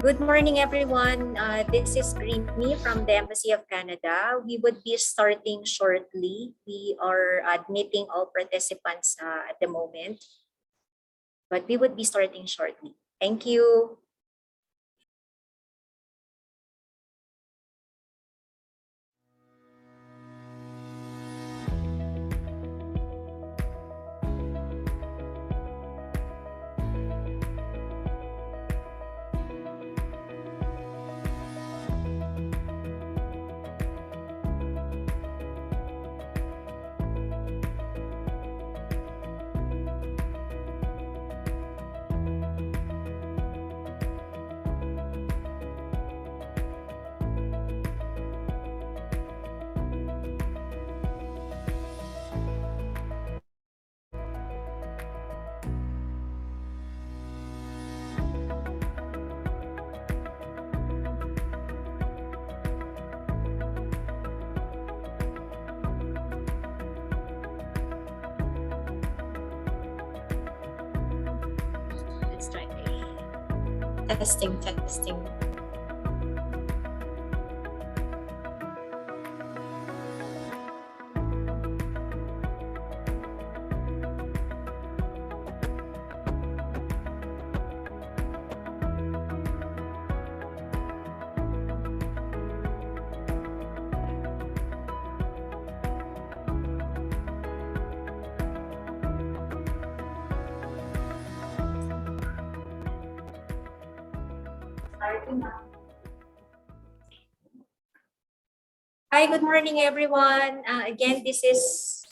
Good morning, everyone. This is Greeny from the Embassy of Canada. We would be starting shortly. We are admitting all participants at the moment, but we would be starting shortly. Thank you. Let's try. Testing. Hi, good morning, everyone. Again, this is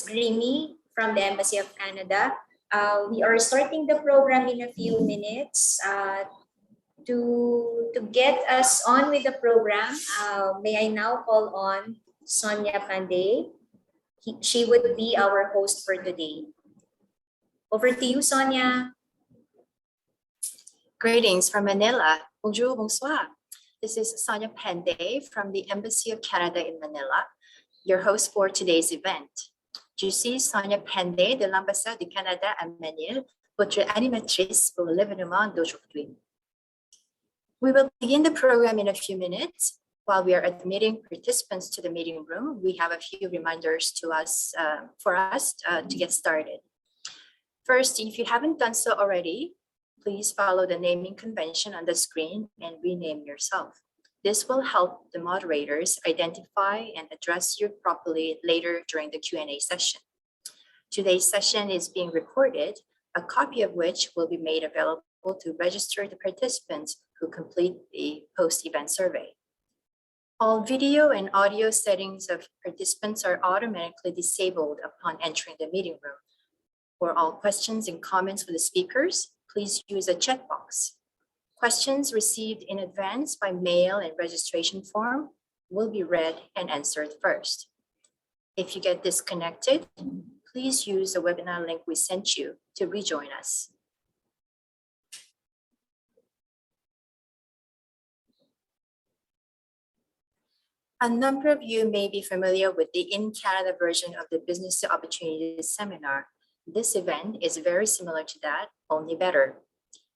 Greeny from the Embassy of Canada. We are starting the program in a few minutes. To get us on with the program, may I now call on Sonia Pandey. She would be our host for today. Over to you, Sonia. Greetings from Manila. Bonjour, bonsoir. This is Sonia Pandey from the Embassy of Canada in Manila, your host for today's event. Je suis Sonia Pandey de l'Ambassade du Canada à Manille, votre animatrice pour l'événement d'aujourd'hui. We will begin the program in a few minutes. While we are admitting participants to the meeting room, we have a few reminders for us to get started. First, if you haven't done so already, please follow the naming convention on the screen and rename yourself. This will help the moderators identify and address you properly later during the Q&A session. Today's session is being recorded, a copy of which will be made available to register the participants who complete the post-event survey. All video and audio settings of participants are automatically disabled upon entering the meeting room. For all questions and comments for the speakers, please use a chat box. Questions received in advance by mail and registration form will be read and answered first. If you get disconnected, please use the webinar link we sent you to rejoin us. A number of you may be familiar with the in-Canada version of the Business Opportunities Seminar. This event is very similar to that, only better.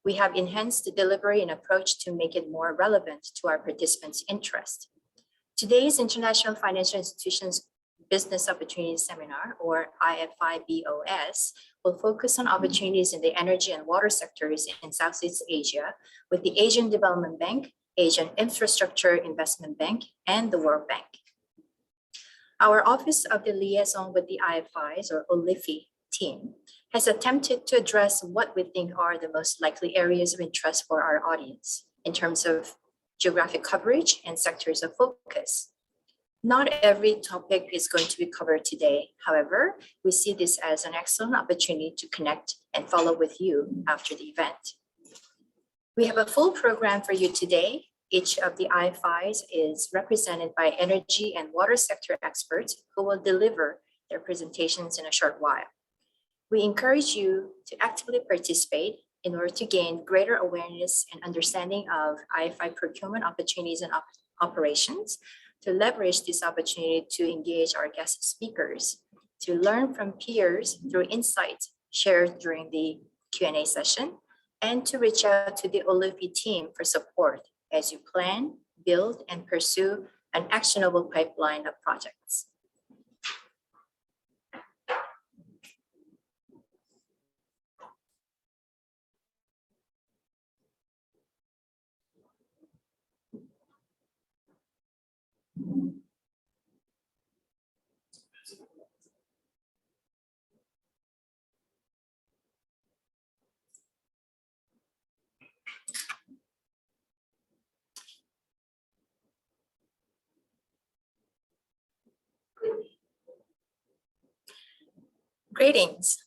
We have enhanced the delivery and approach to make it more relevant to our participants' interest. Today's International Financial Institutions Business Opportunities Seminar, or IFI BOS, will focus on opportunities in the energy and water sectors in Southeast Asia with the Asian Development Bank, Asian Infrastructure Investment Bank, and the World Bank. Our Office of the Liaison with the IFIs, or OLIFI, team has attempted to address what we think are the most likely areas of interest for our audience in terms of geographic coverage and sectors of focus. Not every topic is going to be covered today. However, we see this as an excellent opportunity to connect and follow with you after the event. We have a full program for you today. Each of the IFIs is represented by energy and water sector experts who will deliver their presentations in a short while. We encourage you to actively participate in order to gain greater awareness and understanding of IFI procurement opportunities and operations, to leverage this opportunity to engage our guest speakers, to learn from peers through insights shared during the Q&A session, and to reach out to the Olufi team for support as you plan, build, and pursue an actionable pipeline of projects. Greetings.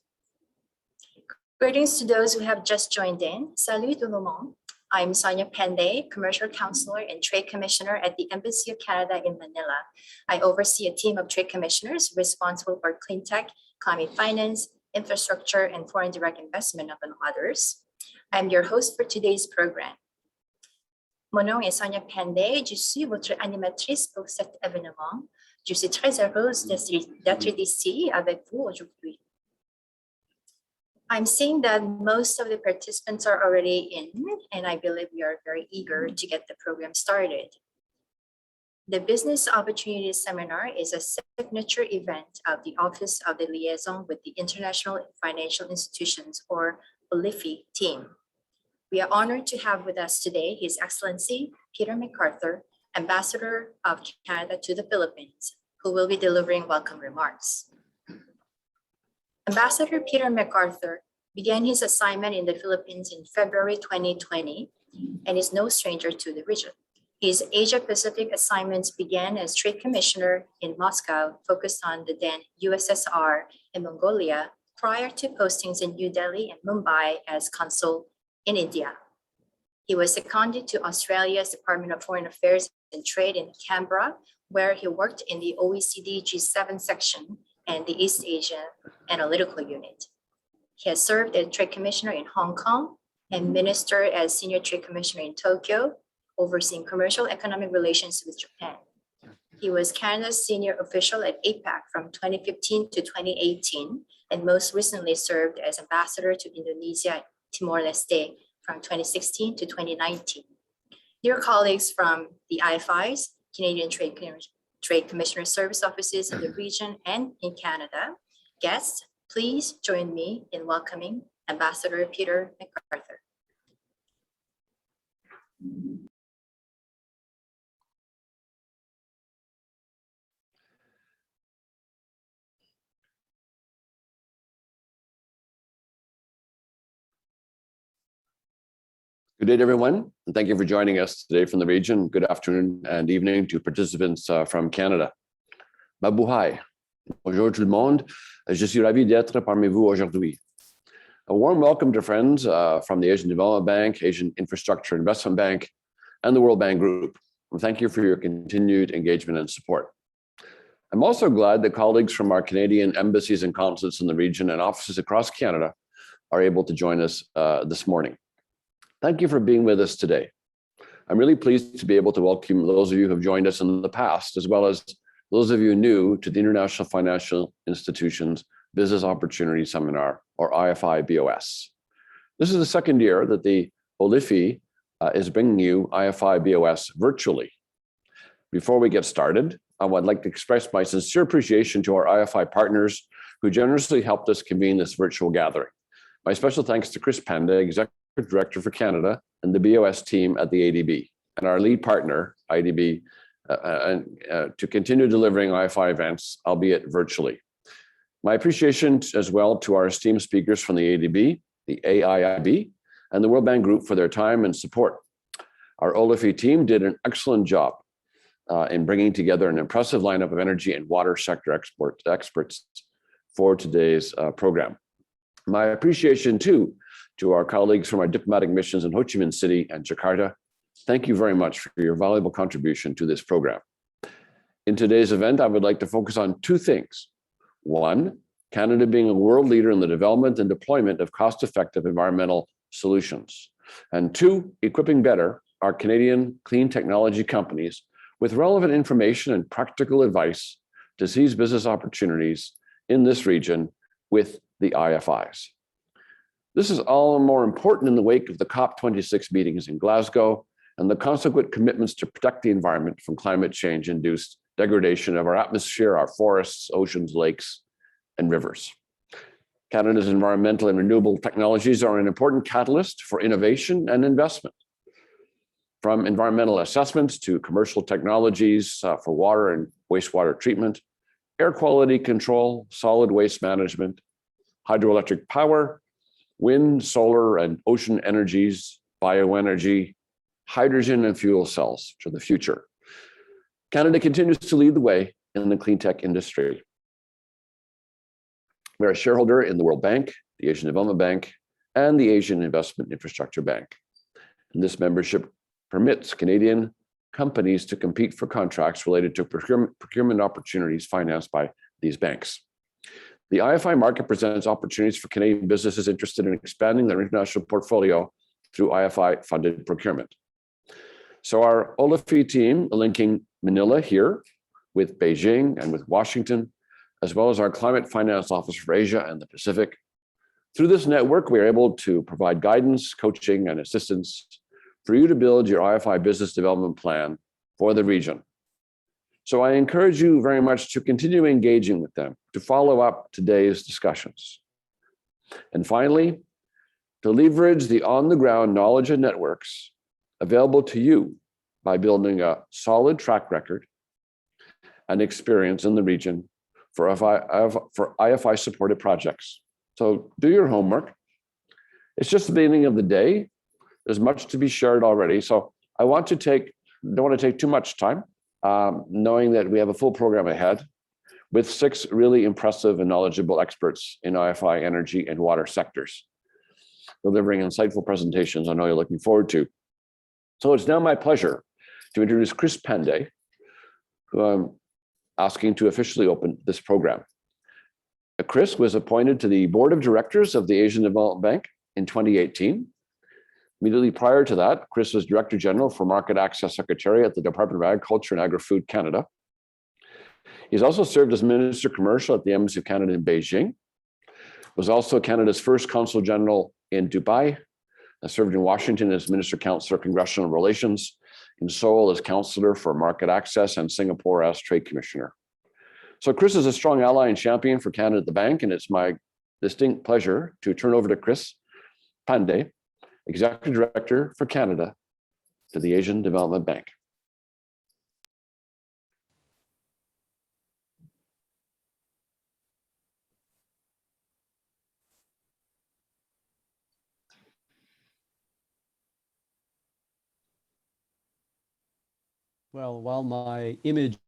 Greetings to those who have just joined in. Salut tout le monde. I'm Sonia Pende, Commercial Counselor and Trade Commissioner at the Embassy of Canada in Manila. I oversee a team of trade commissioners responsible for clean tech, climate finance, infrastructure, and foreign direct investment, among others. I'm your host for today's program. Mon nom est Sonia Pende, je suis votre animatrice pour cet événement. Je suis très heureuse d'être ici avec vous aujourd'hui. I'm seeing that most of the participants are already in, and I believe we are very eager to get the program started. The Business Opportunities Seminar is a signature event of the Office of the Liaison with the International Financial Institutions, or OLIFI team. We are honored to have with us today His Excellency Peter MacArthur, Ambassador of Canada to the Philippines, who will be delivering welcome remarks. Ambassador Peter MacArthur began his assignment in the Philippines in February 2020 and is no stranger to the region. His Asia-Pacific assignments began as Trade Commissioner in Moscow, focused on the then USSR and Mongolia, prior to postings in New Delhi and Mumbai as Consul in India. He was seconded to Australia's Department of Foreign Affairs and Trade in Canberra, where he worked in the OECD G7 section and the East Asia Analytical Unit. He has served as Trade Commissioner in Hong Kong and Minister as Senior Trade Commissioner in Tokyo, overseeing commercial economic relations with Japan. He was Canada's senior official at APAC from 2015 to 2018, and most recently served as Ambassador to Indonesia, Timor-Leste from 2016 to 2019. Dear colleagues from the IFIs, Canadian Trade Commissioner Service Offices in the region and in Canada, guests, please join me in welcoming Ambassador Peter MacArthur. Good day, everyone, and thank you for joining us today from the region. Good afternoon and evening to participants from Canada. Mabuhay. Bonjour tout le monde. Je suis ravi d'être parmi vous aujourd'hui. A warm welcome to friends from the Asian Development Bank, Asian Infrastructure Investment Bank, and the World Bank Group. And thank you for your continued engagement and support. I'm also glad that colleagues from our Canadian embassies and consulates in the region and offices across Canada are able to join us this morning. Thank you for being with us today. I'm really pleased to be able to welcome those of you who have joined us in the past, as well as those of you new to the International Financial Institutions Business Opportunity Seminar, or IFI BOS. This is the second year that the OLIFI is bringing you IFI BOS virtually. Before we get started, I would like to express my sincere appreciation to our IFI partners who generously helped us convene this virtual gathering. My special thanks to Chris Panda, Executive Director for Canada, and the BOS team at the ADB, and our lead partner, IDB, to continue delivering IFI events, albeit virtually. My appreciation as well to our esteemed speakers from the ADB, the AIIB, and the World Bank Group for their time and support. Our OLIFI team did an excellent job in bringing together an impressive lineup of energy and water sector experts for today's program. My appreciation too to our colleagues from our diplomatic missions in Ho Chi Minh City and Jakarta. Thank you very much for your valuable contribution to this program. In today's event, I would like to focus on two things. One, Canada being a world leader in the development and deployment of cost-effective environmental solutions. And two, equipping better our Canadian clean technology companies with relevant information and practical advice to seize business opportunities in this region with the IFIs. This is all more important in the wake of the COP26 meetings in Glasgow and the consequent commitments to protect the environment from climate change-induced degradation of our atmosphere, our forests, oceans, lakes, and rivers. Canada's environmental and renewable technologies are an important catalyst for innovation and investment. From environmental assessments to commercial technologies for water and wastewater treatment, air quality control, solid waste management, hydroelectric power, wind, solar, and ocean energies, bioenergy, hydrogen, and fuel cells for the future. Canada continues to lead the way in the clean tech industry. We're a shareholder in the World Bank, the Asian Development Bank, and the Asian Investment Infrastructure Bank. And this membership permits Canadian companies to compete for contracts related to procurement opportunities financed by these banks. The IFI market presents opportunities for Canadian businesses interested in expanding their international portfolio through IFI-funded procurement. So our OLAFI team, linking Manila here with Beijing and with Washington, as well as our Climate Finance Office for Asia and the Pacific. Through this network, we are able to provide guidance, coaching, and assistance for you to build your IFI business development plan for the region. So I encourage you very much to continue engaging with them, to follow up today's discussions. And finally, to leverage the on-the-ground knowledge and networks available to you by building a solid track record and experience in the region for IFI supported projects. So do your homework. It's just the beginning of the day. There's much to be shared already. So I don't want to take too much time, knowing that we have a full program ahead with 6 really impressive and knowledgeable experts in IFI, energy, and water sectors, delivering insightful presentations I know you're looking forward to. So it's now my pleasure to introduce Chris Pandey, who I'm asking to officially open this program. Chris was appointed to the board of directors of the Asian Development Bank in 2018. Immediately prior to that, Chris was Director General for Market Access Secretary at the Department of Agriculture and Agri-Food Canada. He's also served as Minister Commercial at the Embassy of Canada in Beijing, was also Canada's first Consul General in Dubai, served in Washington as Minister Counselor Congressional Relations, in Seoul as Counselor for Market Access, and Singapore as Trade Commissioner. So Chris is a strong ally and champion for Canada at the bank, and it's my distinct pleasure to turn over to Chris Pandey, Executive Director for Canada to the Asian Development Bank. Well, while my image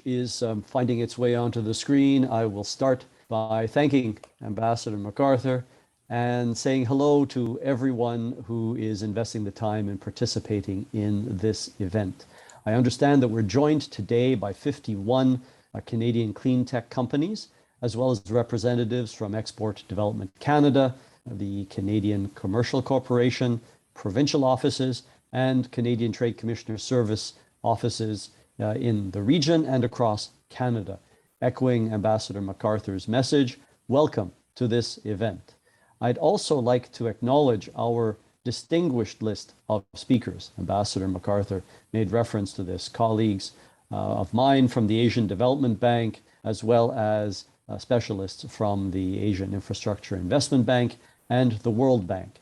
is finding its way onto the screen, I will start by thanking Ambassador MacArthur and saying hello to everyone who is investing the time in participating in this event. I understand that we're joined today by 51 Canadian clean tech companies, as well as representatives from Export Development Canada, the Canadian Commercial Corporation, provincial offices, and Canadian Trade Commissioner Service offices in the region and across Canada. Echoing Ambassador MacArthur's message, welcome to this event. I'd also like to acknowledge our distinguished list of speakers. Ambassador MacArthur made reference to this. Colleagues of mine from the Asian Development Bank, as well as specialists from the Asian Infrastructure Investment Bank and the World Bank.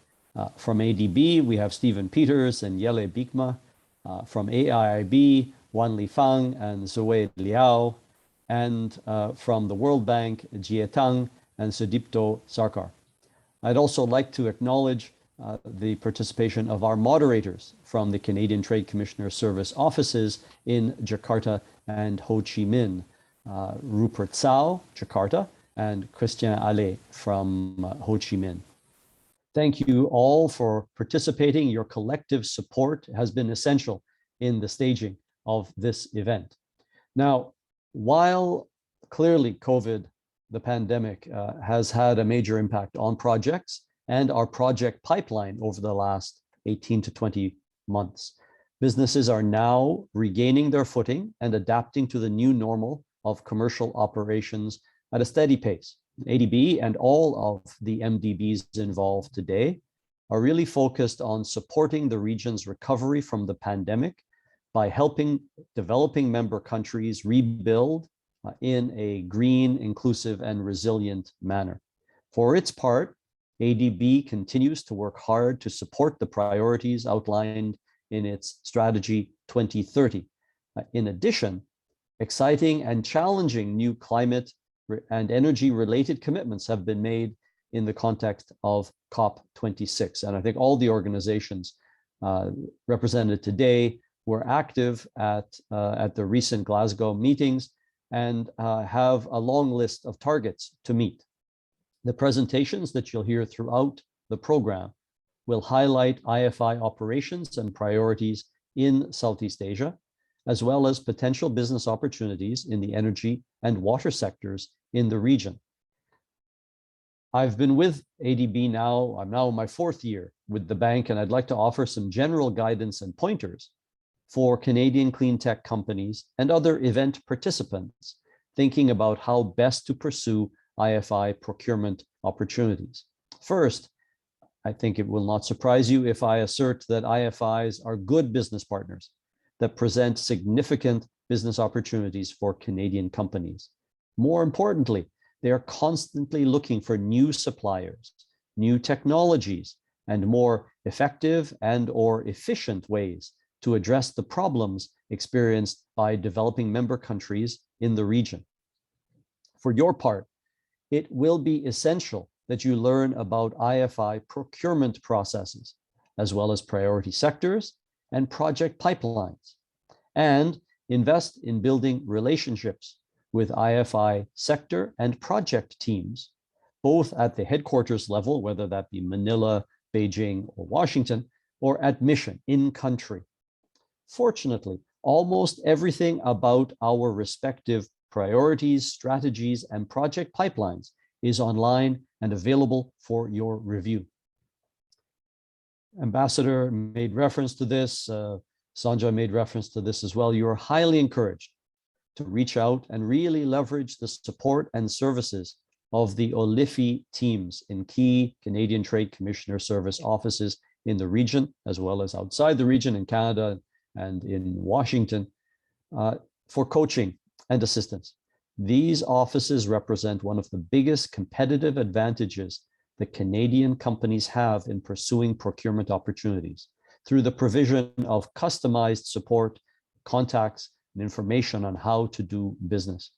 From ADB, we have Stephen Peters and Yele Bikma. From AIIB, Wan Lifang and Zoe Liao, and from the World Bank, Jie Tang and Sudipto Sarkar. I'd also like to acknowledge the participation of our moderators from the Canadian Trade Commissioner Service offices in Jakarta and Ho Chi Minh, Rupert Tsao, Jakarta, and Christian Ale from Ho Chi Minh. Thank you all for participating. Your collective support has been essential in the staging of this event. Now, while clearly COVID, the pandemic, has had a major impact on projects and our project pipeline over the last 18 to 20 months, businesses are now regaining their footing and adapting to the new normal of commercial operations at a steady pace ADB and all of the MDBs involved today are really focused on supporting the region's recovery from the pandemic by helping developing member countries rebuild in a green, inclusive, and resilient manner. For its part, ADB continues to work hard to support the priorities outlined in its Strategy 2030. In addition, exciting and challenging new climate and energy-related commitments have been made in the context of COP26. And I think all the organizations represented today were active at the recent Glasgow meetings and have a long list of targets to meet. The presentations that you'll hear throughout the program will highlight IFI operations and priorities in Southeast Asia, as well as potential business opportunities in the energy and water sectors in the region. I've been with ADB now, I'm now in my 4th year with the bank, and I'd like to offer some general guidance and pointers for Canadian clean tech companies and other event participants thinking about how best to pursue IFI procurement opportunities. First, I think it will not surprise you if I assert that IFIs are good business partners that present significant business opportunities for Canadian companies. More importantly, they are constantly looking for new suppliers, new technologies, and more effective and/or efficient ways to address the problems experienced by developing member countries in the region. For your part, it will be essential that you learn about IFI procurement processes, as well as priority sectors and project pipelines, and invest in building relationships with IFI sector and project teams, both at the headquarters level, whether that be Manila, Beijing, or Washington, or at mission in country. Fortunately, almost everything about our respective priorities, strategies, and project pipelines is online and available for your review. Ambassador made reference to this, Sanja made reference to this as well. You are highly encouraged to reach out and really leverage the support and services of the OLIFI teams in key Canadian Trade Commissioner Service offices in the region, as well as outside the region in Canada and in Washington, for coaching and assistance. These offices represent one of the biggest competitive advantages that Canadian companies have in pursuing procurement opportunities through the provision of customized support, contacts, and information on how to do business.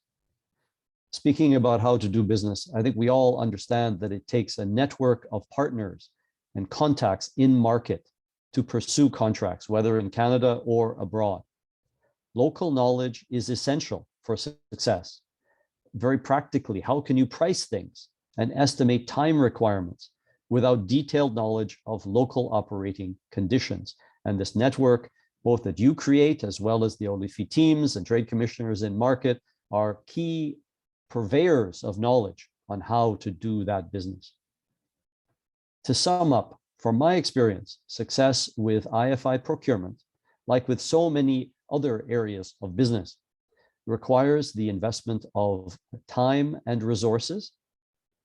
Speaking about how to do business, I think we all understand that it takes a network of partners and contacts in market to pursue contracts, whether in Canada or abroad. Local knowledge is essential for success. Very practically, how can you price things and estimate time requirements without detailed knowledge of local operating conditions? And this network, both that you create as well as the OLIFI teams and trade commissioners in market, are key purveyors of knowledge on how to do that business. To sum up, from my experience, success with IFI procurement, like with so many other areas of business, requires the investment of time and resources,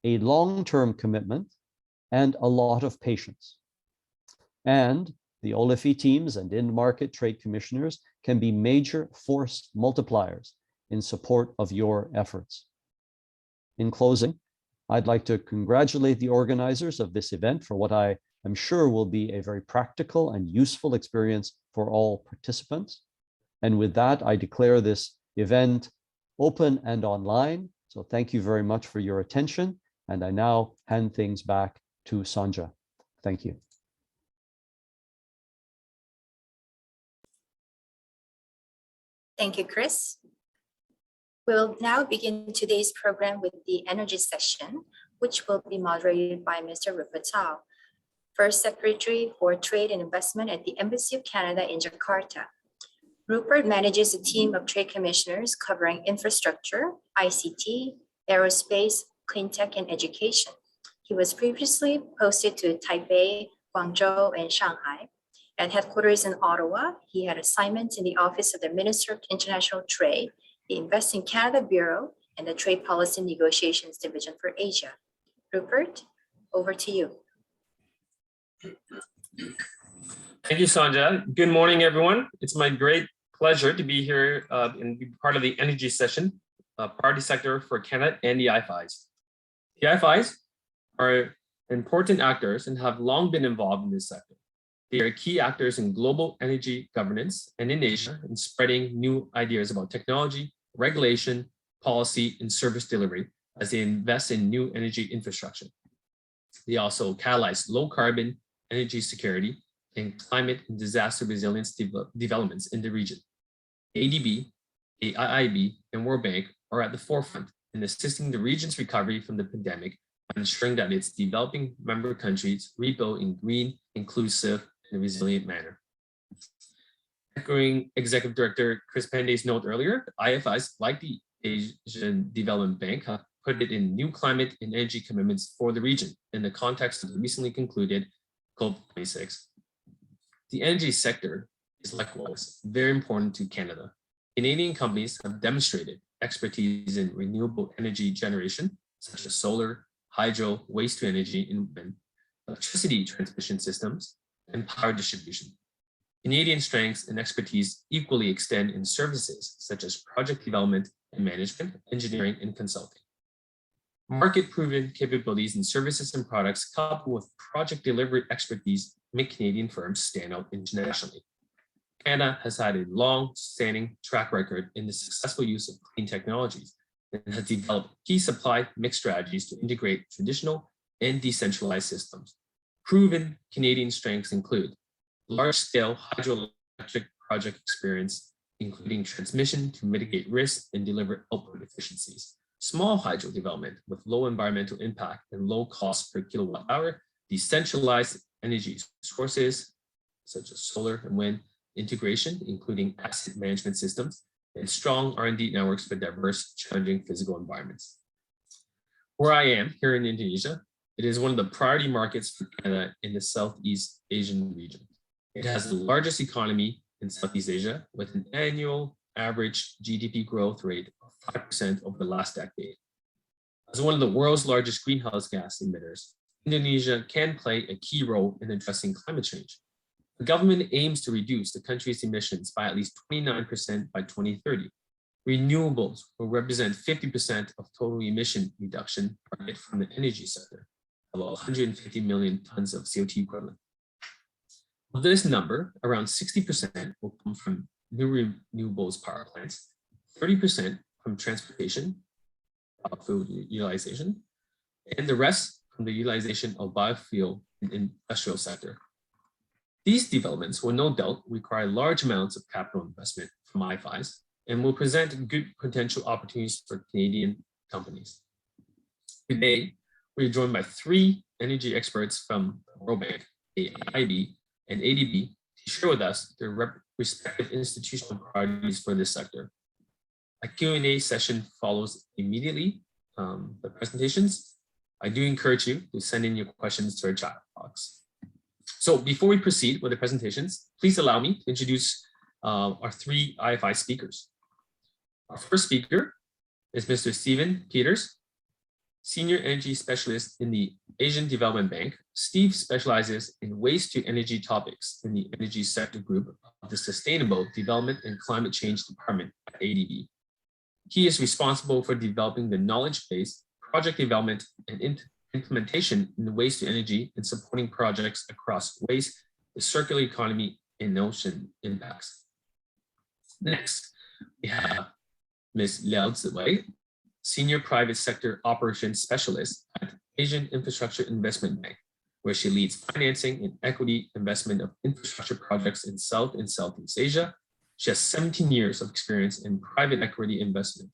a long-term commitment, and a lot of patience. And the OLIFI teams and in-market trade commissioners can be major force multipliers in support of your efforts. In closing, I'd like to congratulate the organizers of this event for what I am sure will be a very practical and useful experience for all participants. And with that, I declare this event open and online. So thank you very much for your attention. And I now hand things back to Sanja. Thank you. Thank you, Chris. We'll now begin today's program with the energy session, which will be moderated by Mr. Rupert Tao, First Secretary for Trade and Investment at the Embassy of Canada in Jakarta. Rupert manages a team of trade commissioners covering infrastructure, ICT, aerospace, clean tech, and education. He was previously posted to Taipei, Guangzhou, and Shanghai. At headquarters in Ottawa, he had assignments in the Office of the Minister of International Trade, the Invest in Canada Bureau, and the Trade Policy Negotiations Division for Asia. Rupert, over to you. Thank you, Sanja. Good morning, everyone. It's my great pleasure to be here and be part of the energy session, priority sector for Canada and the IFIs. The IFIs are important actors and have long been involved in this sector. They are key actors in global energy governance and in Asia in spreading new ideas about technology, regulation, policy, and service delivery as they invest in new energy infrastructure. They also catalyze low carbon energy security and climate and disaster resilience developments in the region. ADB, AIIB, and World Bank are at the forefront in assisting the region's recovery from the pandemic and ensuring that its developing member countries rebuild in green, inclusive, and resilient manner. Echoing Executive Director Chris Pandey's note earlier, IFIs, like the Asian Development Bank, have put it in new climate and energy commitments for the region in the context of the recently concluded COP26. The energy sector is likewise very important to Canada. Canadian companies have demonstrated expertise in renewable energy generation, such as solar, hydro, waste to energy, and wind, electricity transmission systems, and power distribution. Canadian strengths and expertise equally extend in services such as project development and management, engineering, and consulting. Market-proven capabilities in services and products coupled with project delivery expertise make Canadian firms stand out internationally. Canada has had a long-standing track record in the successful use of clean technologies and has developed key supply mix strategies to integrate traditional and decentralized systems. Proven Canadian strengths include large-scale hydroelectric project experience, including transmission to mitigate risk and deliver output efficiencies, small hydro development with low environmental impact and low cost per kilowatt hour, decentralized energy sources such as solar and wind integration, including asset management systems, and strong R&D networks for diverse, challenging physical environments. Where I am here in Indonesia, it is one of the priority markets for Canada in the Southeast Asian region. It has the largest economy in Southeast Asia with an annual average GDP growth rate of 5% over the last decade. As one of the world's largest greenhouse gas emitters, Indonesia can play a key role in addressing climate change. The government aims to reduce the country's emissions by at least 29% by 2030. Renewables will represent 50% of total emission reduction target from the energy sector, about 150 million tons of CO2 equivalent. Of this number, around 60% will come from new renewables power plants, 30% from transportation, fuel utilization, and the rest from the utilization of biofuel in the industrial sector. These developments will no doubt require large amounts of capital investment from IFIs and will present good potential opportunities for Canadian companies. Today, we're joined by 3 energy experts from World Bank, AIIB, and ADB to share with us their respective institutional priorities for this sector. A Q&A session follows immediately the presentations. I do encourage you to send in your questions to our chat box. So before we proceed with the presentations, please allow me to introduce our 3 IFI speakers. Our first speaker is Mr. Stephen Peters, Senior Energy Specialist in the Asian Development Bank. Steve specializes in waste to energy topics in the Energy Sector Group of the Sustainable Development and Climate Change Department at ADB. He is responsible for developing the knowledge base, project development, and implementation in the waste to energy and supporting projects across waste, the circular economy, and ocean impacts. Next, we have Ms. Liao Ziwei, Senior Private Sector Operations Specialist at Asian Infrastructure Investment Bank, where she leads financing and equity investment of infrastructure projects in South and Southeast Asia. She has 17 years of experience in private equity investment,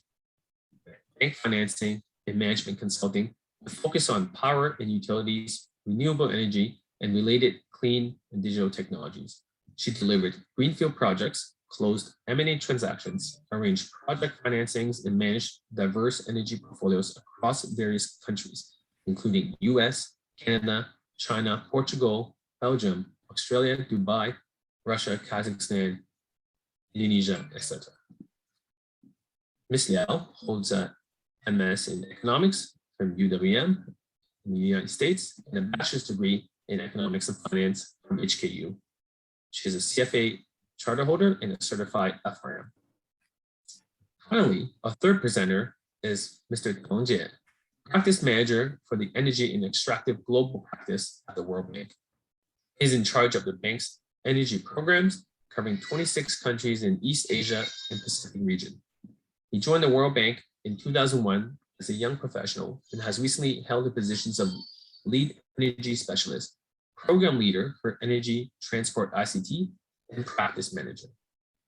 bank financing, and management consulting, with focus on power and utilities, renewable energy, and related clean and digital technologies. She delivered greenfield projects, closed M&A transactions, arranged project financings, and managed diverse energy portfolios across various countries, including US, Canada, China, Portugal, Belgium, Australia, Dubai, Russia, Kazakhstan, Indonesia, etc. Ms. Liao holds a MS in Economics from UWM in the United States, and a bachelor's degree in Economics and Finance from HKU. She is a CFA charter holder and a certified FRM. Finally, our third presenter is Mr. Dong Jie, Practice Manager for the Energy and Extractive Global Practice at the World Bank. He's in charge of the bank's energy programs, covering 26 countries in East Asia and Pacific region. He joined the World Bank in 2001 as a young professional and has recently held the positions of Lead Energy Specialist, Program Leader for Energy Transport ICT, and Practice Manager.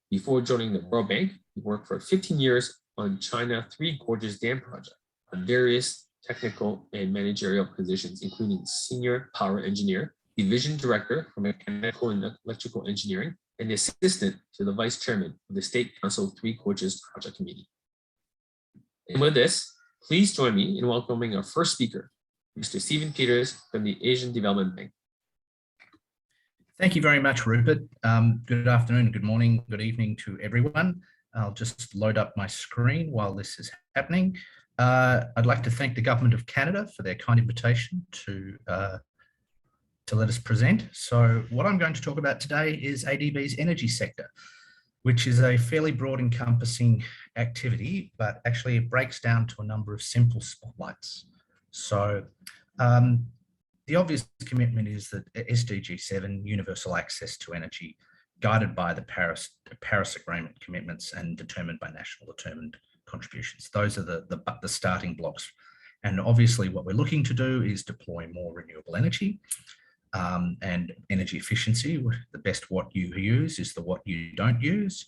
Before joining the World Bank, he worked for 15 years on China Three Gorges Dam project on various technical and managerial positions, including Senior Power Engineer, Division Director for Mechanical and Electrical Engineering, and the Assistant to the Vice Chairman of the State Council Three Gorges Project Committee. And with this, please join me in welcoming our first speaker, Mr. Stephen Peters from the Asian Development Bank. Thank you very much, Rupert. Good afternoon, good morning, good evening to everyone. I'll just load up my screen while this is happening. I'd like to thank the Government of Canada for their kind invitation to let us present. So what I'm going to talk about today is ADB's energy sector, which is a fairly broad encompassing activity, but actually it breaks down to a number of simple spotlights. So the obvious commitment is that SDG 7, universal access to energy, guided by the Paris Agreement commitments and determined by national determined contributions. Those are the starting blocks. And obviously what we're looking to do is deploy more renewable energy and energy efficiency. The best what you use is the what you don't use.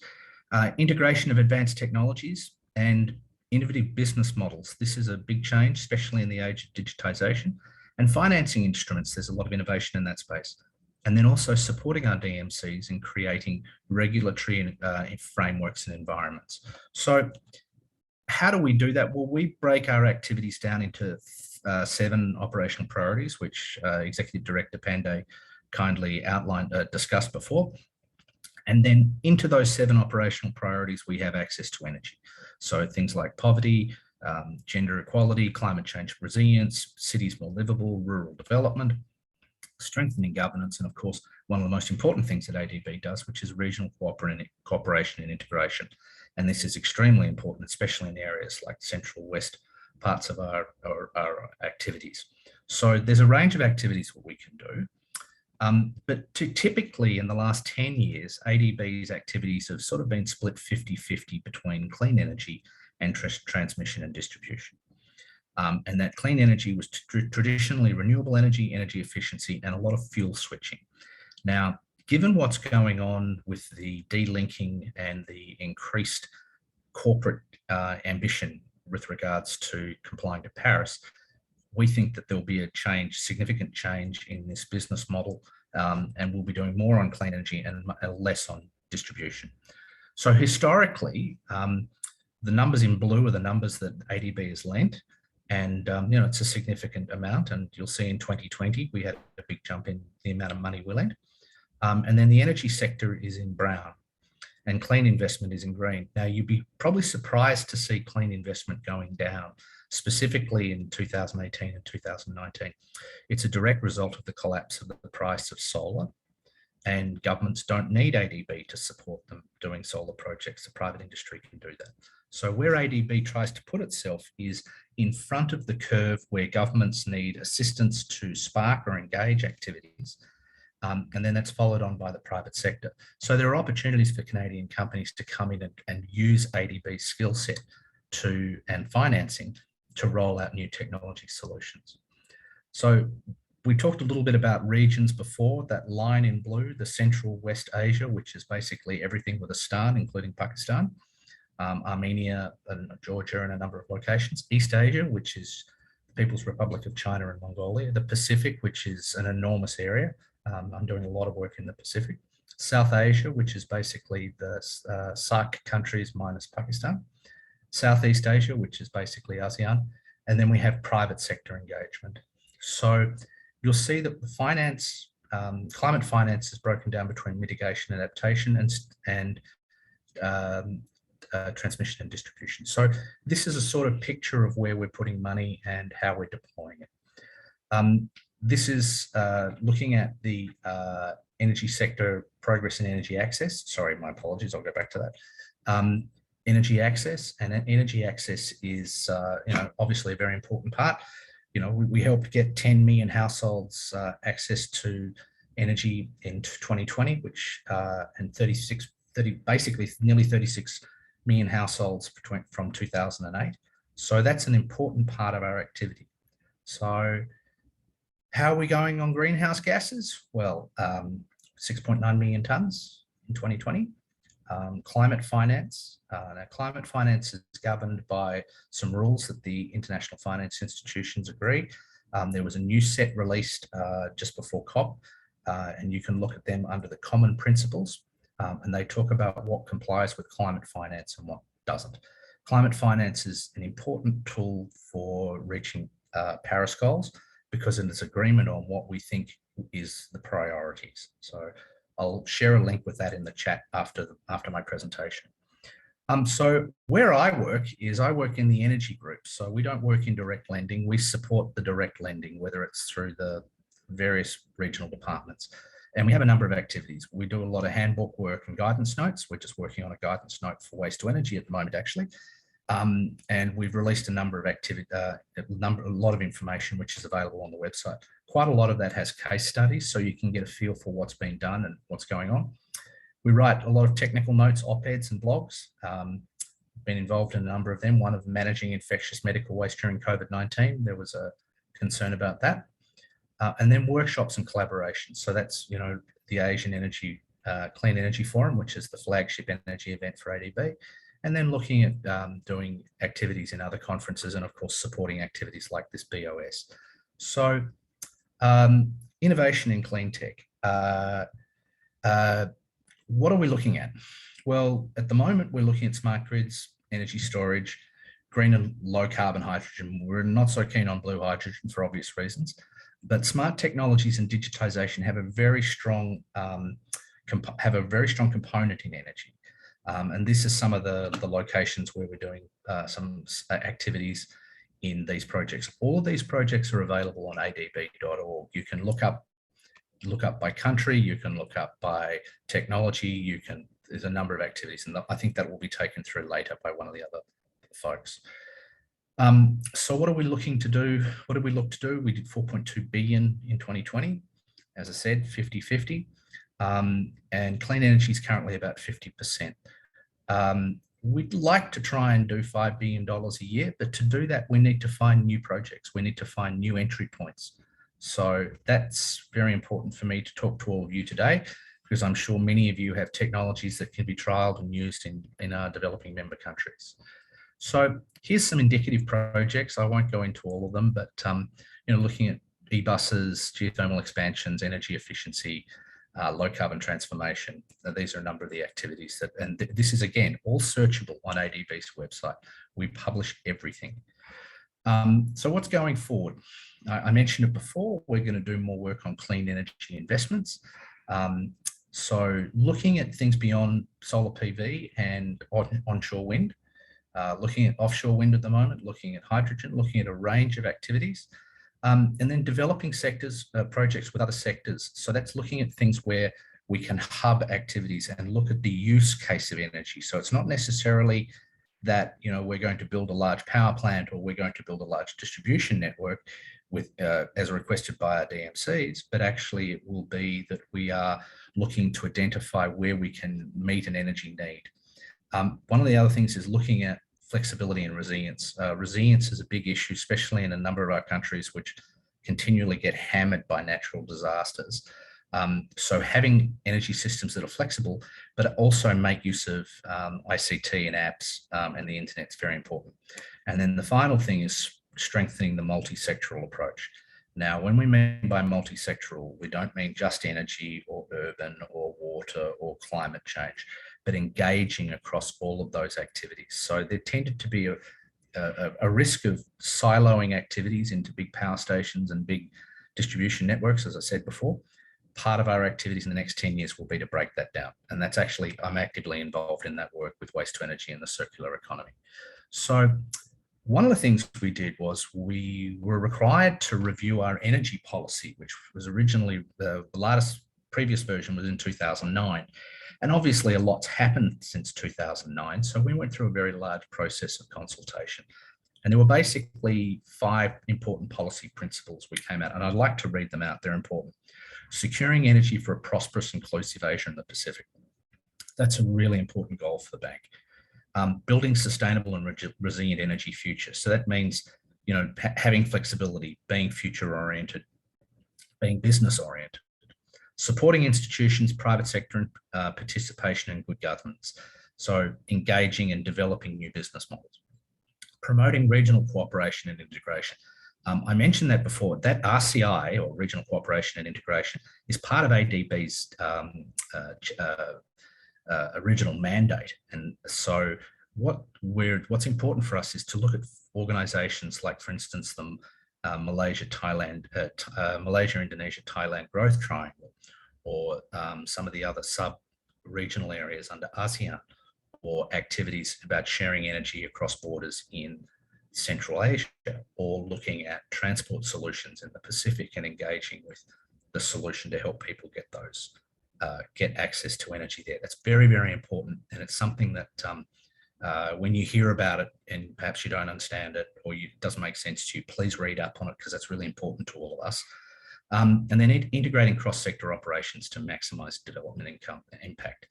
Integration of advanced technologies and innovative business models. This is a big change, especially in the age of digitization. And financing instruments, there's a lot of innovation in that space. And then also supporting our DMCs in creating regulatory frameworks and environments. So how do we do that? Well, we break our activities down into 7 operational priorities, which Executive Director Pandey kindly discussed before. And then into those 7 operational priorities, we have access to energy. So things like poverty, gender equality, climate change resilience, cities more livable, rural development, strengthening governance, and of course, one of the most important things that ADB does, which is regional cooperation and integration. And this is extremely important, especially in areas like central west parts of our activities. So there's a range of activities that we can do. But typically in the last 10 years, ADB's activities have sort of been split 50-50 between clean energy and transmission and distribution. And that clean energy was traditionally renewable energy, energy efficiency, and a lot of fuel switching. Now, given what's going on with the delinking and the increased corporate ambition with regards to complying to Paris, we think that there'll be a change, significant change in this business model, and we'll be doing more on clean energy and less on distribution. So historically, the numbers in blue are the numbers that ADB has lent, and it's a significant amount. And you'll see in 2020 we had a big jump in the amount of money we lent. And then the energy sector is in brown, and clean investment is in green. Now you'd be probably surprised to see clean investment going down, specifically in 2018 and 2019. It's a direct result of the collapse of the price of solar. And governments don't need ADB to support them doing solar projects. The private industry can do that. So where ADB tries to put itself is in front of the curve where governments need assistance to spark or engage activities. And then that's followed on by the private sector. So there are opportunities for Canadian companies to come in and use ADB's skill set and financing to roll out new technology solutions. So we talked a little bit about regions before. That line in blue, the Central West Asia, which is basically everything with a stan, including Pakistan, Armenia and Georgia and a number of locations. East Asia, which is the People's Republic of China and Mongolia. The Pacific, which is an enormous area. I'm doing a lot of work in the Pacific. South Asia, which is basically the SAARC countries minus Pakistan. Southeast Asia, which is basically ASEAN. And then we have private sector engagement. So you'll see that the finance, climate finance is broken down between mitigation and adaptation and transmission and distribution. So this is a sort of picture of where we're putting money and how we're deploying it. This is looking at the energy sector progress in energy access. Sorry, my apologies. I'll go back to that. Energy access, and energy access is, obviously a very important part. We helped get 10 million households access to energy in 2020, which and basically nearly 36 million households from 2008. So that's an important part of our activity. So how are we going on greenhouse gases? Well, 6.9 million tonnes in 2020. Climate finance. Now, climate finance is governed by some rules that the international finance institutions agree. There was a new set released just before COP, and you can look at them under the common principles, and they talk about what complies with climate finance and what doesn't. Climate finance is an important tool for reaching Paris goals because it is agreement on what we think is the priorities. So I'll share a link with that in the chat after my presentation. So where I work in the energy group. So we don't work in direct lending. We support the direct lending, whether it's through the various regional departments. And we have a number of activities. We do a lot of handbook work and guidance notes. We're just working on a guidance note for waste to energy at the moment, actually. And we've released a number of a lot of information which is available on the website. Quite a lot of that has case studies, so you can get a feel for what's been done and what's going on. We write a lot of technical notes, op-eds and blogs. Been involved in a number of them. One of managing infectious medical waste during COVID-19. There was a concern about that. And then workshops and collaborations. So that's, the Asian Energy Clean Energy Forum, which is the flagship energy event for ADB. And then looking at doing activities in other conferences and, of course, supporting activities like this BOS. So innovation in clean tech. What are we looking at? Well, at the moment, we're looking at smart grids, energy storage, green and low carbon hydrogen. We're not so keen on blue hydrogen for obvious reasons, but smart technologies and digitization have a very strong component in energy. And this is some of the locations where we're doing some activities in these projects. All of these projects are available on adb.org. You can look up by country, you can look up by technology, there's a number of activities, and I think that will be taken through later by one of the other folks. So what are we looking to do? What did we look to do? We did 4.2 billion in 2020, as I said, 50-50. And clean energy is currently about 50%. We'd like to try and do $5 billion a year, but to do that, we need to find new projects. We need to find new entry points. So that's very important for me to talk to all of you today, because I'm sure many of you have technologies that can be trialed and used in our developing member countries. So here's some indicative projects. I won't go into all of them, but looking at e-buses, geothermal expansions, energy efficiency, low carbon transformation. These are a number of the activities and this is again all searchable on ADB's website. We publish everything. So what's going forward? I mentioned it before. We're going to do more work on clean energy investments. So looking at things beyond solar PV and onshore wind, looking at offshore wind at the moment, looking at hydrogen, looking at a range of activities. And then developing sectors, projects with other sectors. So that's looking at things where we can hub activities and look at the use case of energy. So it's not necessarily that we're going to build a large power plant or we're going to build a large distribution network with as requested by our DMCs, but actually it will be that we are looking to identify where we can meet an energy need. One of the other things is looking at flexibility and resilience. Resilience is a big issue, especially in a number of our countries which continually get hammered by natural disasters. So having energy systems that are flexible, but also make use of ICT and apps and the internet is very important. And then the final thing is strengthening the multi-sectoral approach. Now, when we mean by multi-sectoral, we don't mean just energy or urban or water or climate change, but engaging across all of those activities. So there tended to be a risk of siloing activities into big power stations and big distribution networks, as I said before. part of our activities in the next 10 years will be to break that down. And that's actually, I'm actively involved in that work with waste to energy and the circular economy. So one of the things we did was we were required to review our energy policy, which was originally the previous version was in 2009. And obviously a lot's happened since 2009. So we went through a very large process of consultation. And there were basically 5 important policy principles we came out, and I'd like to read them out. They're important. Securing energy for a prosperous, inclusive Asia and the Pacific. That's a really important goal for the bank. Building sustainable and resilient energy future. So that means, you know, having flexibility, being future oriented, being business oriented, supporting institutions, private sector participation and good governance. So engaging and developing new business models. Promoting regional cooperation and integration. I mentioned that before, that RCI, or Regional Cooperation and Integration, is part of ADB's original mandate. And so what's important for us is to look at organizations like, for instance, the Malaysia, Indonesia, Thailand growth triangle, or some of the other sub-regional areas under ASEAN, or activities about sharing energy across borders in Central Asia, or looking at transport solutions in the Pacific and engaging with the solution to help people get those, get access to energy there. That's very, very important. And it's something that when you hear about it and perhaps you don't understand it or it doesn't make sense to you, please read up on it, because that's really important to all of us. And then integrating cross-sector operations to maximize development impact.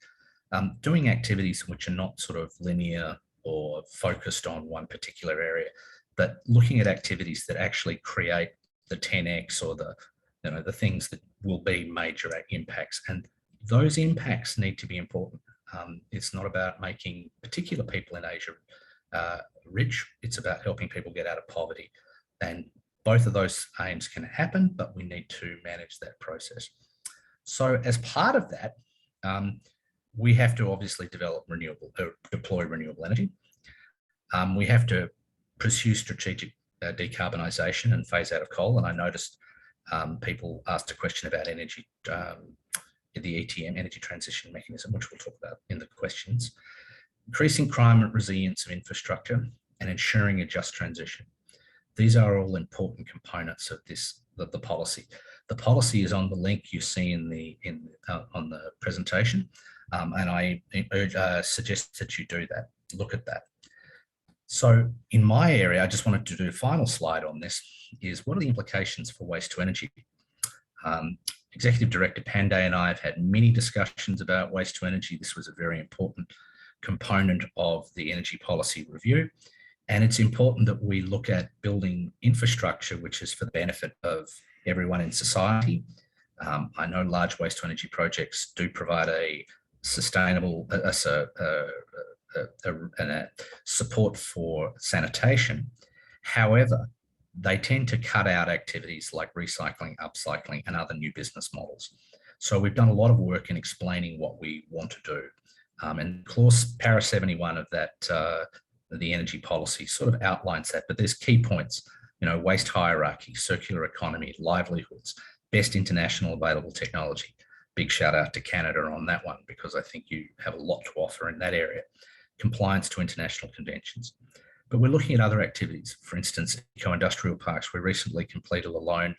Doing activities which are not sort of linear or focused on one particular area, but looking at activities that actually create the 10x or the, you know, the things that will be major impacts. And those impacts need to be important. It's not about making particular people in Asia rich. It's about helping people get out of poverty. And both of those aims can happen, but we need to manage that process. So as part of that, we have to obviously deploy renewable energy. We have to pursue strategic decarbonisation and phase out of coal. And I noticed people asked a question about energy, the ETM, energy transition mechanism, which we'll talk about in the questions. Increasing climate resilience of infrastructure and ensuring a just transition. These are all important components of the policy. The policy is on the link you see on the presentation. And I suggest that you do that, look at that. So in my area, I just wanted to do a final slide on this, is what are the implications for waste to energy? Executive Director Pandey and I have had many discussions about waste to energy. This was a very important component of the energy policy review. And it's important that we look at building infrastructure, which is for the benefit of everyone in society. I know large waste to energy projects do provide a sustainable support for sanitation. However, they tend to cut out activities like recycling, upcycling, and other new business models. So we've done a lot of work in explaining what we want to do. And clause para 71 of that, the energy policy sort of outlines that, but there's key points, you know, waste hierarchy, circular economy, livelihoods, best international available technology. Big shout out to Canada on that one, because I think you have a lot to offer in that area. Compliance to international conventions. But we're looking at other activities. For instance, eco-industrial parks. We recently completed a loan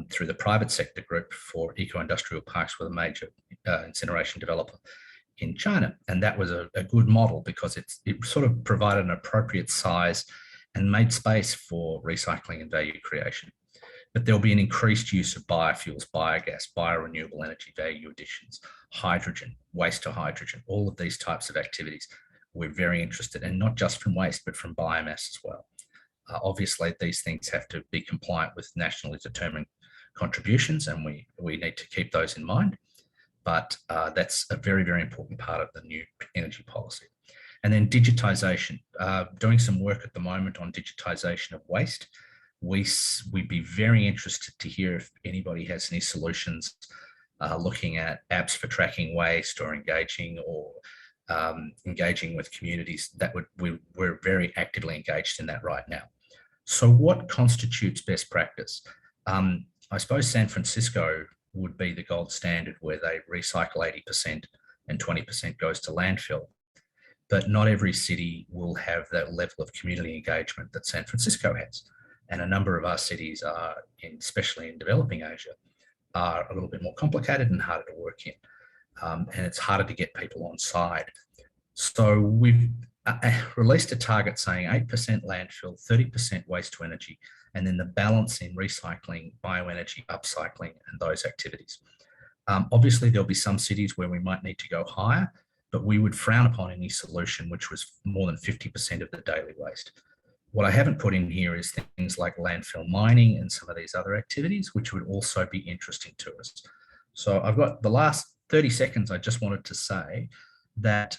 through the private sector group for eco-industrial parks with a major incineration developer in China. And that was a good model because it sort of provided an appropriate size and made space for recycling and value creation. But there'll be an increased use of biofuels, biogas, biorenewable energy value additions, hydrogen, waste to hydrogen, all of these types of activities. We're very interested in, not just from waste, but from biomass as well. Obviously, these things have to be compliant with nationally determined contributions, and we need to keep those in mind. But that's a very, very important part of the new energy policy. And then digitization, doing some work at the moment on digitization of waste. We'd be very interested to hear if anybody has any solutions looking at apps for tracking waste or engaging with communities. We're very actively engaged in that right now. So what constitutes best practice? I suppose San Francisco would be the gold standard, where they recycle 80% and 20% goes to landfill. But not every city will have that level of community engagement that San Francisco has. And a number of our cities are, especially in developing Asia, are a little bit more complicated and harder to work in. And it's harder to get people on side. So we've released a target saying 8% landfill, 30% waste to energy, and then the balance in recycling, bioenergy, upcycling, and those activities. Obviously, there'll be some cities where we might need to go higher, but we would frown upon any solution which was more than 50% of the daily waste. What I haven't put in here is things like landfill mining and some of these other activities, which would also be interesting to us. So I've got the last 30 seconds. I just wanted to say that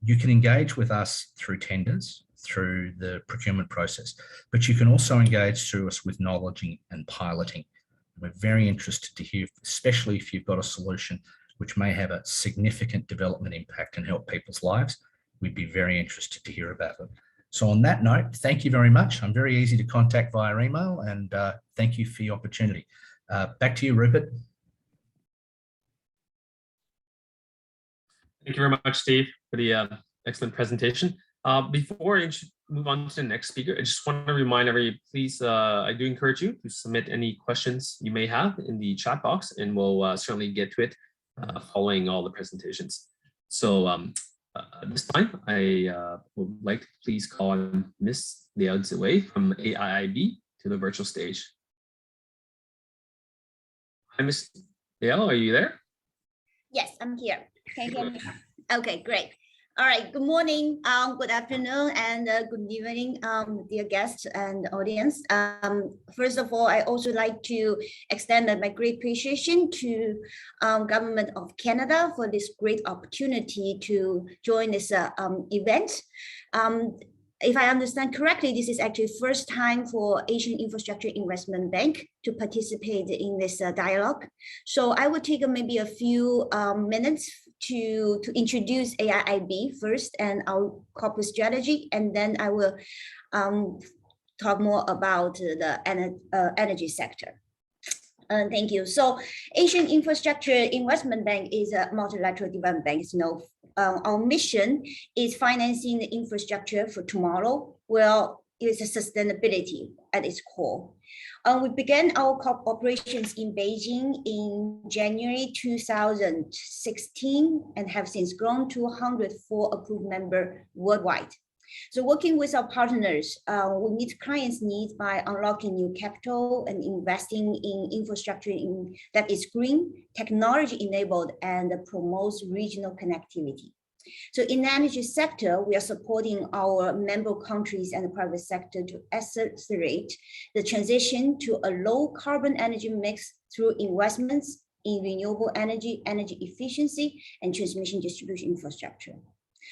you can engage with us through tenders, through the procurement process, but you can also engage through us with knowledge and piloting. We're very interested to hear, especially if you've got a solution which may have a significant development impact and help people's lives. We'd be very interested to hear about it. So on that note, thank you very much. I'm very easy to contact via email, and thank you for the opportunity. Back to you, Rupert. Thank you very much, Steve, for the excellent presentation. Before I move on to the next speaker, I just want to remind everybody, please, I do encourage you to submit any questions you may have in the chat box, and we'll certainly get to it following all the presentations. So this time, I would like to please call on Ms. Liao Ziwei from AIIB to the virtual stage. Hi, Ms. Liao, are you there? Yes, I'm here. Can you hear me? Okay, great. All right, good morning, good afternoon, and good evening, dear guests and audience. First of all, I also like to extend my great appreciation to Government of Canada for this great opportunity to join this event. If I understand correctly, this is actually first time for Asian Infrastructure Investment Bank to participate in this dialogue. So I will take maybe a few minutes to introduce AIIB first and our corporate strategy, and then I will talk more about the energy sector. Thank you. So Asian Infrastructure Investment Bank is a multilateral development bank. You know, our mission is financing the infrastructure for tomorrow. Well, it's a sustainability at its core. We began our operations in Beijing in January 2016 and have since grown to 104 approved members worldwide. So working with our partners, we meet clients' needs by unlocking new capital and investing in infrastructure that is green, technology-enabled, and promotes regional connectivity. So in the energy sector, we are supporting our member countries and the private sector to accelerate the transition to a low carbon energy mix through investments in renewable energy, energy efficiency, and transmission distribution infrastructure.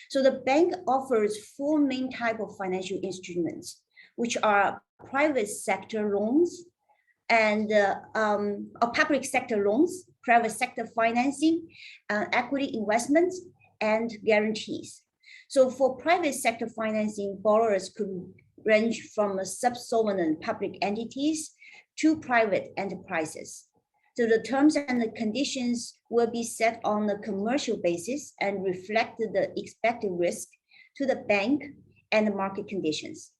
So the bank offers four main types of financial instruments, which are private sector loans and public sector loans, private sector financing, equity investments, and guarantees. So for private sector financing, borrowers could range from sub-sovereign public entities to private enterprises. So the terms and the conditions will be set on a commercial basis and reflect the expected risk to the bank and the market conditions.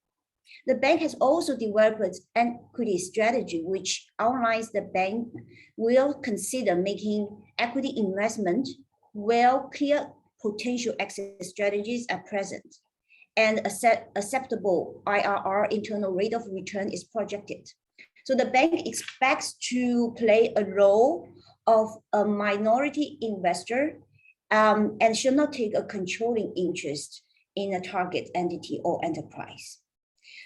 The bank has also developed an equity strategy, which outlines the bank will consider making equity investment where clear potential exit strategies are present and acceptable IRR, internal rate of return, is projected. So the bank expects to play a role of a minority investor and should not take a controlling interest in a target entity or enterprise.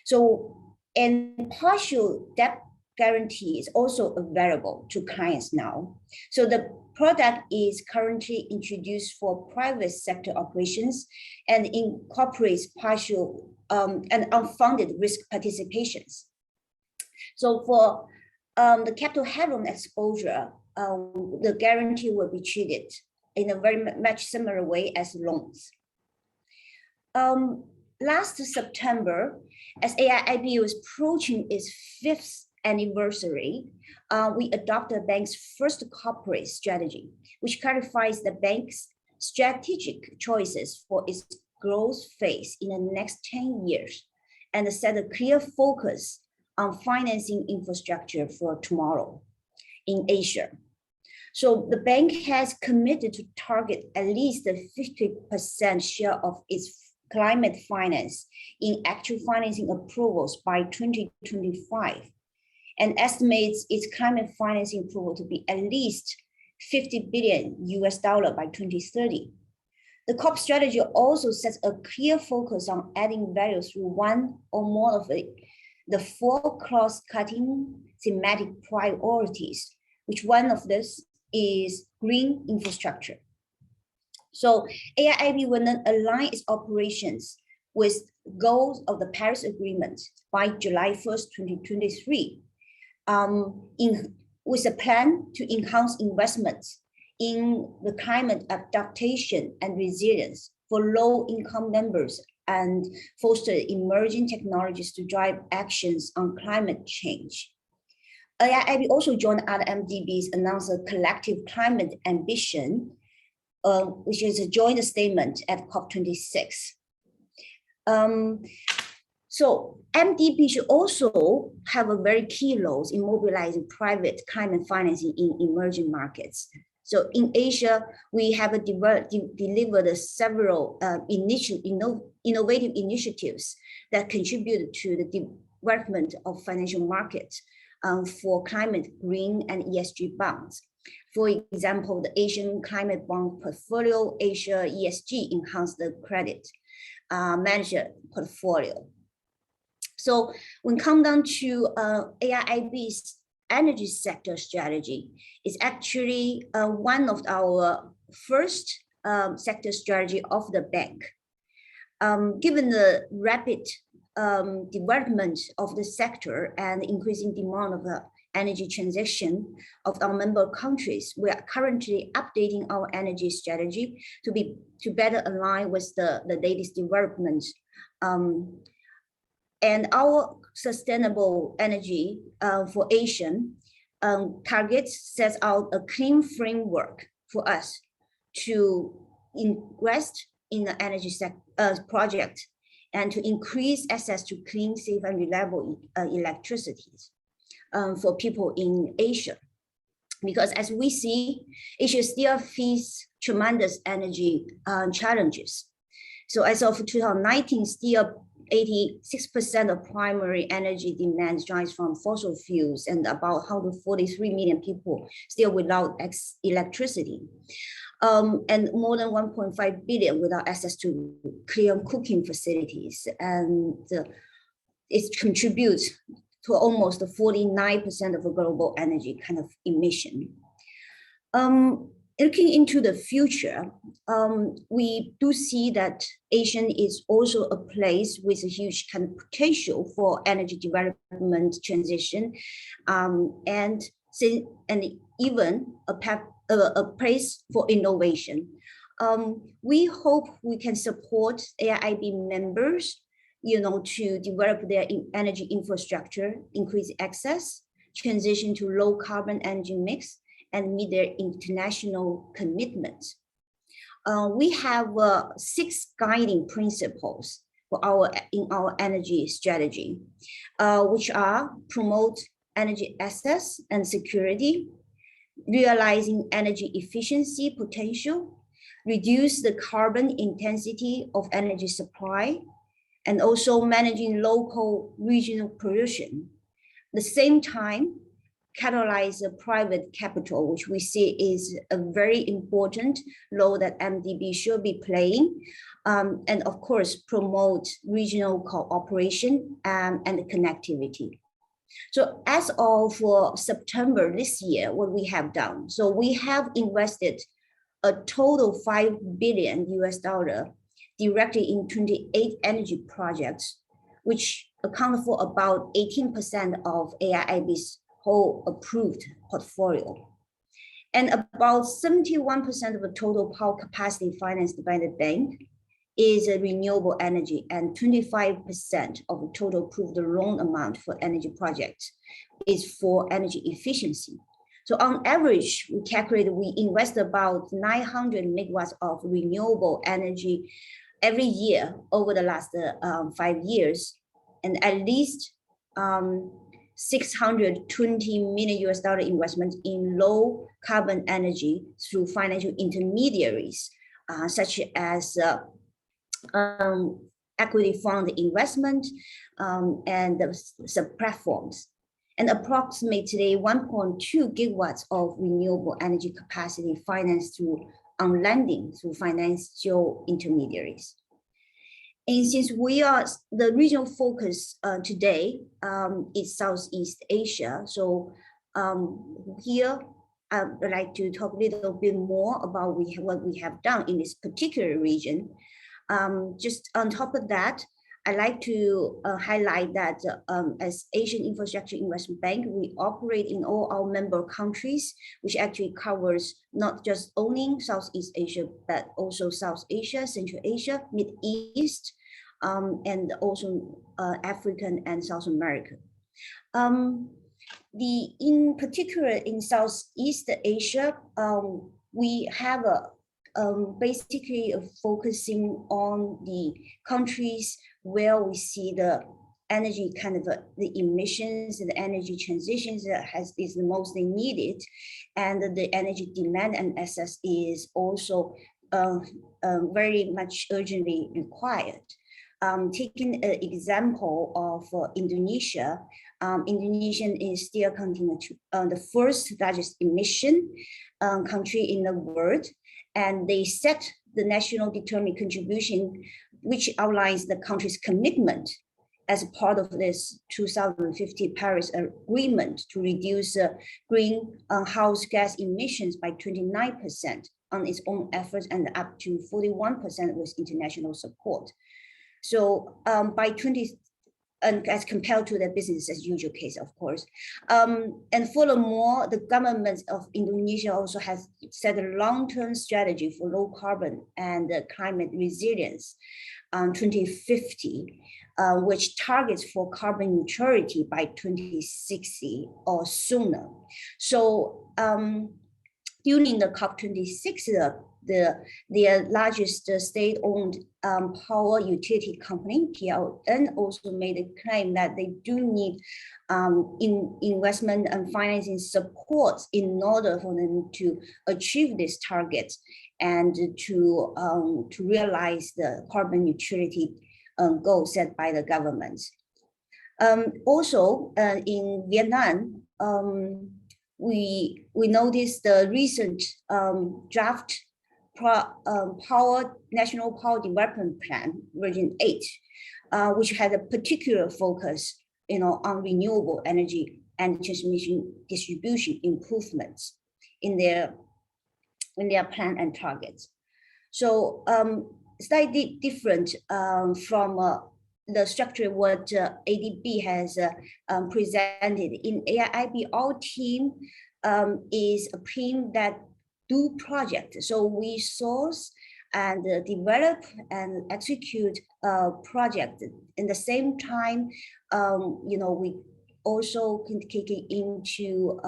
So, and partial debt guarantee is also available to clients now. So the product is currently introduced for private sector operations and incorporates partial and unfunded risk participations. So for the capital headroom exposure, the guarantee will be treated in a very much similar way as loans. Last September, as AIIB was approaching its 5th anniversary, we adopted the bank's first corporate strategy, which clarifies the bank's strategic choices for its growth phase in the next 10 years and set a clear focus on financing infrastructure for tomorrow in Asia. So the bank has committed to target at least a 50% share of its climate finance in actual financing approvals by 2025 and estimates its climate financing approval to be at least $50 billion by 2030. The COP strategy also sets a clear focus on adding value through one or more of the four cross-cutting thematic priorities, which one of this is green infrastructure. So AIIB will then align its operations with goals of the Paris Agreement by July 1st, 2023, with a plan to enhance investments in the climate adaptation and resilience for low-income members and foster emerging technologies to drive actions on climate change. AIIB also joined other MDBs, announced a collective climate ambition, which is a joint statement at COP26. So MDB should also have a very key role in mobilizing private climate financing in emerging markets. So in Asia, we have delivered several innovative initiatives that contribute to the development of financial markets for climate, green, and ESG bonds. For example, the Asian Climate Bond Portfolio, Asia ESG Enhanced Credit Manager Portfolio. So when come down to AIIB's energy sector strategy, is actually one of our first sector strategy of the bank. Given the rapid development of the sector and increasing demand of the energy transition of our member countries, we are currently updating our energy strategy to better align with the latest developments. And our sustainable energy for Asian targets sets out a clean framework for us to invest in the energy project and to increase access to clean, safe, and reliable electricity for people in Asia. Because as we see, Asia still faces tremendous energy challenges. So as of 2019, still 86% of primary energy demand drives from fossil fuels, and about 143 million people still without electricity. And more than 1.5 billion without access to clean cooking facilities. And it contributes to almost 49% of the global energy kind of emission. Looking into the future, we do see that Asia is also a place with a huge kind of potential for energy development transition, and even a place for innovation. We hope we can support AIIB members, to develop their energy infrastructure, increase access, transition to low carbon energy mix, and meet their international commitments. We have 6 guiding principles in our energy strategy, which are promote energy access and security, realizing energy efficiency potential, reduce the carbon intensity of energy supply, and also managing local regional pollution. At the same time, catalyze the private capital, which we see is a very important role that MDB should be playing, and of course, promote regional cooperation and connectivity. So as of September this year, what we have done, so we have invested a total $5 billion directly in 28 energy projects, which account for about 18% of AIIB's whole approved portfolio. And about 71% of the total power capacity financed by the bank is renewable energy, and 25% of the total approved loan amount for energy projects is for energy efficiency. So on average, we calculate we invest about 900 megawatts of renewable energy every year over the last 5 years, and at least 620 million US dollar investment in low carbon energy through financial intermediaries, such as equity fund investment and the platforms. And approximately 1.2 gigawatts of renewable energy capacity financed through on lending through financial intermediaries. And since we are the regional focus today is Southeast Asia, so here I would like to talk a little bit more about what we have done in this particular region. Just on top of that, I'd like to highlight that as Asian Infrastructure Investment Bank, we operate in all our member countries, which actually covers not just only Southeast Asia, but also South Asia, Central Asia, Mid East, and also African and South America. In particular, in Southeast Asia, we have basically focusing on the countries where we see the energy kind of the emissions and the energy transitions that is the most needed, and the energy demand and access is also very much urgently required. Taking an example of Indonesia, Indonesia is still continuing to the first largest emission country in the world, and they set the national determined contribution, which outlines the country's commitment as part of this 2050 Paris Agreement to reduce greenhouse gas emissions by 29% on its own efforts and up to 41% with international support. So by 20, and as compared to the business as usual case, of course. And furthermore, the government of Indonesia also has set a long-term strategy for low carbon and climate resilience 2050, which targets for carbon neutrality by 2060 or sooner. So during the COP26, the largest state-owned power utility company, PLN, also made a claim that they do need investment and financing support in order for them to achieve this target and to realize the carbon neutrality goal set by the government. Also, in Vietnam, we noticed the recent draft National Power Development Plan, version 8, which had a particular focus, on renewable energy and transmission distribution improvements in their plan and targets. So slightly different from the structure what ADB has presented. In AIIB, our team is a team that do project. So we source and develop and execute a project. In the same time, we also can kick into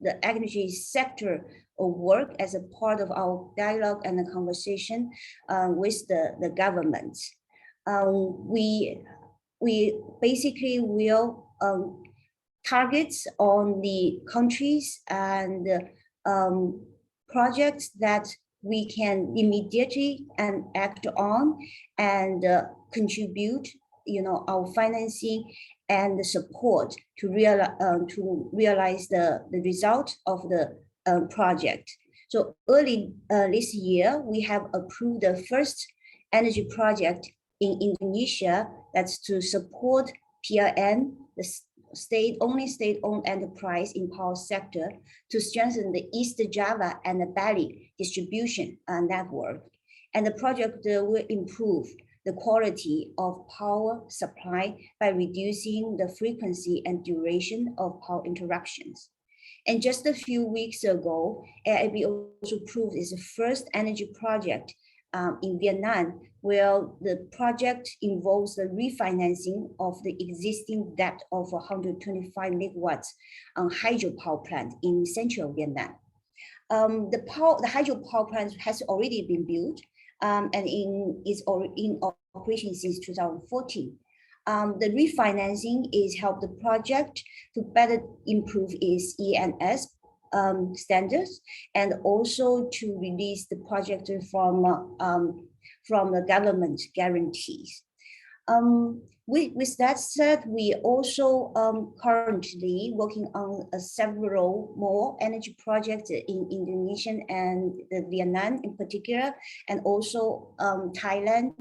the energy sector of work as a part of our dialogue and the conversation with the government. We basically will target on the countries and projects that we can immediately and act on and contribute, our financing and the support to realize the result of the project. So early this year, we have approved the first energy project in Indonesia that's to support PLN, the only state-owned enterprise in power sector, to strengthen the East Java and the Bali distribution network. And the project will improve the quality of power supply by reducing the frequency and duration of power interruptions. And just a few weeks ago, AIB also approved its first energy project in Vietnam, where the project involves the refinancing of the existing debt of 125 megawatts on hydropower plant in central Vietnam. The hydropower plant has already been built and is in operation since 2014. The refinancing is help the project to better improve its ENS standards and also to release the project from the government guarantees. With that said, we also currently working on several more energy projects in Indonesia and Vietnam in particular, and also Thailand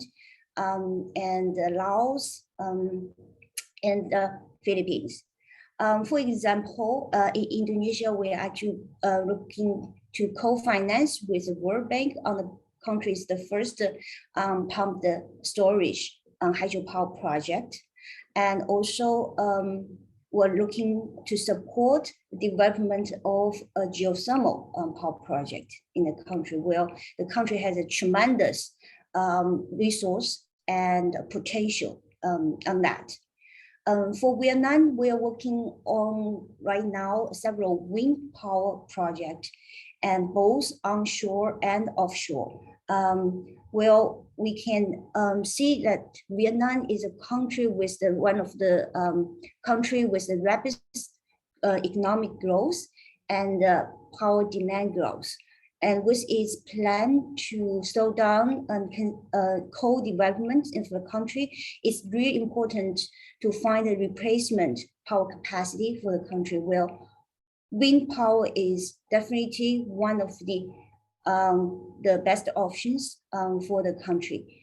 and Laos and Philippines. For example, in Indonesia, we are actually looking to co-finance with the World Bank on the country's the first pumped storage hydropower project. And also we're looking to support the development of a geothermal power project in the country, where the country has a tremendous resource and potential on that. For Vietnam, we are working on right now several wind power projects, and both onshore and offshore. Well, we can see that Vietnam is a country with one of the country with the rapid economic growth and power demand growth. And with its plan to slow down coal development in the country, it's really important to find a replacement power capacity for the country. Well, wind power is definitely one of the best options for the country.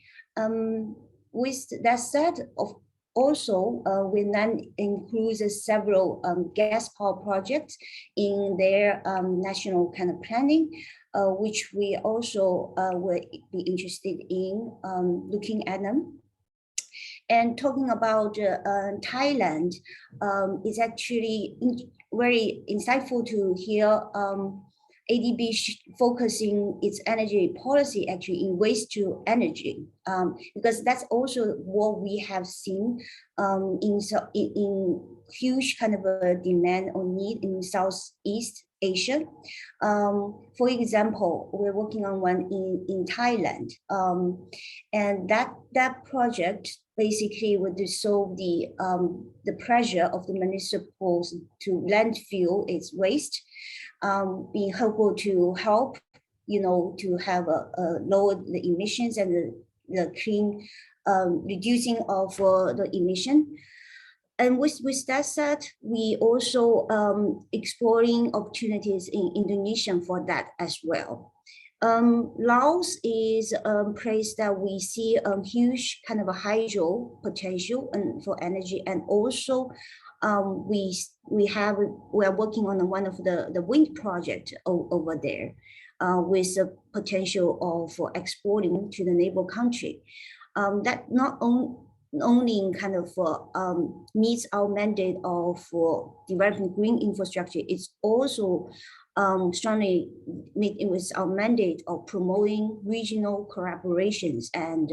With that said, also, Vietnam includes several gas power projects in their national kind of planning, which we also will be interested in looking at them. And talking about Thailand, it's actually very insightful to hear ADB focusing its energy policy actually in waste to energy, because that's also what we have seen in huge kind of a demand or need in Southeast Asia. For example, we're working on one in Thailand, and that project basically would dissolve the pressure of the municipals to landfill its waste, being helpful to help, to have a lower the emissions and the clean reducing of the emission. And with that said, we also exploring opportunities in Indonesia for that as well. Laos is a place that we see a huge kind of a hydro potential and for energy, and also we are working on one of the wind project over there with the potential of exporting to the neighbor country. That not only kind of meets our mandate of developing green infrastructure, it's also strongly meet with our mandate of promoting regional collaborations and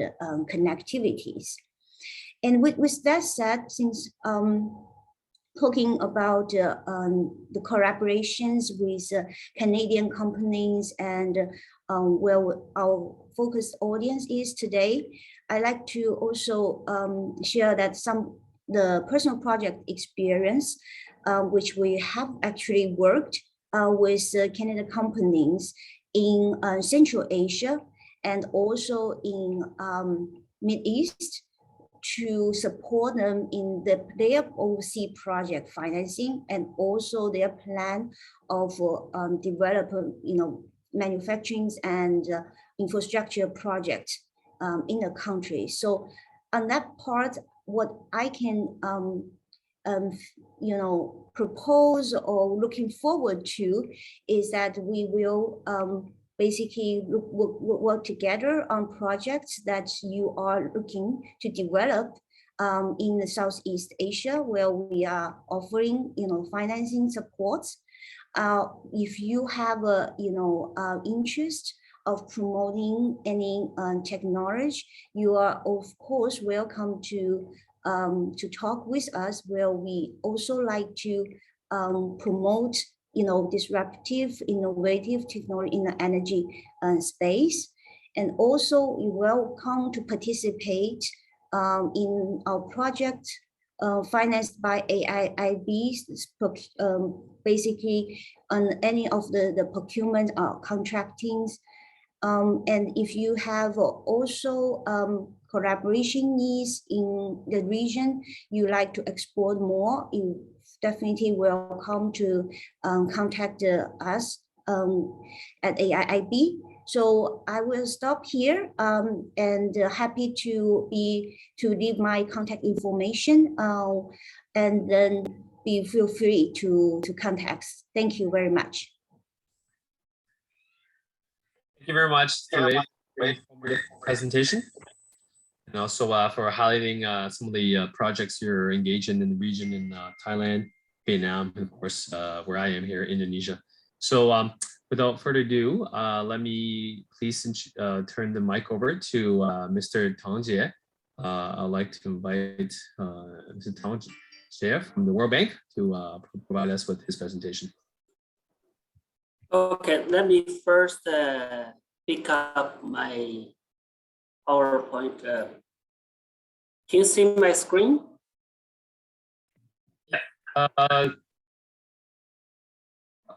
connectivities. And with that said, since talking about the collaborations with Canadian companies and where our focused audience is today, I like to also share that the personal project experience, which we have actually worked with Canadian companies in Central Asia and also in Mid East to support them in their OC project financing and also their plan of developing, manufacturing and infrastructure projects in the country. So on that part, what I can propose or looking forward to is that we will basically work together on projects that you are looking to develop in the Southeast Asia, where we are offering, financing supports. If you have a, interest of promoting any technology, you are of course welcome to talk with us, where we also like to promote disruptive, innovative technology in the energy space. And also you're welcome to participate in our project financed by AIIB, basically on any of the procurement contractings. And if you have also collaboration needs in the region, you like to explore more, you definitely welcome to contact us at AIIB. So I will stop here and happy to leave my contact information and then feel free to contact. Thank you very much. Thank you very much, Ray, for the presentation, and also for highlighting some of the projects you're engaged in the region in Thailand, Vietnam, and of course, where I am here, Indonesia. So without further ado, let me please turn the mic over to Mr. Tang Jie. I'd like to invite Mr. Tang Jie from the World Bank to provide us with his presentation. Okay, let me first pick up my PowerPoint. Can you see my screen? Yeah.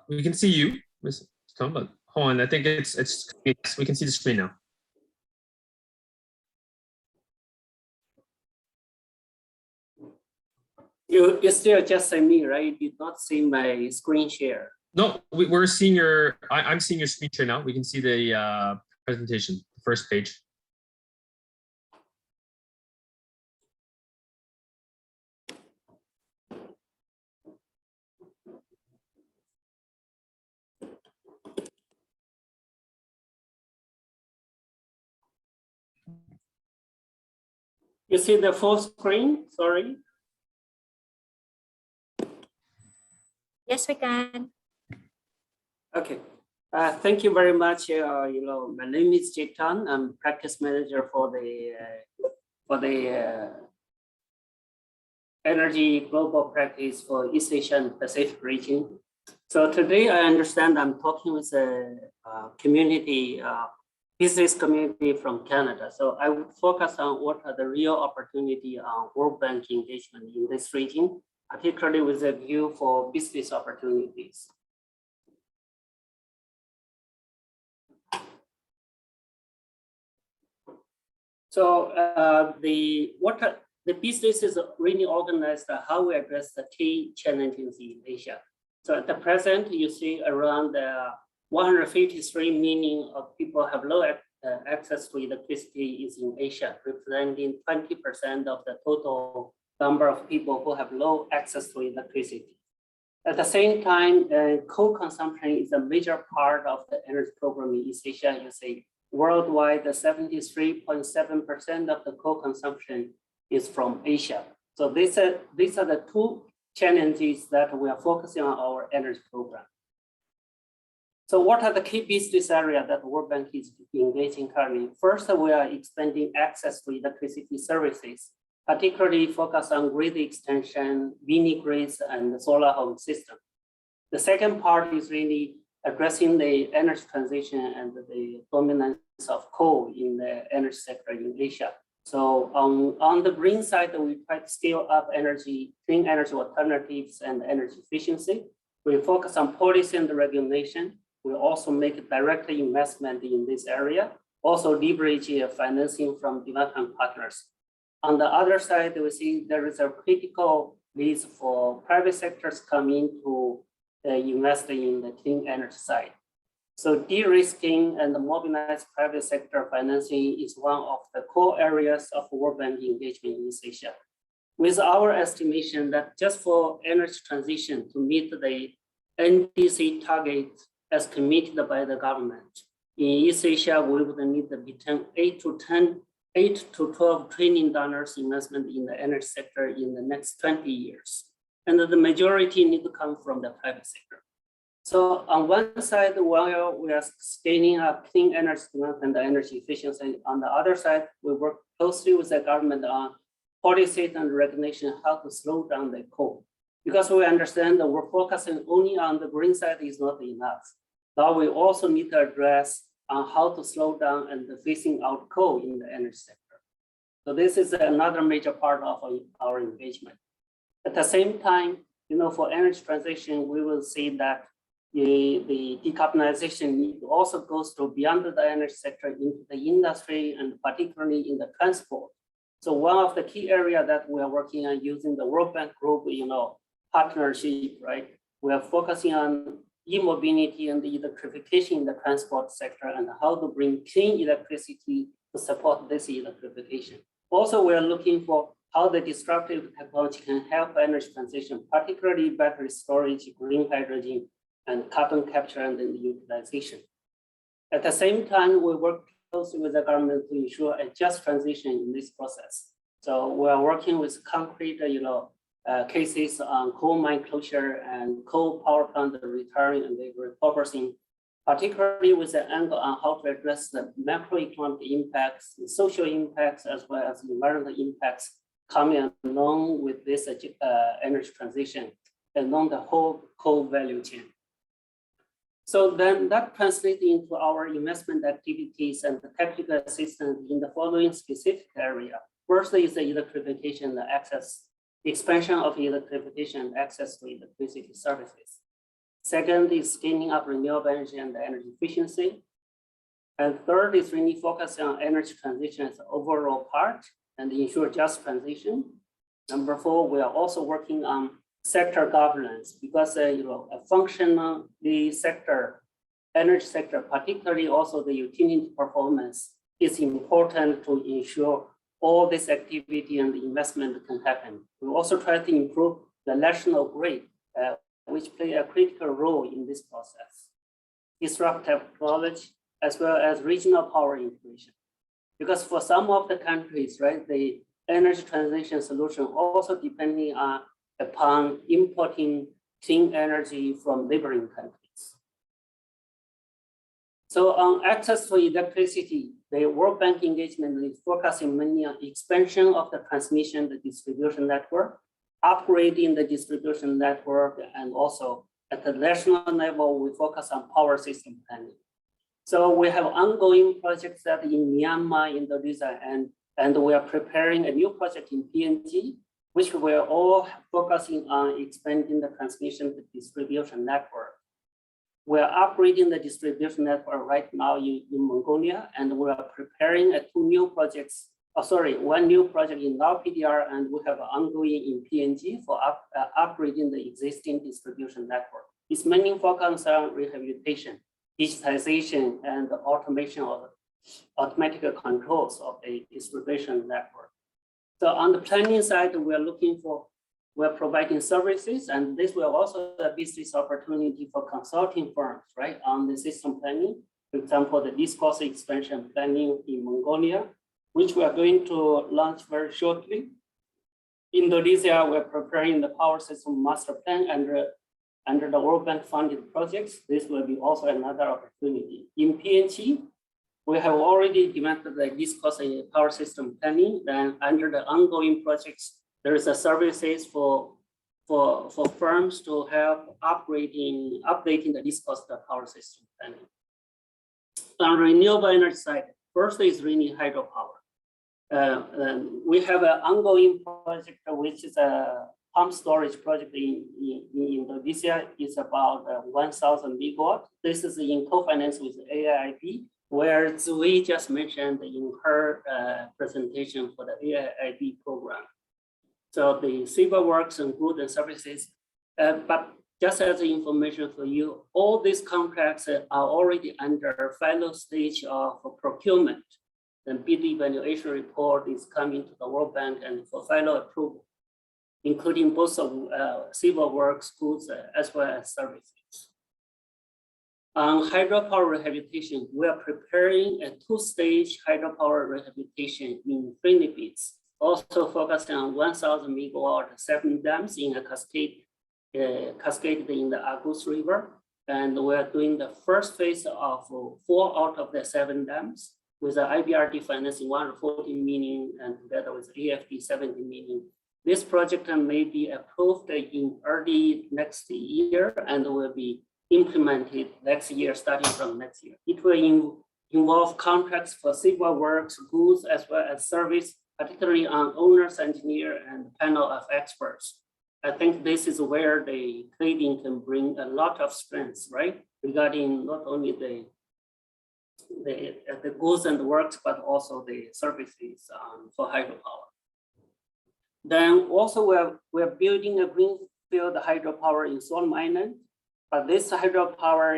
We can see you, Mr. Tom, but hold on. I think it's we can see the screen now. You still just see me, right? You did not see my screen share. No, we're seeing your. I'm seeing your screen share now. We can see the presentation, the first page. You see the full screen? Sorry. Yes, we can. Okay. Thank you very much. My name is Chetan. I'm practice manager for the energy global practice for East Asia and Pacific region. So today I understand I'm talking with a community, business community from Canada. So I would focus on what are the real opportunity on World Bank engagement in this region, particularly with a view for business opportunities. So the business is really organized how we address the key challenges in Asia. So at the present, you see around 153 million of people have low access to electricity is in Asia, representing 20% of the total number of people who have low access to electricity. At the same time, coal consumption is a major part of the energy program in East Asia. You see, worldwide, 73.7% of the coal consumption is from Asia. So these are the two challenges that we are focusing on our energy program. So what are the key business areas that World Bank is engaging currently? First, we are expanding access to electricity services, particularly focused on grid extension, mini grids, and solar home system. The second part is really addressing the energy transition and the dominance of coal in the energy sector in Asia. So on the green side, we try to scale up clean energy alternatives and energy efficiency. We focus on policy and regulation. We also make direct investment in this area, also leverage financing from development partners. On the other side, we see there is a critical need for private sectors coming to invest in the clean energy side. So de-risking and mobilized private sector financing is one of the core areas of World Bank engagement in East Asia. With our estimation that just for energy transition to meet the NDC target as committed by the government, in East Asia, we would need between $8 to $12 trillion investment in the energy sector in the next 20 years. And the majority need to come from the private sector. So on one side, while we are scaling up clean energy development and energy efficiency, on the other side, we work closely with the government on policies and recognition how to slow down the coal. Because we understand that we're focusing only on the green side is not enough. Now we also need to address on how to slow down and phasing out coal in the energy sector. So this is another major part of our engagement. At the same time, for energy transition, we will see that the decarbonization need also goes to beyond the energy sector into the industry and particularly in the transport. So one of the key areas that we are working on using the World Bank Group, partnership, right? We are focusing on e-mobility and the electrification in the transport sector and how to bring clean electricity to support this electrification. Also, we are looking for how the disruptive technology can help energy transition, particularly battery storage, green hydrogen, and carbon capture and then the utilization. At the same time, we work closely with the government to ensure a just transition in this process. So we are working with concrete, cases on coal mine closure and coal power plant retiring and the repurposing, particularly with the angle on how to address the macroeconomic impacts, the social impacts, as well as environmental impacts coming along with this energy transition along the whole coal value chain. So then that translates into our investment activities and the technical assistance in the following specific area. First is the electrification, the access, expansion of electrification and access to electricity services. Second is scaling up renewable energy and energy efficiency. And third is really focusing on energy transition as an overall part and ensure just transition. Number four, we are also working on sector governance because a functional sector, energy sector, particularly also the utility performance, is important to ensure all this activity and investment can happen. We also try to improve the national grid, which play a critical role in this process. Disruptive technology, as well as regional power integration. Because for some of the countries, right, the energy transition solution also depending upon importing clean energy from neighboring countries. So on access to electricity, the World Bank engagement is focusing mainly on expansion of the transmission, the distribution network, upgrading the distribution network, and also at the national level, we focus on power system planning. So we have ongoing projects that in Myanmar, Indonesia, and we are preparing a new project in PNG, which we are all focusing on expanding the transmission to distribution network. We are upgrading the distribution network right now in Mongolia, and we are preparing one new project in Lao PDR, and we have ongoing in PNG for upgrading the existing distribution network. It's mainly focused on rehabilitation, digitization, and the automation of automatic controls of the distribution network. So on the planning side, we're providing services, and this will also be a business opportunity for consulting firms, right, on the system planning. For example, the discourse expansion planning in Mongolia, which we are going to launch very shortly. Indonesia, we're preparing the power system master plan under the World Bank funded projects. This will be also another opportunity. In PNG, we have already developed the discourse power system planning. Then under the ongoing projects, there is a services for firms to help updating the discourse power system planning. On renewable energy side, first is really hydropower. We have an ongoing project, which is a pump storage project in Indonesia. It's about 1,000 megawatt. This is in co-finance with AIIB, where Zui just mentioned in her presentation for the AIIB program. So the civil works and goods and services, but just as information for you, all these contracts are already under final stage of procurement. The bid evaluation report is coming to the World Bank and for final approval, including both civil works, goods, as well as services. On hydropower rehabilitation, we are preparing a two-stage hydropower rehabilitation in Philippines, also focusing on 1,000 megawatt 7 dams in a cascade in the Agus River. And we're doing the first phase of 4 out of the 7 dams with the IBRD financing 140 million and together with AFD 70 million. This project may be approved in early next year and will be implemented next year, starting from next year. It will involve contracts for civil works, goods, as well as service, particularly on owners, engineer, and panel of experts. I think this is where the trading can bring a lot of strengths, right? Regarding not only the goods and works, but also the services for hydropower. Then also we're building a greenfield hydropower in Swan Island, but this hydropower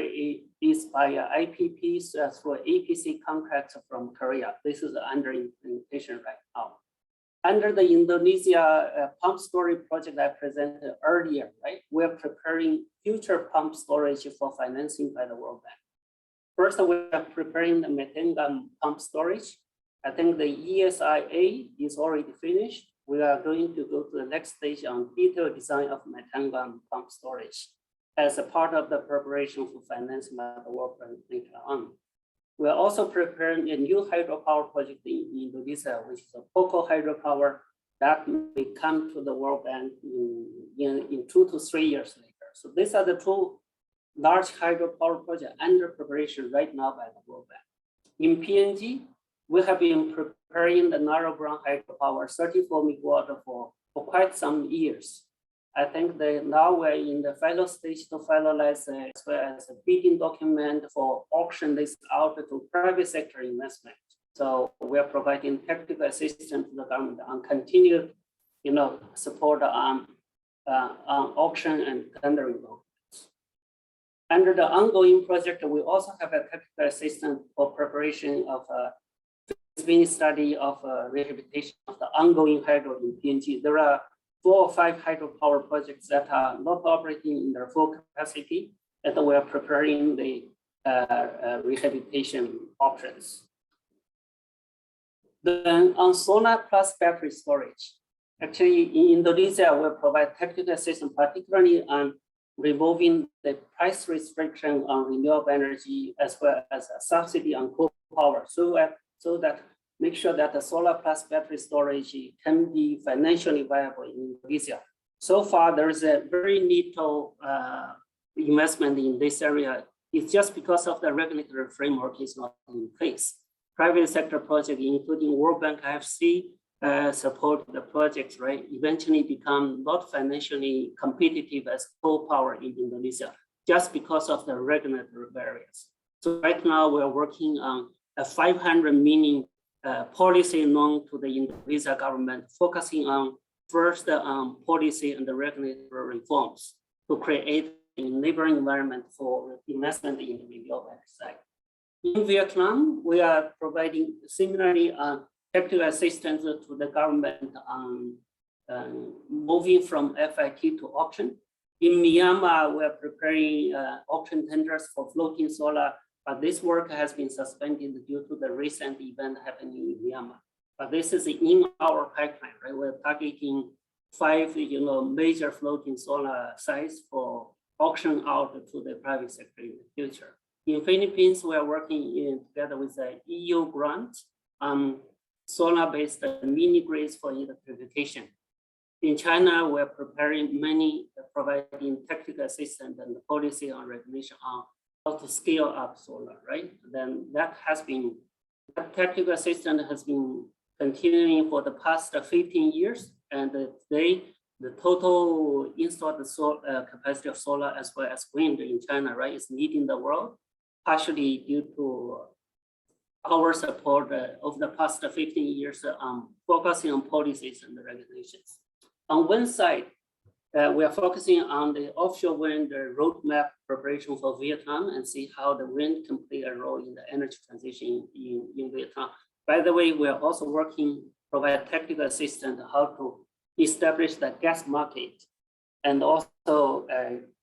is by IPPs through APC contracts from Korea. This is under implementation right now. Under the Indonesia pump storage project I presented earlier, right? We're preparing future pump storage for financing by the World Bank. First, we're preparing the Metangam pump storage. I think the ESIA is already finished. We are going to go to the next stage on detailed design of Metangam pump storage as a part of the preparation for financing by the World Bank later on. We are also preparing a new hydropower project in Indonesia, which is a Poco hydropower that may come to the World Bank in 2 to 3 years later. So these are the 2 large hydropower projects under preparation right now by the World Bank. In PNG, we have been preparing the narrow ground hydropower 34 megawatt for quite some years. I think that now we're in the final stage to finalize as well as a bidding document for auction this out to private sector investment. So we are providing technical assistance to the government on continued, support on auction and tendering documents. Under the ongoing project, we also have a technical assistance for preparation of a feasibility study of rehabilitation of the ongoing hydro in PNG. There are 4 or 5 hydropower projects that are not operating in their full capacity, and we are preparing the rehabilitation options. Then on solar plus battery storage, actually in Indonesia, we provide technical assistance, particularly on removing the price restriction on renewable energy as well as a subsidy on coal power, so that make sure that the solar plus battery storage can be financially viable in Indonesia. So far, there is a very little investment in this area. It's just because of the regulatory framework is not in place. Private sector projects, including World Bank IFC, support the projects, right? Eventually become not financially competitive as coal power in Indonesia, just because of the regulatory barriers. So right now we're working on a 500 million policy known to the Indonesia government, focusing on first policy and the regulatory reforms to create an enabling environment for investment in the renewable energy side. In Vietnam, we are providing similarly technical assistance to the government on moving from FIT to auction. In Myanmar, we are preparing auction tenders for floating solar, but this work has been suspended due to the recent event happening in Myanmar. But this is in our pipeline, right? We're targeting 5, major floating solar sites for auction out to the private sector in the future. In Philippines, we are working together with the EU grant on solar-based mini grids for electrification. In China, we're preparing providing technical assistance and policy on regulation on how to scale up solar, right? Then that technical assistance has been continuing for the past 15 years. And today, the total installed capacity of solar as well as wind in China, right, is leading the world, partially due to our support over the past 15 years focusing on policies and the regulations. On one side, we are focusing on the offshore wind roadmap preparation for Vietnam and see how the wind can play a role in the energy transition in Vietnam. By the way, we are also provide technical assistance how to establish the gas market and also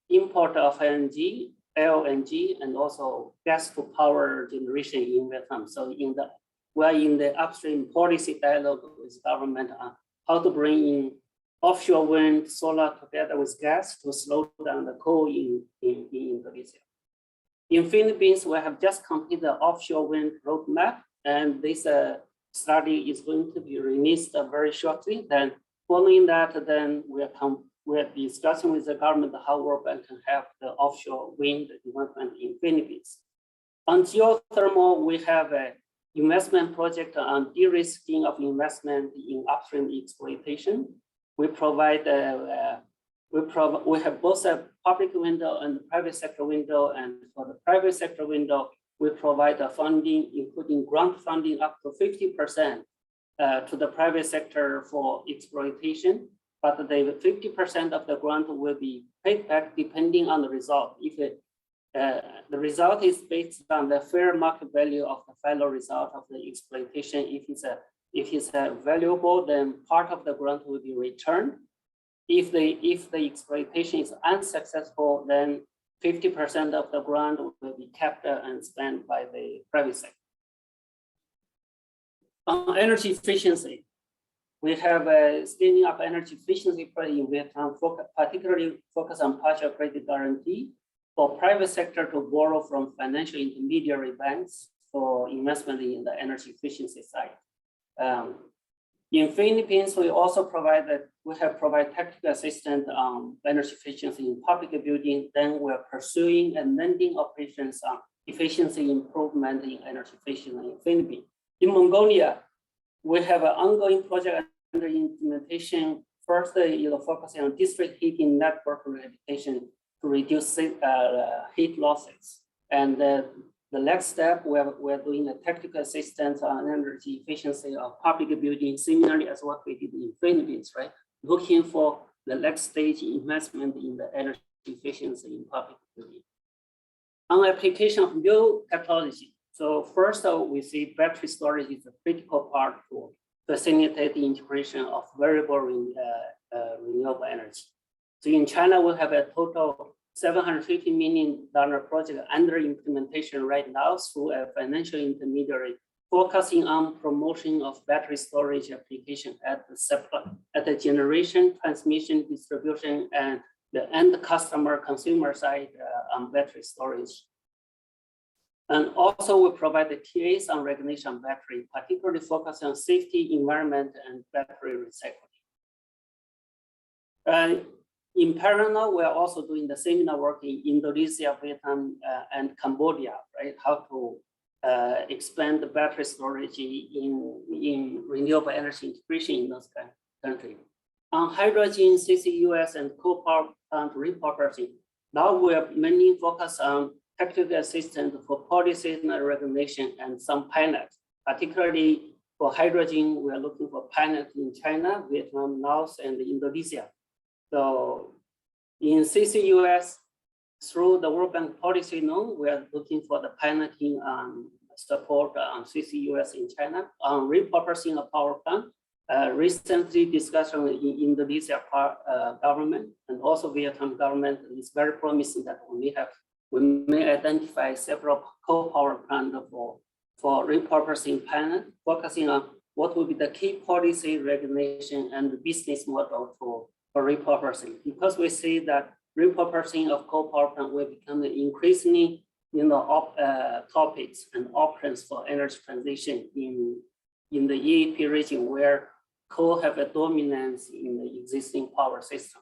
import of LNG, and also gas to power generation in Vietnam. So we're in the upstream policy dialogue with government on how to bring in offshore wind, solar together with gas to slow down the coal in Indonesia. In Philippines, we have just completed the offshore wind roadmap, and this study is going to be released very shortly. Then following that, then we're discussing with the government how World Bank can have the offshore wind development in Philippines. On geothermal, we have a investment project on de-risking of investment in upstream exploitation. We provide we have both a public window and private sector window, and for the private sector window, we provide a funding, including grant funding up to 50% to the private sector for exploitation. But the 50% of the grant will be paid back depending on the result. If the result is based on the fair market value of the final result of the exploitation, if it's valuable, then part of the grant will be returned. If the exploitation is unsuccessful, then 50% of the grant will be kept and spent by the private sector. On energy efficiency, we have a scaling up energy efficiency project in Vietnam, particularly focus on partial credit guarantee for private sector to borrow from financial intermediary banks for investment in the energy efficiency side. In Philippines, we also have provided technical assistance on energy efficiency in public building. Then we're pursuing and lending operations on efficiency improvement in energy efficiency in Philippines. In Mongolia, we have an ongoing project under implementation. First, focusing on district heating network rehabilitation to reduce heat losses. And the next step, we're doing a technical assistance on energy efficiency of public buildings, similarly as what we did in Philippines, right? Looking for the next stage investment in the energy efficiency in public buildings. On application of new technology. So first, we see battery storage is a critical part to facilitate the integration of variable renewable energy. So in China, we have a total $750 million project under implementation right now through a financial intermediary, focusing on promotion of battery storage application at the generation, transmission, distribution, and the end customer consumer side on battery storage. And also we provide the TAs on recognition battery, particularly focused on safety, environment, and battery recycling. In parallel, we are also doing the similar work in Indonesia, Vietnam, and Cambodia, right? How to expand the battery storage in renewable energy integration in those countries. On hydrogen, CCUS, and coal power plant repurposing, now we are mainly focused on technical assistance for policy and regulation and some pilots, particularly for hydrogen, we are looking for pilots in China, Vietnam, Laos, and Indonesia. So in CCUS, through the World Bank policy loan, we are looking for the piloting support on CCUS in China. On repurposing of power plant, recently discussion in Indonesia government and also Vietnam government is very promising that we may identify several coal power plants for repurposing pilot, focusing on what will be the key policy regulation and the business model for repurposing. Because we see that repurposing of coal power plant will become increasingly topics and options for energy transition in the EAP region where coal have a dominance in the existing power system.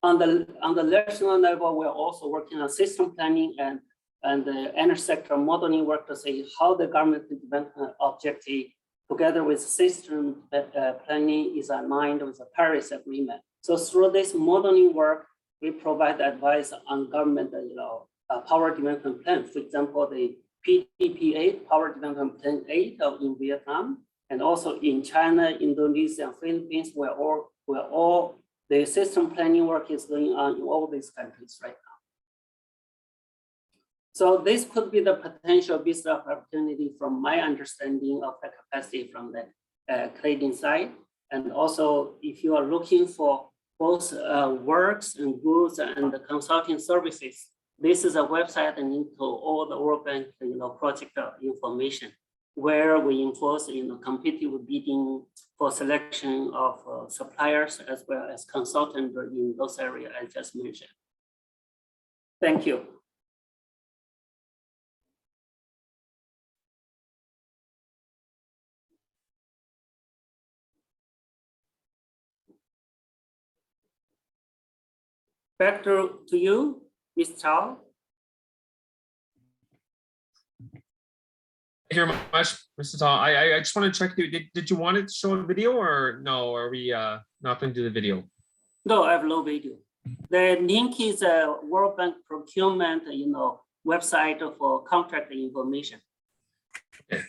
On the national level, we're also working on system planning and the energy sector modeling work to see how the government development objective together with system planning is aligned with the Paris Agreement. So through this modeling work, we provide advice on government power development plan. For example, the PDP-8, Power Development Plan 8 in Vietnam, and also in China, Indonesia, and Philippines, where all the system planning work is going on in all these countries right now. So this could be the potential business opportunity from my understanding of the capacity from the Canadian side. And also, if you are looking for both works and goods and the consulting services, this is a website and into all the World Bank project information where we enforce competitive bidding for selection of suppliers as well as consultants in those areas I just mentioned. Thank you. Back to you, Ms. Chow. Thank you very much, Mr. Tall. I just want to check, did you want to show a video or no? Are we not going to do the video? No, I have no video. The link is a World Bank procurement, website for contract information. Okay.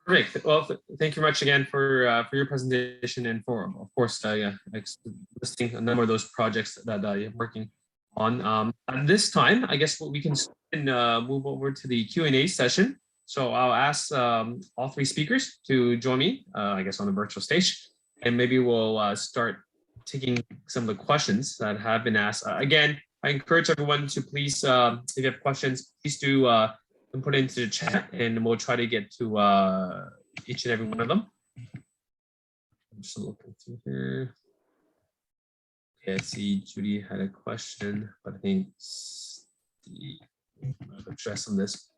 Great. Well, thank you very much again for your presentation and for, of course, listing a number of those projects that you're working on. At this time, I guess what we can move over to the Q&A session. So I'll ask all three speakers to join me, I guess, on the virtual stage, and maybe we'll start taking some of the questions that have been asked. Again, I encourage everyone to please, if you have questions, please do put it into the chat, and we'll try to get to each and every one of them. I'm just looking through here. Okay, I see Judy had a question, but I think I'll address on this.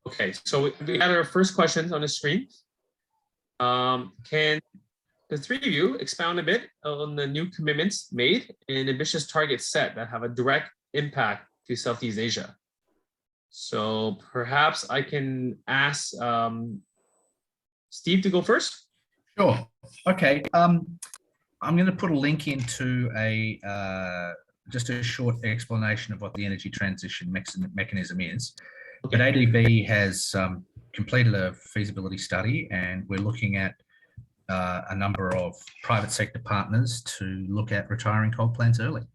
Okay, so we had our first questions on the screen. Can the three of you expound a bit on the new commitments made and ambitious targets set that have a direct impact to Southeast Asia? So perhaps I can ask Steve to go first. Sure. Okay. I'm going to put a link into just a short explanation of what the energy transition mechanism is. Okay. But ADB has completed a feasibility study, and we're looking at a number of private sector partners to look at retiring coal plants early.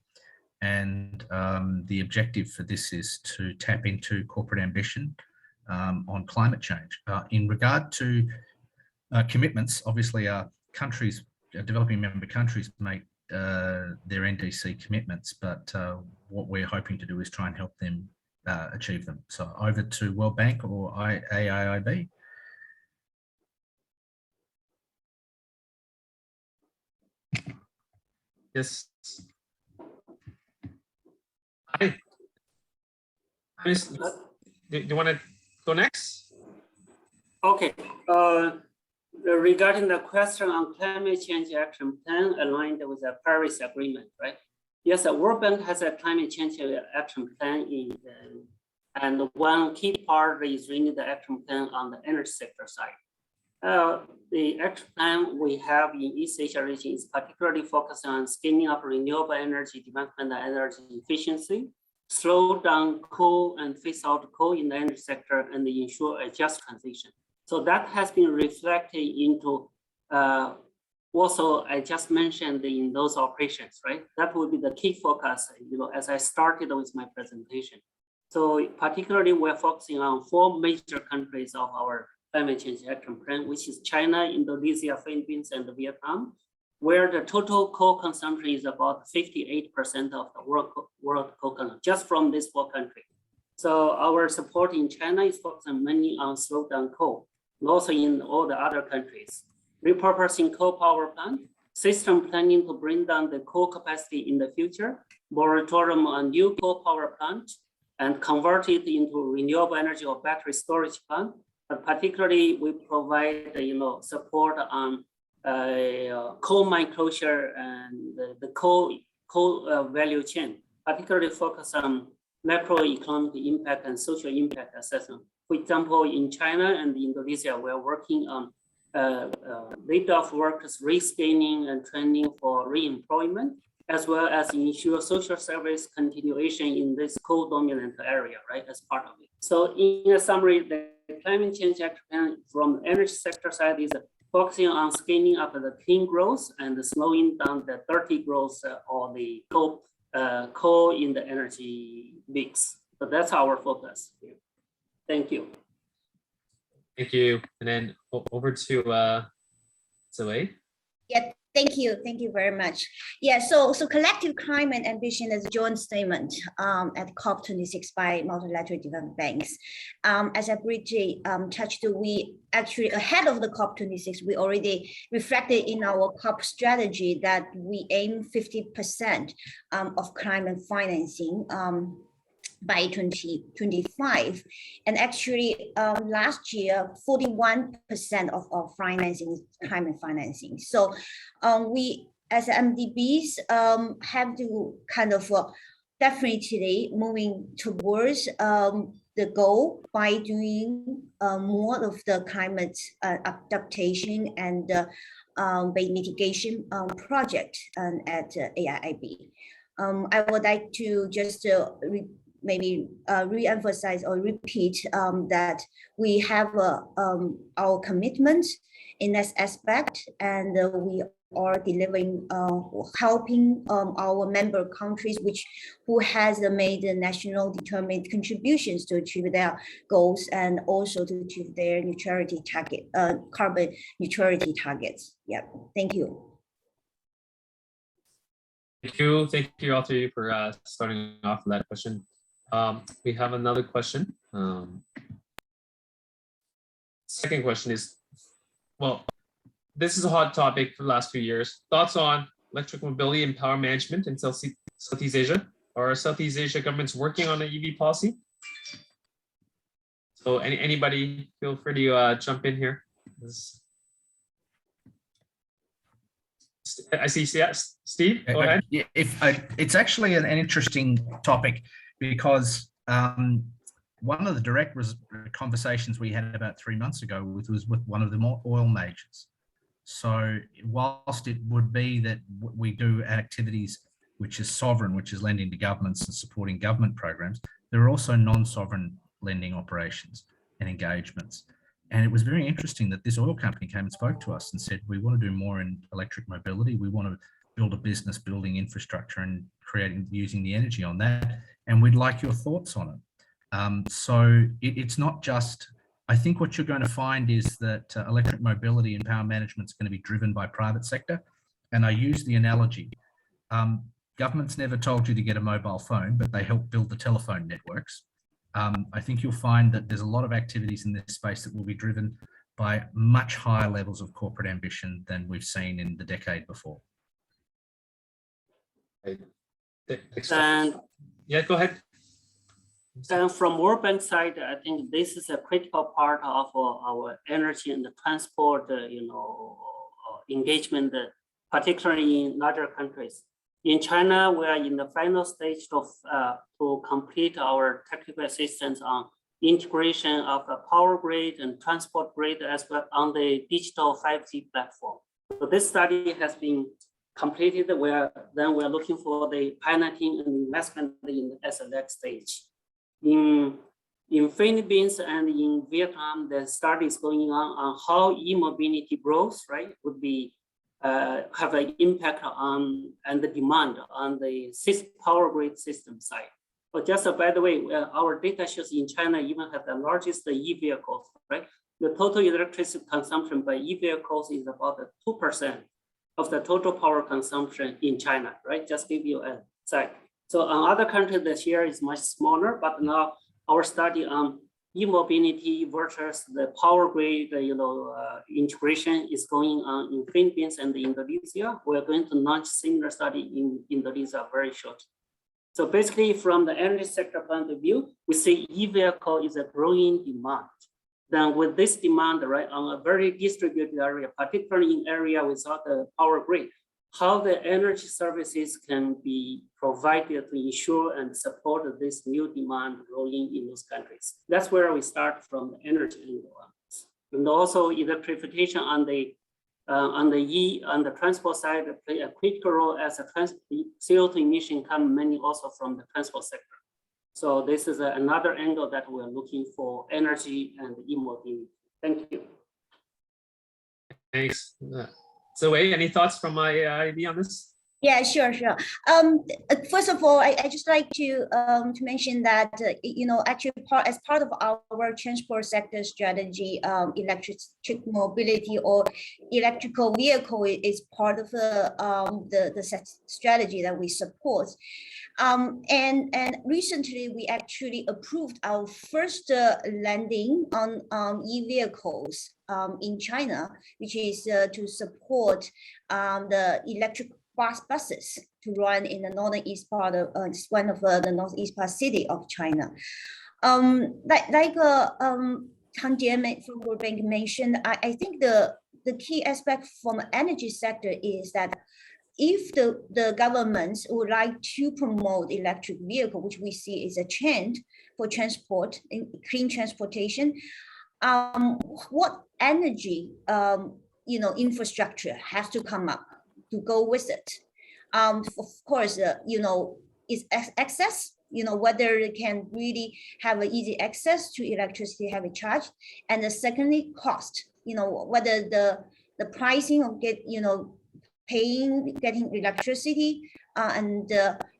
And the objective for this is to tap into corporate ambition on climate change. In regard to commitments, obviously countries, developing member countries make their NDC commitments, but what we're hoping to do is try and help them achieve them. So over to World Bank or AIIB. Yes. Hi. Do you want to go next? Okay. Regarding the question on climate change action plan aligned with the Paris Agreement, right? Yes, the World Bank has a climate change action plan and one key part is really the action plan on the energy sector side. The action plan we have in East Asia region is particularly focused on scaling up renewable energy development and energy efficiency, slow down coal and phase out coal in the energy sector, and ensure a just transition. So that has been reflected into also I just mentioned in those operations, right? That will be the key focus, as I started with my presentation. So particularly we're focusing on 4 major countries of our climate change action plan, which is China, Indonesia, Philippines, and Vietnam, where the total coal consumption is about 58% of the world coal consumption, just from these 4 countries. So our support in China is focusing mainly on slow down coal, and also in all the other countries. Repurposing coal power plant, system planning to bring down the coal capacity in the future, moratorium on new coal power plant, and convert it into renewable energy or battery storage plant. But particularly, we provide support on coal mine closure and the coal value chain, particularly focus on macroeconomic impact and social impact assessment. For example, in China and Indonesia, we are working on laid-off workers reskilling and training for re-employment, as well as ensure social service continuation in this coal-dominant area, right, as part of it. So in a summary, the climate change action plan from the energy sector side is focusing on scaling up the clean growth and slowing down the dirty growth or the coal in the energy mix. So that's our focus here. Thank you. Thank you. And then over to Zoe. Yeah, thank you. Thank you very much. Yeah, so collective climate ambition is a joint statement at COP26 by multilateral development banks. As I briefly touched, we actually ahead of the COP26, we already reflected in our COP strategy that we aim 50% of climate financing by 2025. And actually last year, 41% of our financing is climate financing. So we as MDBs have to kind of definitely moving towards the goal by doing more of the climate adaptation and by mitigation project at AIIB. I would like to just maybe re-emphasize or repeat that we have our commitment in this aspect, and we are delivering, helping our member countries who has made the national determined contributions to achieve their goals and also to achieve their neutrality target, carbon neutrality targets. Yeah, thank you. Thank you all three for starting off with that question. We have another question. Second question is, well, this is a hot topic for the last few years. Thoughts on electric mobility and power management in Southeast Asia? Are Southeast Asia governments working on an EV policy? So anybody feel free to jump in here. I see, yes, Steve, go ahead. It's actually an interesting topic because one of the direct conversations we had about 3 months ago was with one of the oil majors. So whilst it would be that we do activities which is sovereign, which is lending to governments and supporting government programs, there are also non-sovereign lending operations and engagements. And it was very interesting that this oil company came and spoke to us and said, we want to do more in electric mobility. We want to build a business building infrastructure and using the energy on that. And we'd like your thoughts on it. So it's not just, I think what you're going to find is that electric mobility and power management is going to be driven by private sector. And I use the analogy, governments never told you to get a mobile phone, but they helped build the telephone networks. I think you'll find that there's a lot of activities in this space that will be driven by much higher levels of corporate ambition than we've seen in the decade before. And yeah, go ahead. And from World Bank side, I think this is a critical part of our energy and the transport, engagement, particularly in larger countries. In China, we are in the final stage of to complete our technical assistance on integration of the power grid and transport grid as well on the digital 5G platform. So this study has been completed. We're looking for the piloting and investment as a next stage. In Philippines and in Vietnam, the study is going on how e-mobility growth, right, would be have an impact on and the demand on the power grid system side. But just by the way, our data shows in China even have the largest e-vehicles, right? The total electricity consumption by e-vehicles is about 2% of the total power consumption in China, right? Just give you a side. So on other countries, the share is much smaller, but now our study on e-mobility versus the power grid, integration is going on in Philippines and Indonesia. We're going to launch similar study in Indonesia very short. So basically, from the energy sector point of view, we see e-vehicle is a growing demand. Then with this demand, right, on a very distributed area, particularly in area without a power grid, how the energy services can be provided to ensure and support this new demand growing in those countries. That's where we start from the energy angle. And also electrification on the transport side play a critical role as a CO2 emission come mainly also from the transport sector. So this is another angle that we're looking for energy and e-mobility. Thank you. Thanks. So, any thoughts from my IB on this? Yeah, sure. First of all, I just like to mention that actually as part of our transport sector strategy, electric mobility or electrical vehicle is part of the strategy that we support. And recently we actually approved our first lending on e-vehicles in China, which is to support the electric buses to run in the northeast part of one of the northeast part city of China. Like Han Jie from World Bank mentioned, I think the key aspect from the energy sector is that if the governments would like to promote electric vehicle, which we see is a trend for transport and clean transportation, what energy infrastructure has to come up to go with it? Of course, is access, whether they can really have an easy access to electricity, have a charge, and secondly, cost, whether the pricing of getting electricity and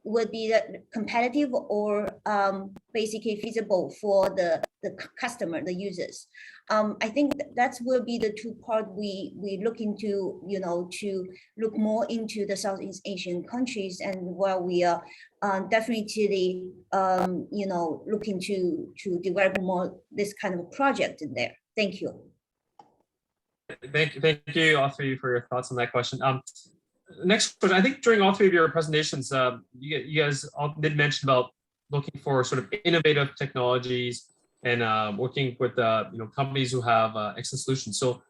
would be competitive or basically feasible for the customer, the users. I think that will be the two part we look into, to look more into the Southeast Asian countries, and while we are definitely looking to develop more this kind of project in there. Thank you. Thank you all three for your thoughts on that question. Next question, I think during all three of your presentations, you guys all did mention about looking for sort of innovative technologies and working with companies who have excellent solutions. So,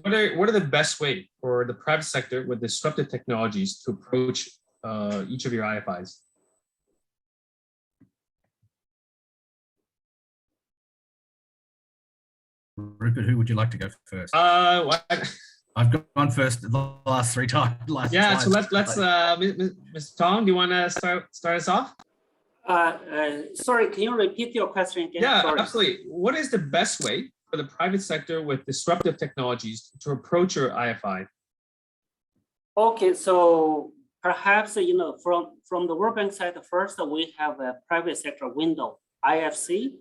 what are the best way for the private sector with disruptive technologies to approach each of your IFIs? Rupert, who would you like to go first? I've gone first the last three times. Yeah, so let's Mr. Tong, do you want to start us off? Sorry, can you repeat your question again? Yeah, Sorry. absolutely. What is the best way for the private sector with disruptive technologies to approach your IFI? Okay, so perhaps from the World Bank side, first we have a private sector window, IFC,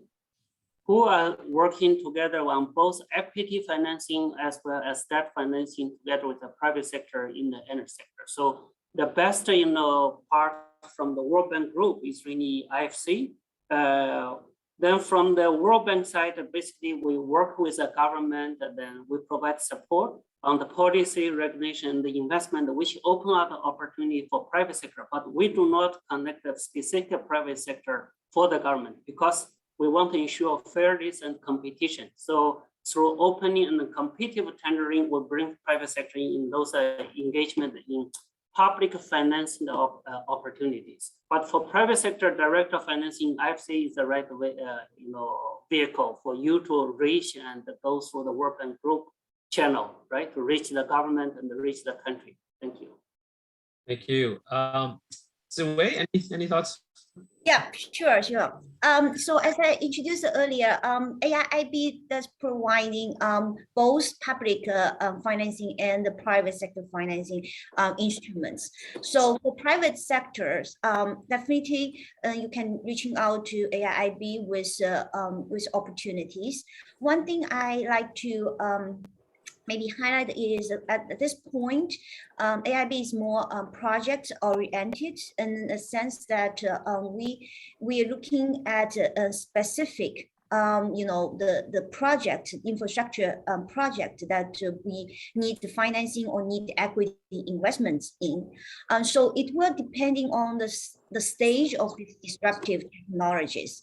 who are working together on both equity financing as well as debt financing together with the private sector in the energy sector. So the best, part from the World Bank group is really IFC. Then from the World Bank side, basically we work with the government, and then we provide support on the policy, regulation, the investment, which open up the opportunity for private sector. But we do not connect the specific private sector for the government because we want to ensure fairness and competition. So through opening and competitive tendering, we bring private sector in those engagement in public financing opportunities. But for private sector direct financing, IFC is the right way, vehicle for you to reach and go through the World Bank Group channel, right, to reach the government and reach the country. Thank you. Thank you. Wei, any thoughts? Yeah, sure. So as I introduced earlier, AIIB does providing both public financing and the private sector financing instruments. So for private sectors, definitely you can reaching out to AIIB with opportunities. One thing I like to maybe highlight is at this point, AIB is more project oriented in the sense that we are looking at a specific the project infrastructure project that we need the financing or need equity investments in. So it will depending on the stage of these disruptive technologies.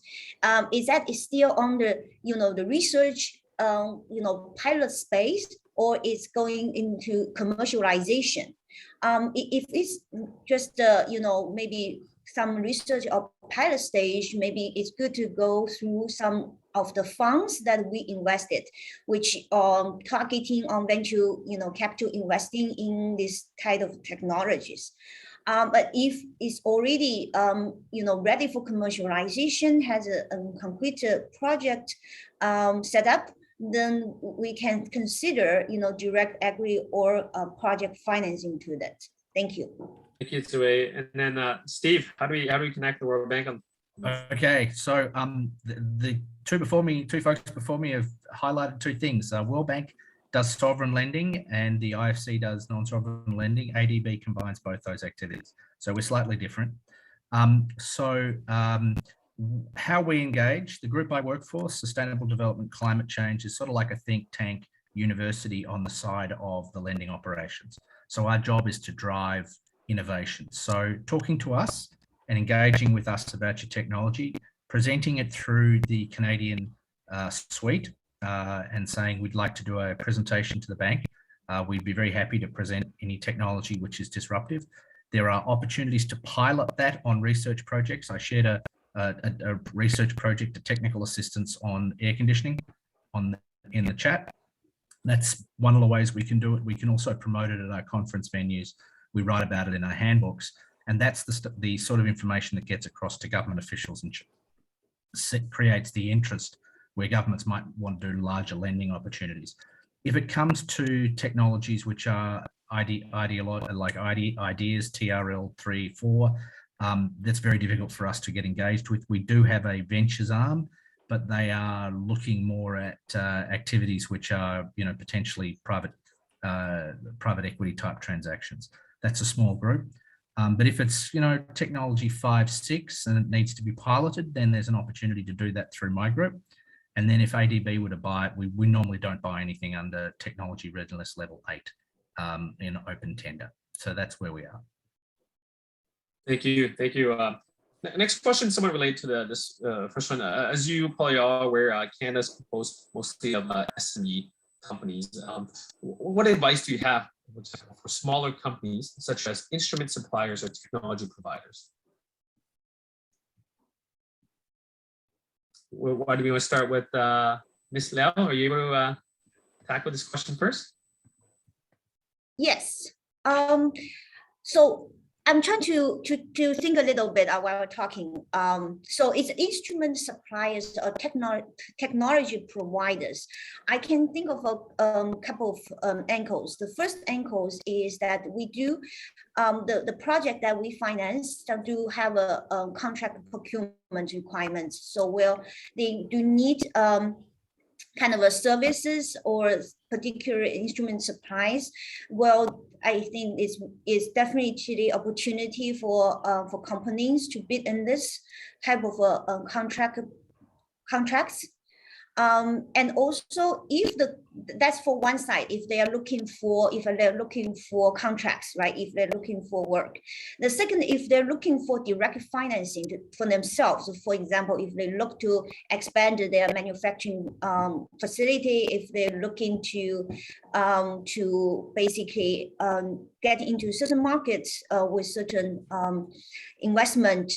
Is that is still on the research pilot space, or it's going into commercialization? If it's just maybe some research or pilot stage, maybe it's good to go through some of the funds that we invested, which are targeting on venture capital investing in this kind of technologies. But if it's already ready for commercialization, has a concrete project set up, then we can consider direct equity or project financing to that. Thank you. Thank you, Wei. And then Steve, how do we connect the World Bank on? Okay, so the two folks before me have highlighted two things. World Bank does sovereign lending and the IFC does non-sovereign lending. ADB combines both those activities, so we're slightly different. How we engage, the group I work for, Sustainable Development Climate Change, is sort of like a think tank university on the side of the lending operations. So our job is to drive innovation. So talking to us and engaging with us about your technology, presenting it through the Canadian suite and saying we'd like to do a presentation to the bank we'd be very happy to present any technology which is disruptive. There are opportunities to pilot that on research projects. I shared a research project, a technical assistance on air conditioning in the chat. That's one of the ways we can do it. We can also promote it at our conference venues. We write about it in our handbooks, and that's the sort of information that gets across to government officials and creates the interest where governments might want to do larger lending opportunities. If it comes to technologies which are ideas, TRL 3, 4, that's very difficult for us to get engaged with. We do have a ventures arm, but they are looking more at activities which are, potentially private equity type transactions. That's a small group. But if it's, technology 5, 6, and it needs to be piloted, then there's an opportunity to do that through my group. And then if ADB were to buy it, we normally don't buy anything under technology readiness level 8 in open tender. So that's where we are. Thank you. Thank you. Next question, somewhat related to this first one. As you probably are aware, Canada's composed mostly of SME companies. What advice do you have for smaller companies, such as instrument suppliers or technology providers? Why do we want to start with Ms. Liao? Are you able to tackle this question first? Yes. So I'm trying to think a little bit while we're talking. So it's instrument suppliers or technology providers. I can think of a couple of angles. The first angle is that we do the project that we finance do have a contract procurement requirements. So they do need kind of a services or particular instrument supplies. Well, I think it's definitely the opportunity for companies to bid in this type of contracts. And also, that's for one side, if they're looking for contracts, right? If they're looking for work. The second, if they're looking for direct financing for themselves, for example, if they look to expand their manufacturing facility, if they're looking to basically get into certain markets with certain investment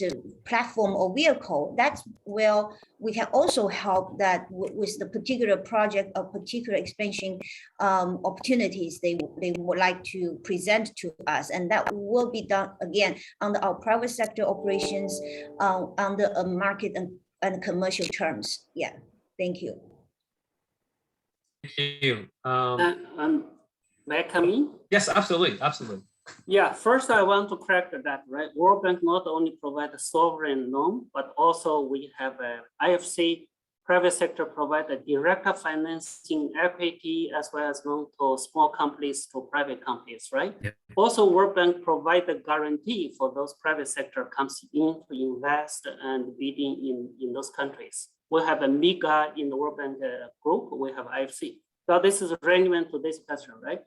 platform or vehicle, that's where we can also help that with the particular project or particular expansion opportunities they would like to present to us. And that will be done, again, under our private sector operations, under a market and commercial terms. Yeah, thank you. Thank you. May I come in? Yes, absolutely, absolutely. Yeah, first I want to correct that, right? World Bank not only provide a sovereign loan, but also we have a IFC private sector provide a direct financing equity as well as loan to small companies to private companies, right? Yep. Also, World Bank provide a guarantee for those private sector comes in to invest and bidding in those countries. We have a MIGA in the World Bank group, we have IFC. So this is relevant to this question, right?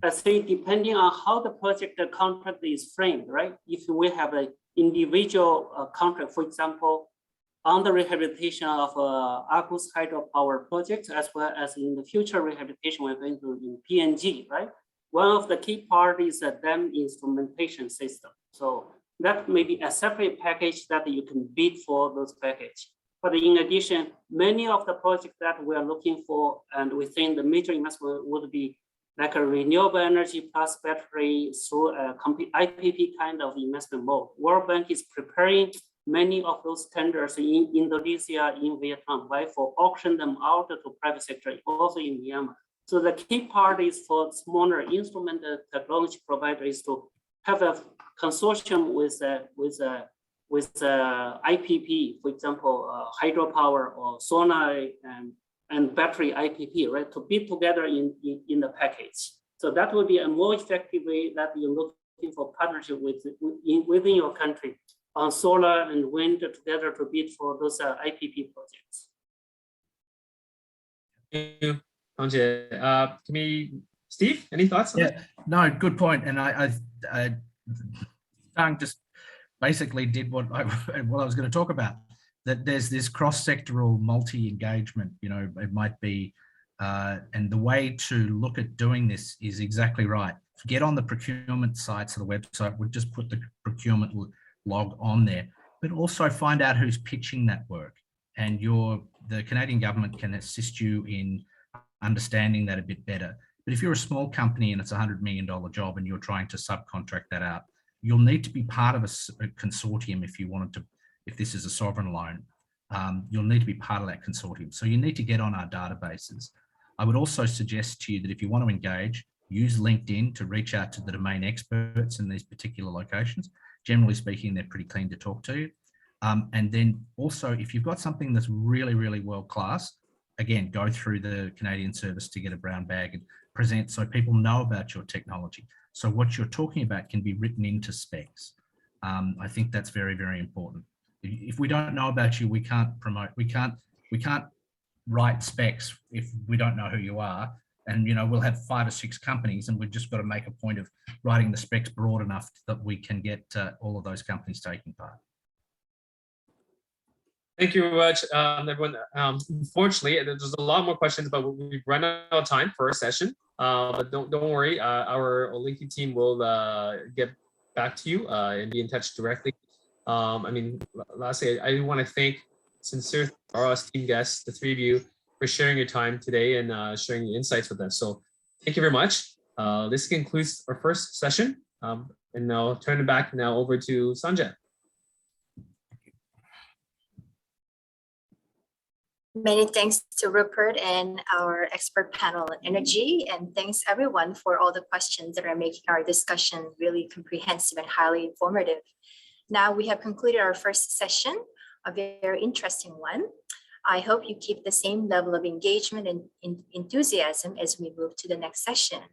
I say depending on how the project contract is framed, right? If we have an individual contract, for example, on the rehabilitation of Argus hydropower project, as well as in the future rehabilitation we're going to in PNG, right? One of the key part is a dam instrumentation system. So that may be a separate package that you can bid for those package. But in addition, many of the projects that we are looking for and we think the major investment would be like a renewable energy plus battery through a complete IPP kind of investment mode. World Bank is preparing many of those tenders in Indonesia, in Vietnam, right, for auction them out to private sector, also in Myanmar. So the key part is for smaller instrument technology providers to have a consortium with IPP, for example, hydropower or solar and battery IPP, right, to bid together in the package. So that would be a more effective way that you're looking for partnership within your country on solar and wind together to bid for those IPP projects. Thank you, Sanjay. Steve, any thoughts on that? No, good point. And I just basically did what I was going to talk about. That there's this cross-sectoral multi-engagement, it might be And the way to look at doing this is exactly right. Get on the procurement sites of the website. We'll just put the procurement log on there, but also find out who's pitching that work. And the Canadian government can assist you in understanding that a bit better. But if you're a small company and it's a $100 million job and you're trying to subcontract that out, you'll need to be part of a consortium if this is a sovereign loan. You'll need to be part of that consortium. So you need to get on our databases. I would also suggest to you that if you want to engage, use LinkedIn to reach out to the domain experts in these particular locations. Generally speaking, they're pretty keen to talk to you. And then also, if you've got something that's really, really world-class, again, go through the Canadian service to get a brown bag and present so people know about your technology. So what you're talking about can be written into specs. I think that's very, very important. If we don't know about you, we can't promote, we can't write specs if we don't know who you are. And, we'll have 5 or 6 companies and we've just got to make a point of writing the specs broad enough that we can get all of those companies taking part. Thank you very much, everyone. Unfortunately, there's a lot more questions, but we've run out of time for our session. But don't worry, our Olinki team will get back to you and be in touch directly. Lastly, I want to thank sincerely our team guests, the 3 of you, for sharing your time today and sharing your insights with us. So thank you very much. This concludes our first session. And I'll turn it back now over to Sanjay. Many thanks to Rupert and our expert panel on energy, and thanks everyone for all the questions that are making our discussion really comprehensive and highly informative. Now we have concluded our first session, a very interesting one. I hope you keep the same level of engagement and enthusiasm as we move to the next session.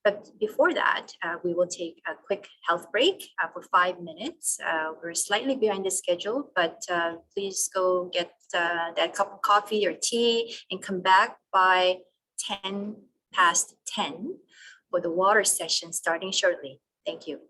But before that, we will take a quick health break for 5 minutes. We're slightly behind the schedule, but please go get that cup of coffee or tea and come back by 10 past 10 for the water session starting shortly. Thank you.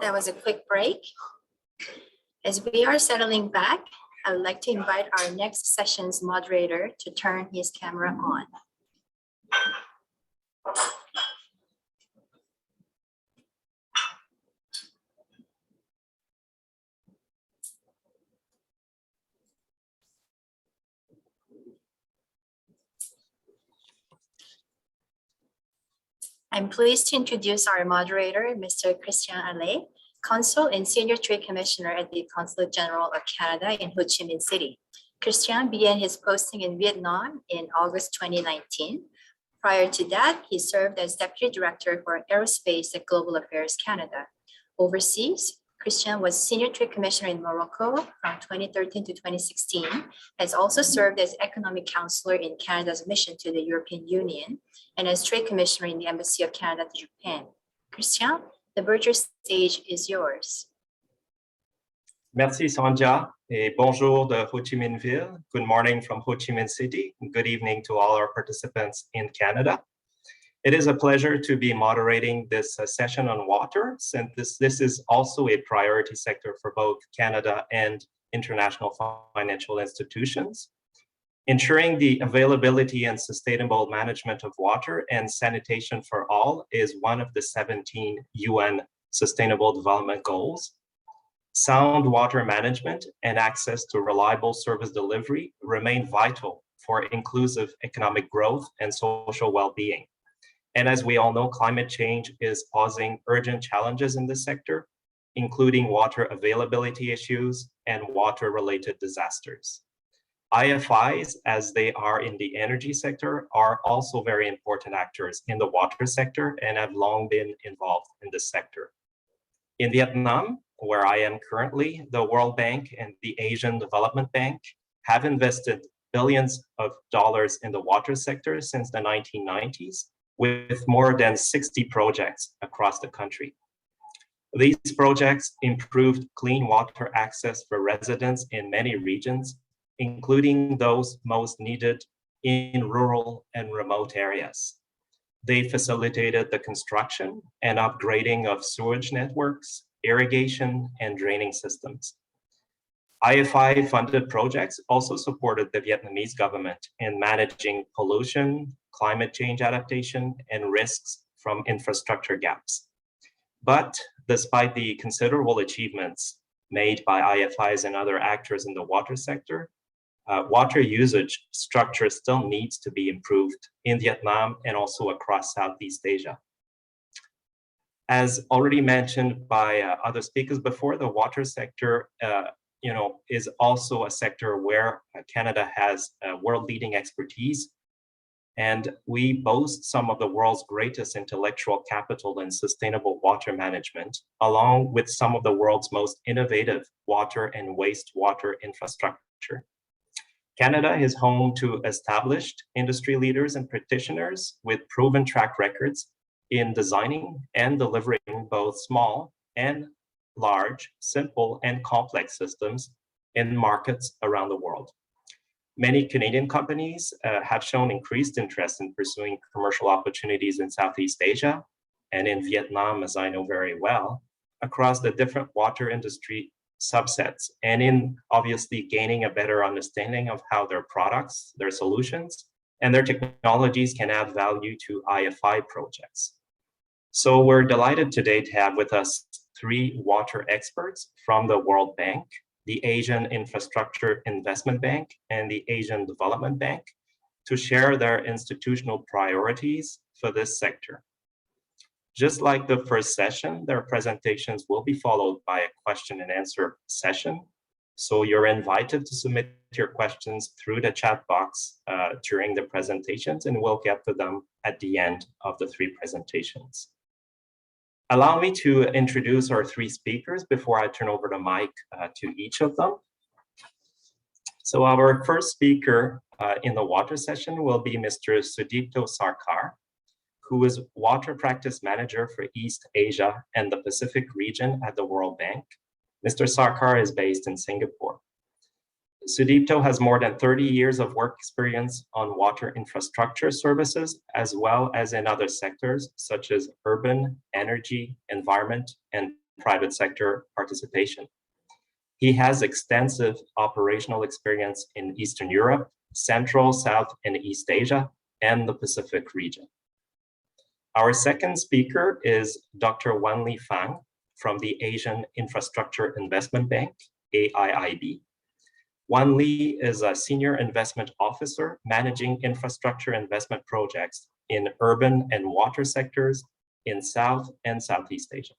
That was a quick break. As we are settling back, I would like to invite our next session's moderator to turn his camera on. I'm pleased to introduce our moderator, Mr. Christian Allais, Consul and Senior Trade Commissioner at the Consulate General of Canada in Ho Chi Minh City. Christian began his posting in Vietnam in August 2019. Prior to that, he served as Deputy Director for Aerospace at Global Affairs Canada. Overseas, Christian was Senior Trade Commissioner in Morocco from 2013 to 2016, has also served as Economic Counselor in Canada's mission to the European Union, and as Trade Commissioner in the Embassy of Canada to Japan. Christian, the virtual stage is yours. Merci Sandhya, et bonjour de Ho Chi Minh Ville. Good morning from Ho Chi Minh City. Good evening to all our participants in Canada. It is a pleasure to be moderating this session on water, since this is also a priority sector for both Canada and international financial institutions. Ensuring the availability and sustainable management of water and sanitation for all is one of the 17 UN Sustainable Development Goals. Sound water management and access to reliable service delivery remain vital for inclusive economic growth and social well-being. And as we all know, climate change is posing urgent challenges in this sector, including water availability issues and water-related disasters. IFIs, as they are in the energy sector, are also very important actors in the water sector and have long been involved in this sector. In Vietnam, where I am currently, the World Bank and the Asian Development Bank have invested billions of dollars in the water sector since the 1990s, with more than 60 projects across the country. These projects improved clean water access for residents in many regions, including those most needed in rural and remote areas. They facilitated the construction and upgrading of sewage networks, irrigation, and draining systems. IFI-funded projects also supported the Vietnamese government in managing pollution, climate change adaptation, and risks from infrastructure gaps. But despite the considerable achievements made by IFIs and other actors in the water sector, water usage structure still needs to be improved in Vietnam and also across Southeast Asia. As already mentioned by other speakers before, the water sector is also a sector where Canada has world-leading expertise, and we boast some of the world's greatest intellectual capital in sustainable water management, along with some of the world's most innovative water and wastewater infrastructure. Canada is home to established industry leaders and practitioners with proven track records in designing and delivering both small and large, simple and complex systems in markets around the world. Many Canadian companies have shown increased interest in pursuing commercial opportunities in Southeast Asia and in Vietnam, as I know very well, across the different water industry subsets, and in obviously gaining a better understanding of how their products, their solutions, and their technologies can add value to IFI projects. So we're delighted today to have with us 3 water experts from the World Bank, the Asian Infrastructure Investment Bank, and the Asian Development Bank to share their institutional priorities for this sector. Just like the first session, their presentations will be followed by a question and answer session. So you're invited to submit your questions through the chat box during the presentations, and we'll get to them at the end of the 3 presentations. Allow me to introduce our 3 speakers before I turn over the mic to each of them. So our first speaker in the water session will be Mr. Sudipto Sarkar, who is Water Practice Manager for East Asia and the Pacific region at the World Bank. Mr. Sarkar is based in Singapore. Sudipto has more than 30 years of work experience on water infrastructure services, as well as in other sectors such as urban, energy, environment, and private sector participation. He has extensive operational experience in Eastern Europe, Central, South, and East Asia, and the Pacific region. Our second speaker is Dr. Wanli Fang from the Asian Infrastructure Investment Bank, AIIB. Wanli is a senior investment officer managing infrastructure investment projects in urban and water sectors in South and Southeast Asia.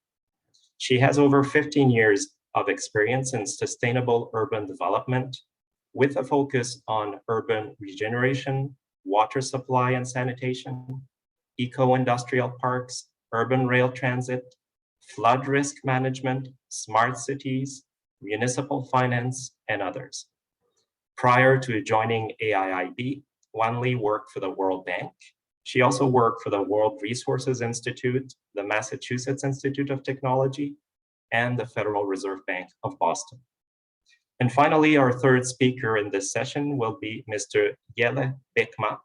She has over 15 years of experience in sustainable urban development with a focus on urban regeneration, water supply and sanitation, eco-industrial parks, urban rail transit, flood risk management, smart cities, municipal finance, and others. Prior to joining AIIB, Wanli worked for the World Bank. She also worked for the World Resources Institute, the Massachusetts Institute of Technology, and the Federal Reserve Bank of Boston. And finally, our third speaker in this session will be Mr. Yele Bekma,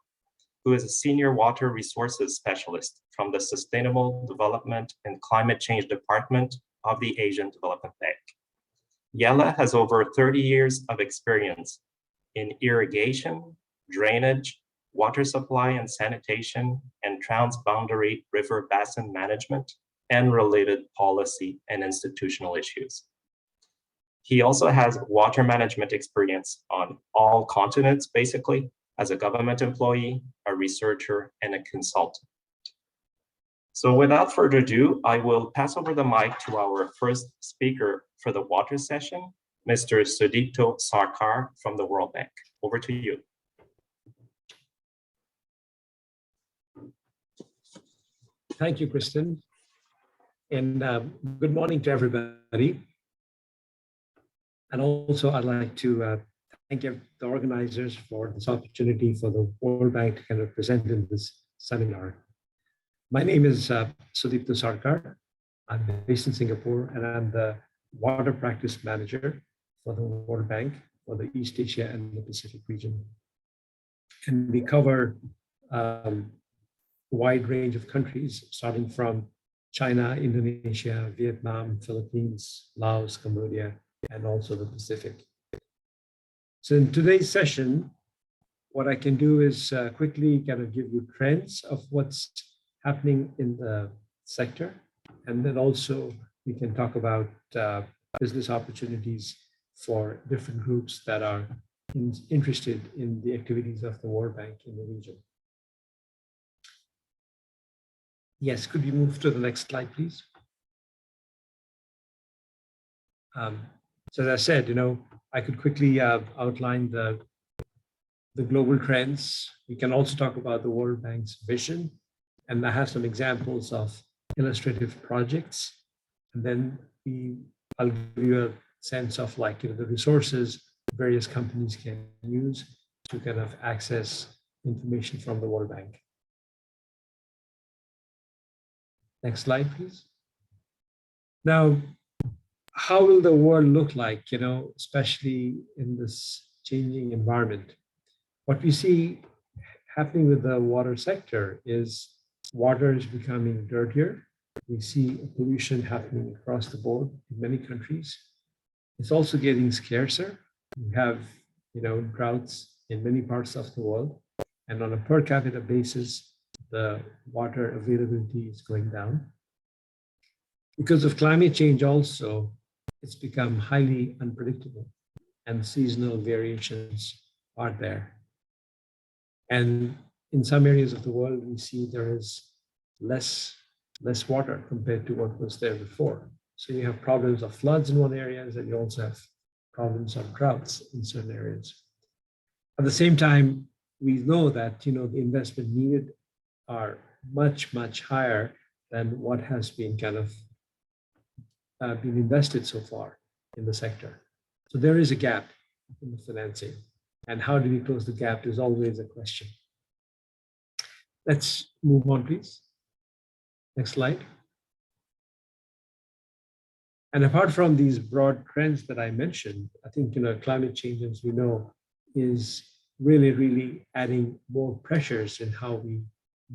who is a senior water resources specialist from the Sustainable Development and Climate Change Department of the Asian Development Bank. Yele has over 30 years of experience in irrigation, drainage, water supply and sanitation, and transboundary river basin management, and related policy and institutional issues. He also has water management experience on all continents, basically, as a government employee, a researcher, and a consultant. So without further ado, I will pass over the mic to our first speaker for the water session, Mr. Sudipto Sarkar from the World Bank. Over to you. Thank you, Kristen. And good morning to everybody. And also, I'd like to thank the organizers for this opportunity for the World Bank to kind of present in this seminar. My name is Sudipto Sarkar. I'm based in Singapore, and I'm the Water Practice Manager for the World Bank for the East Asia and the Pacific region. And we cover a wide range of countries, starting from China, Indonesia, Vietnam, Philippines, Laos, Cambodia, and also the Pacific. So in today's session, what I can do is quickly kind of give you trends of what's happening in the sector. And then also we can talk about business opportunities for different groups that are interested in the activities of the World Bank in the region. Yes, could you move to the next slide, please? So as I said, I could quickly outline the global trends. We can also talk about the World Bank's vision, and I have some examples of illustrative projects. And then I'll give you a sense of the resources various companies can use to kind of access information from the World Bank. Next slide, please. Now, how will the world look like, especially in this changing environment? What we see happening with the water sector is water is becoming dirtier. We see pollution happening across the board in many countries. It's also getting scarcer. We have, droughts in many parts of the world. And on a per capita basis, the water availability is going down. Because of climate change also, it's become highly unpredictable and seasonal variations are there. And in some areas of the world, we see there is less water compared to what was there before. So you have problems of floods in one area, and you also have problems of droughts in certain areas. At the same time, we know that the investment needed are much, much higher than what has been kind of been invested so far in the sector. So there is a gap in the financing. And how do we close the gap is always a question. Let's move on, please. Next slide. And apart from these broad trends that I mentioned, I think climate change, as we know, is really adding more pressures in how we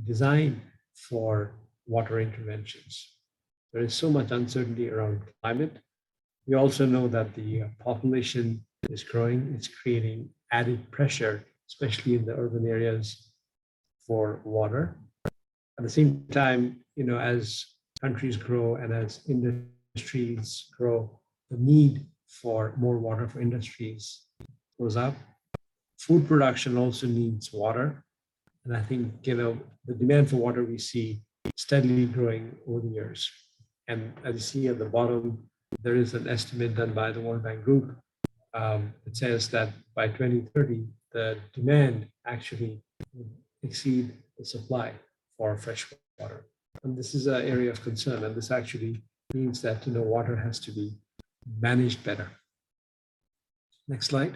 design for water interventions. There is so much uncertainty around climate. We also know that the population is growing. It's creating added pressure, especially in the urban areas, for water. At the same time, as countries grow and as industries grow, the need for more water for industries goes up. Food production also needs water. And I think, the demand for water we see steadily growing over the years. And as you see at the bottom, there is an estimate done by the World Bank Group. It says that by 2030, the demand actually will exceed the supply for fresh water. And this is an area of concern. And this actually means that, water has to be managed better. Next slide.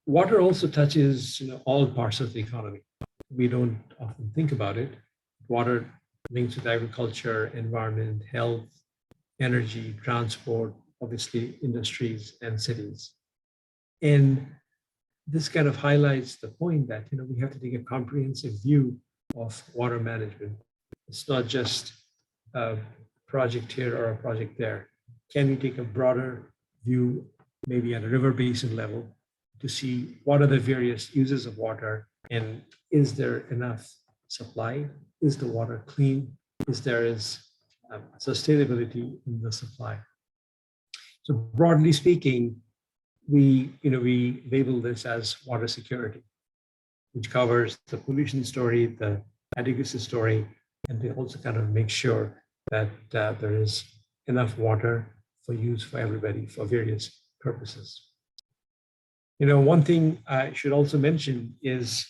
Water also touches all parts of the economy. We don't often think about it. Water links with agriculture, environment, health, energy, transport, obviously industries and cities. And this kind of highlights the point that we have to take a comprehensive view of water management. It's not just a project here or a project there. Can we take a broader view, maybe at a river basin level, to see what are the various uses of water and is there enough supply? Is the water clean? Is there sustainability in the supply? So broadly speaking, we label this as water security, which covers the pollution story, the adequacy story, and they also kind of make sure that there is enough water for use for everybody for various purposes. One thing I should also mention is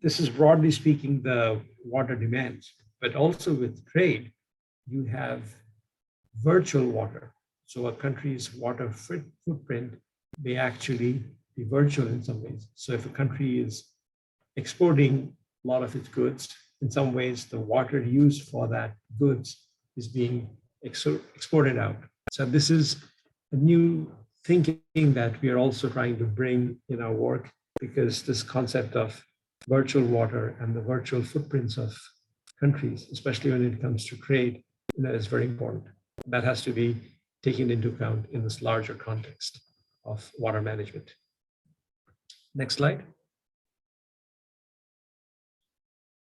this is broadly speaking the water demands, but also with trade, you have virtual water. So a country's water footprint may actually be virtual in some ways. So if a country is exporting a lot of its goods, in some ways the water used for that goods is being exported out. So this is a new thinking that we are also trying to bring in our work, because this concept of virtual water and the virtual footprints of countries, especially when it comes to trade, is very important. That has to be taken into account in this larger context of water management. Next slide.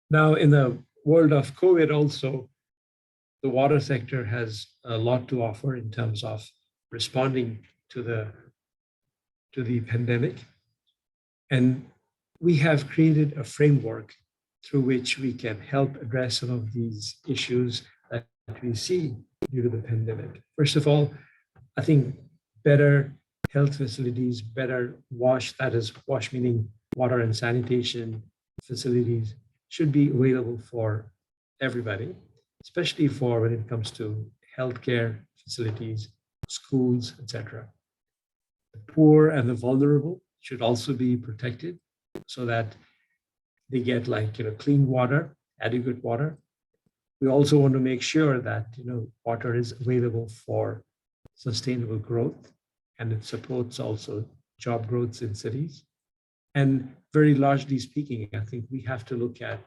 Now, in the world of COVID also, the water sector has a lot to offer in terms of responding to the pandemic. And we have created a framework through which we can help address some of these issues that we see due to the pandemic. First of all, I think better health facilities, better WASH, that is WASH meaning water and sanitation facilities, should be available for everybody, especially for when it comes to healthcare facilities, schools, etc. The poor and the vulnerable should also be protected so that they get clean water, adequate water. We also want to make sure that water is available for sustainable growth, and it supports also job growth in cities. And very largely speaking, I think we have to look at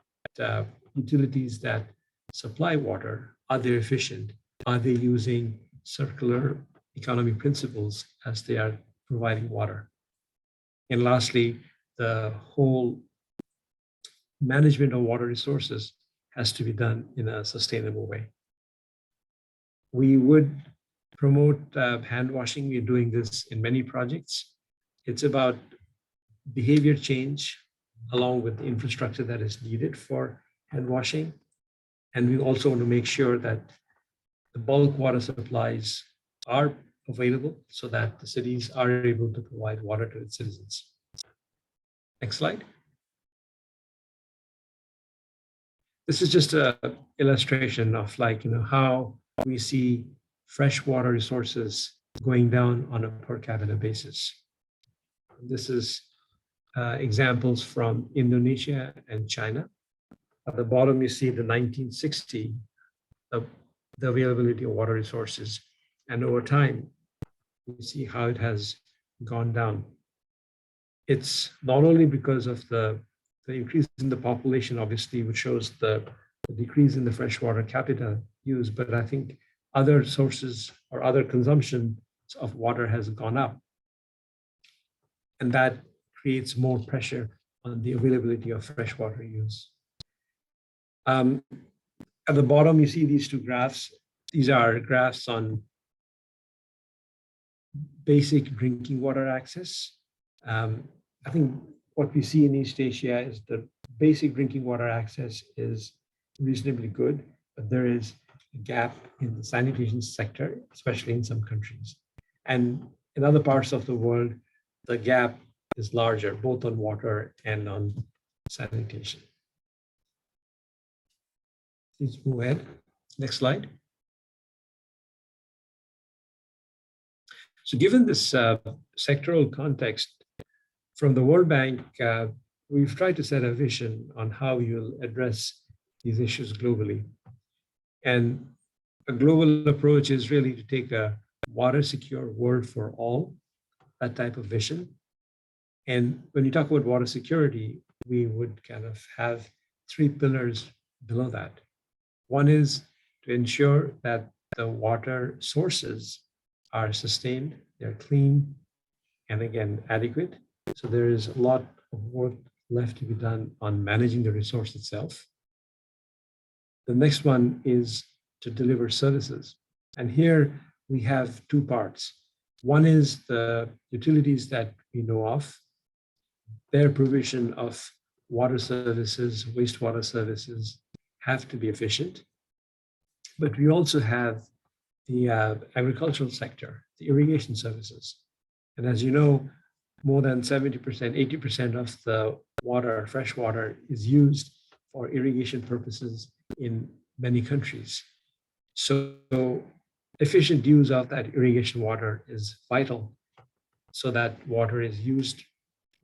utilities that supply water. Are they efficient? Are they using circular economy principles as they are providing water? And lastly, the whole management of water resources has to be done in a sustainable way. We would promote hand washing. We're doing this in many projects. It's about behavior change along with the infrastructure that is needed for hand washing. And we also want to make sure that the bulk water supplies are available so that the cities are able to provide water to its citizens. Next slide. This is just an illustration of how we see freshwater resources going down on a per capita basis. This is examples from Indonesia and China. At the bottom, you see the 1960 the availability of water resources. And over time, we see how it has gone down. It's not only because of the increase in the population, obviously, which shows the decrease in the freshwater capita use, but I think other sources or other consumption of water has gone up. And that creates more pressure on the availability of freshwater use. At the bottom, you see these two graphs. These are graphs on basic drinking water access. I think what we see in East Asia is the basic drinking water access is reasonably good, but there is a gap in the sanitation sector, especially in some countries. And in other parts of the world, the gap is larger, both on water and on sanitation. Please move ahead. Next slide. So given this sectoral context, from the World Bank, we've tried to set a vision on how you'll address these issues globally. And a global approach is really to take a water secure world for all, that type of vision. And when you talk about water security, we would kind of have three pillars below that. One is to ensure that the water sources are sustained, they're clean, and again, adequate. So there is a lot of work left to be done on managing the resource itself. The next one is to deliver services. And here we have two parts. One is the utilities that we know of, their provision of water services, wastewater services have to be efficient. But we also have the agricultural sector, the irrigation services. And as you know, more than 70%, 80% of the water, fresh water, is used for irrigation purposes in many countries. So efficient use of that irrigation water is vital so that water is used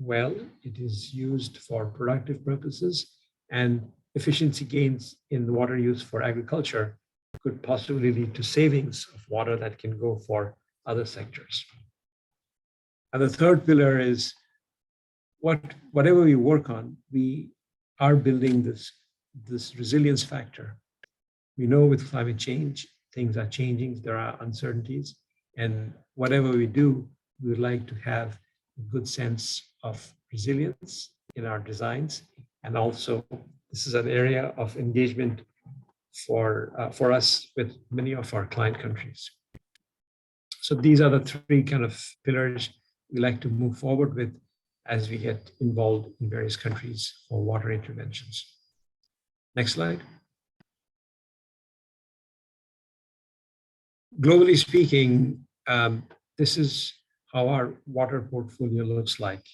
well, it is used for productive purposes, and efficiency gains in the water use for agriculture could possibly lead to savings of water that can go for other sectors. And the third pillar is whatever we work on, we are building this resilience factor. We know with climate change, things are changing, there are uncertainties, and whatever we do, we would like to have a good sense of resilience in our designs. And also, this is an area of engagement for us with many of our client countries. So these are the three kind of pillars we like to move forward with as we get involved in various countries for water interventions. Next slide. Globally speaking, this is how our water portfolio looks like.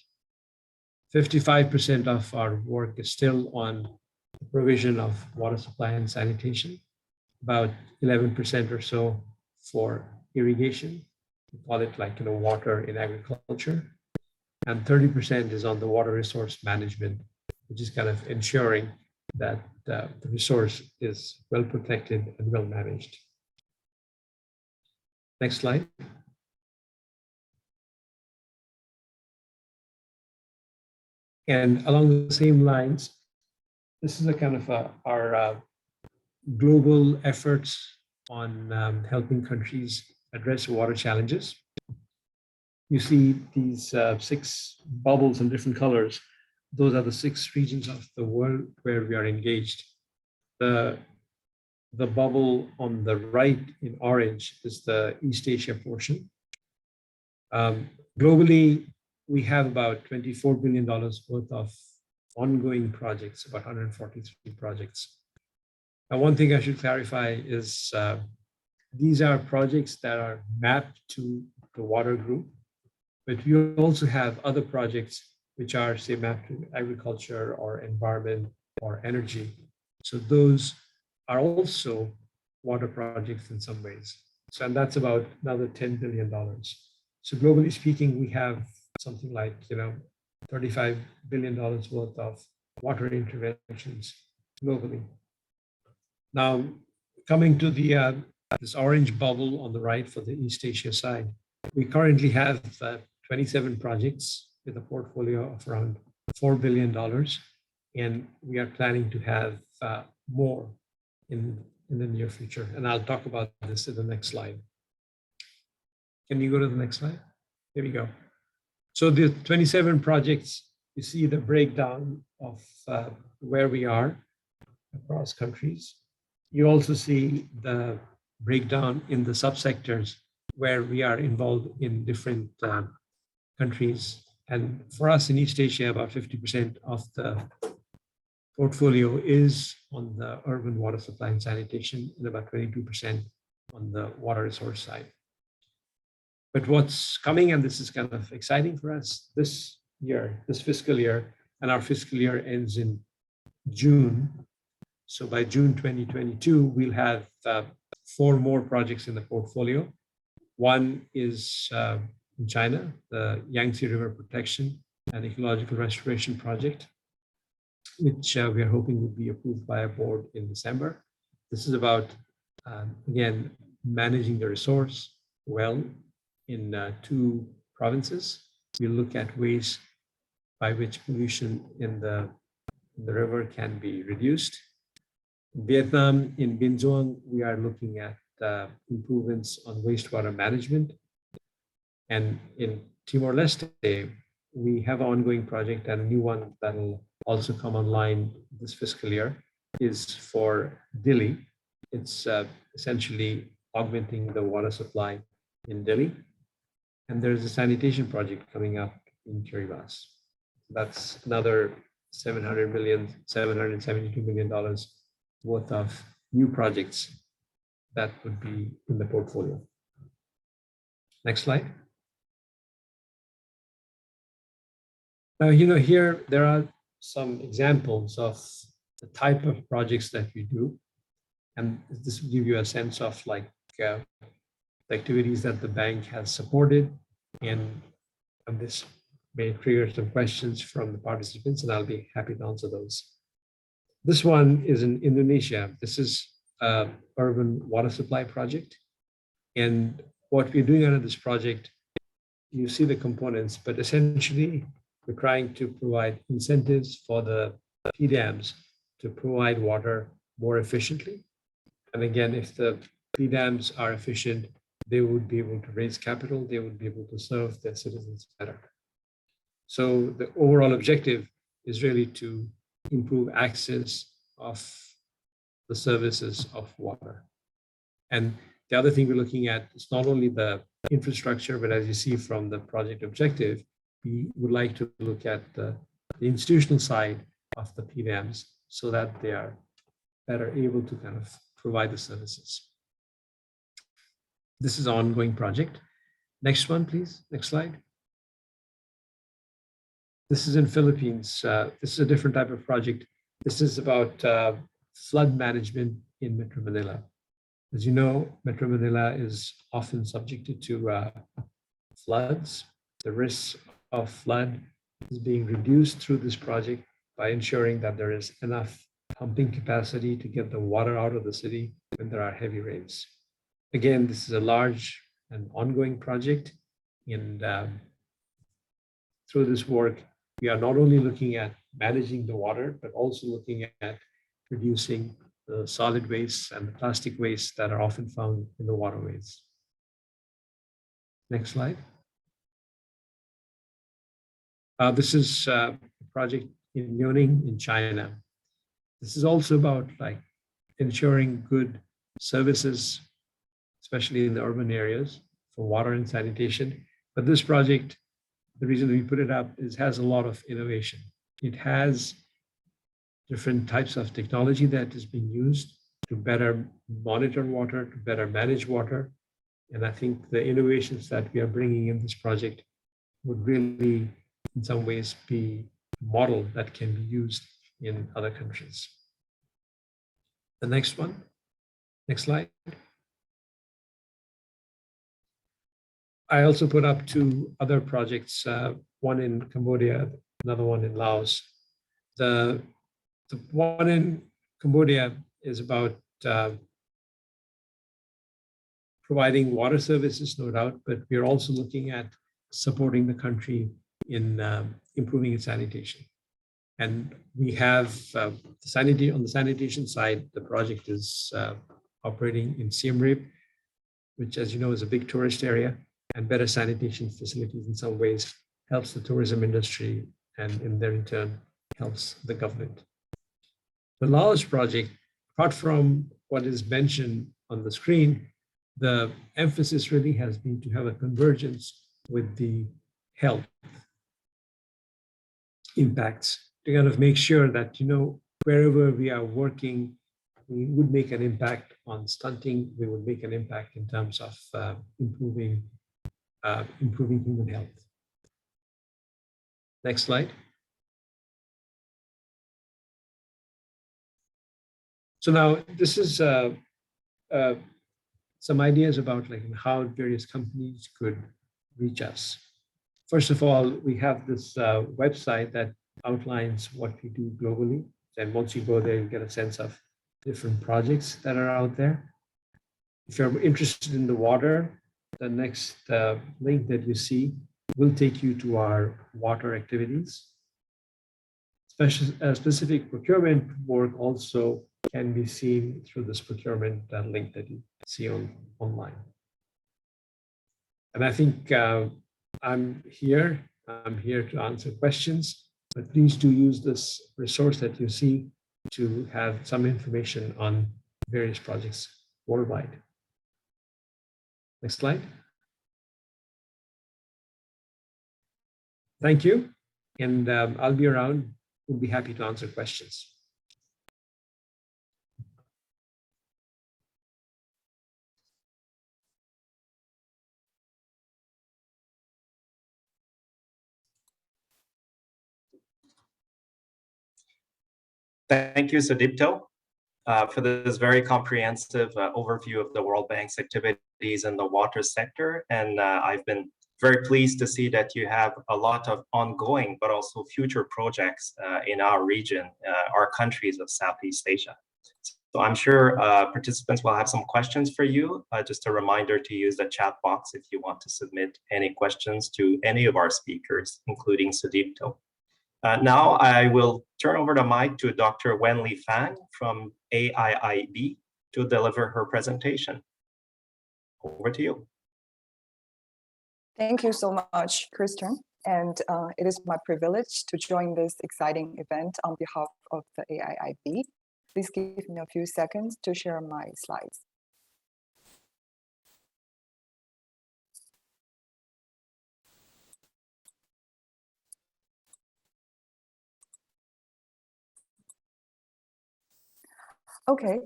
55% of our work is still on the provision of water supply and sanitation, about 11% or so for irrigation. We call it like, water in agriculture. And 30% is on the water resource management, which is kind of ensuring that the resource is well protected and well managed. Next slide. And along the same lines, this is a kind of our global efforts on helping countries address water challenges. You see these 6 bubbles in different colors. Those are the 6 regions of the world where we are engaged. The bubble on the right in orange is the East Asia portion. Globally, we have about $24 billion worth of ongoing projects, about 143 projects. Now, one thing I should clarify is these are projects that are mapped to the water group, but we also have other projects which are, say, mapped to agriculture or environment or energy. So those are also water projects in some ways. So, and that's about another $10 billion. So globally speaking, we have something like, $35 billion worth of water interventions globally. Now, coming to the this orange bubble on the right for the East Asia side, we currently have 27 projects with a portfolio of around $4 billion, and we are planning to have more in the near future. And I'll talk about this in the next slide. Can you go to the next slide? Here we go. So the 27 projects, you see the breakdown of where we are across countries. You also see the breakdown in the subsectors where we are involved in different countries. And for us in East Asia, about 50% of the portfolio is on the urban water supply and sanitation, and about 22% on the water resource side. But what's coming, and this is kind of exciting for us this year, this fiscal year, and our fiscal year ends in June. So by June 2022, we'll have 4 more projects in the portfolio. One is in China, the Yangtze River Protection and Ecological Restoration Project, which we are hoping will be approved by a board in December. This is about, again, managing the resource well in 2 provinces. We look at ways by which pollution in the river can be reduced. In Vietnam, in Binh Duong, we are looking at improvements on wastewater management. And in Timor-Leste, we have an ongoing project, and a new one that will also come online this fiscal year is for Dili. It's essentially augmenting the water supply in Dili. And there's a sanitation project coming up in Kiribati. That's another $772 million worth of new projects that would be in the portfolio. Next slide. Now, here there are some examples of the type of projects that we do. And this will give you a sense of the activities that the bank has supported. And this may trigger some questions from the participants, and I'll be happy to answer those. This one is in Indonesia. This is an urban water supply project. And what we're doing under this project, you see the components, but essentially we're trying to provide incentives for the PDAMs to provide water more efficiently. And again, if the PDAMs are efficient, they would be able to raise capital, they would be able to serve their citizens better. So the overall objective is really to improve access of the services of water. And the other thing we're looking at is not only the infrastructure, but as you see from the project objective, we would like to look at the institutional side of the PDAMs so that they are better able to kind of provide the services. This is an ongoing project. Next one, please. Next slide. This is in Philippines. This is a different type of project. This is about flood management in Metro Manila. As you know, Metro Manila is often subjected to floods. The risk of flood is being reduced through this project by ensuring that there is enough pumping capacity to get the water out of the city when there are heavy rains. Again, this is a large and ongoing project, and through this work, we are not only looking at managing the water, but also looking at reducing the solid waste and the plastic waste that are often found in the waterways. Next slide. This is a project in Liaoning in China. This is also about ensuring good services, especially in the urban areas for water and sanitation. But this project, the reason we put it up is has a lot of innovation. It has different types of technology that is being used to better monitor water, to better manage water. And I think the innovations that we are bringing in this project would really, in some ways, be a model that can be used in other countries. The next one, next slide. I also put up 2 other projects, one in Cambodia, another one in Laos. The one in Cambodia is about providing water services, no doubt, but we're also looking at supporting the country in improving its sanitation. And we have on the sanitation side, the project is operating in Siem Reap, which, as you know, is a big tourist area, and better sanitation facilities in some ways helps the tourism industry, and in their turn helps the government. The Laos project, apart from what is mentioned on the screen, the emphasis really has been to have a convergence with the health impacts to kind of make sure that, you know, wherever we are working, we would make an impact on stunting, we would make an impact in terms of improving human health. Next slide. So now this is some ideas about like how various companies could reach us. First of all, we have this website that outlines what we do globally. And once you go there, you get a sense of different projects that are out there. If you're interested in the water, the next link that you see will take you to our water activities. Specific procurement work also can be seen through this procurement link that you see online. And I think I'm here to answer questions, but please do use this resource that you see to have some information on various projects worldwide. Next slide. Thank you. And I'll be around. We'll be happy to answer questions. Thank you, Sudipto, for this very comprehensive overview of the World Bank's activities in the water sector. And I've been very pleased to see that you have a lot of ongoing, but also future projects in our region, our countries of Southeast Asia. So I'm sure participants will have some questions for you. Just a reminder to use the chat box if you want to submit any questions to any of our speakers, including Sudipto. Now I will turn over the mic to Dr. Wenli Fang from AIIB to deliver her presentation. Over to you. Thank you so much, Christian. And it is my privilege to join this exciting event on behalf of the AIIB. Please give me a few seconds to share my slides. Okay,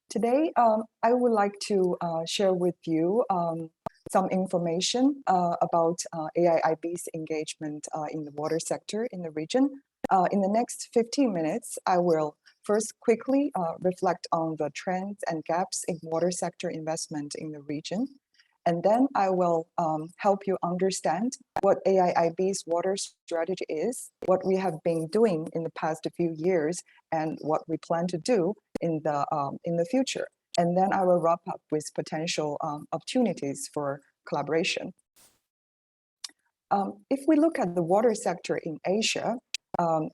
today I would like to share with you some information about AIIB's engagement in the water sector in the region. In the next 15 minutes, I will first quickly reflect on the trends and gaps in water sector investment in the region. And then I will help you understand what AIIB's water strategy is, what we have been doing in the past few years, and what we plan to do in the future. And then I will wrap up with potential opportunities for collaboration. If we look at the water sector in Asia,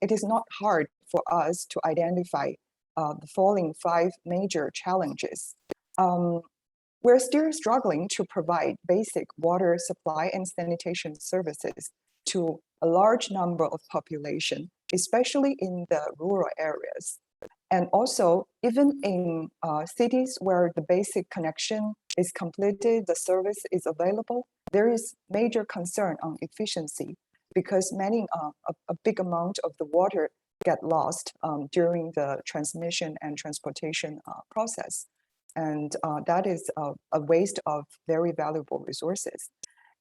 it is not hard for us to identify the following 5 major challenges. We're still struggling to provide basic water supply and sanitation services to a large number of population, especially in the rural areas. And also, even in cities where the basic connection is completed, the service is available, there is major concern on efficiency because a big amount of the water get lost during the transmission and transportation process. And that is a waste of very valuable resources.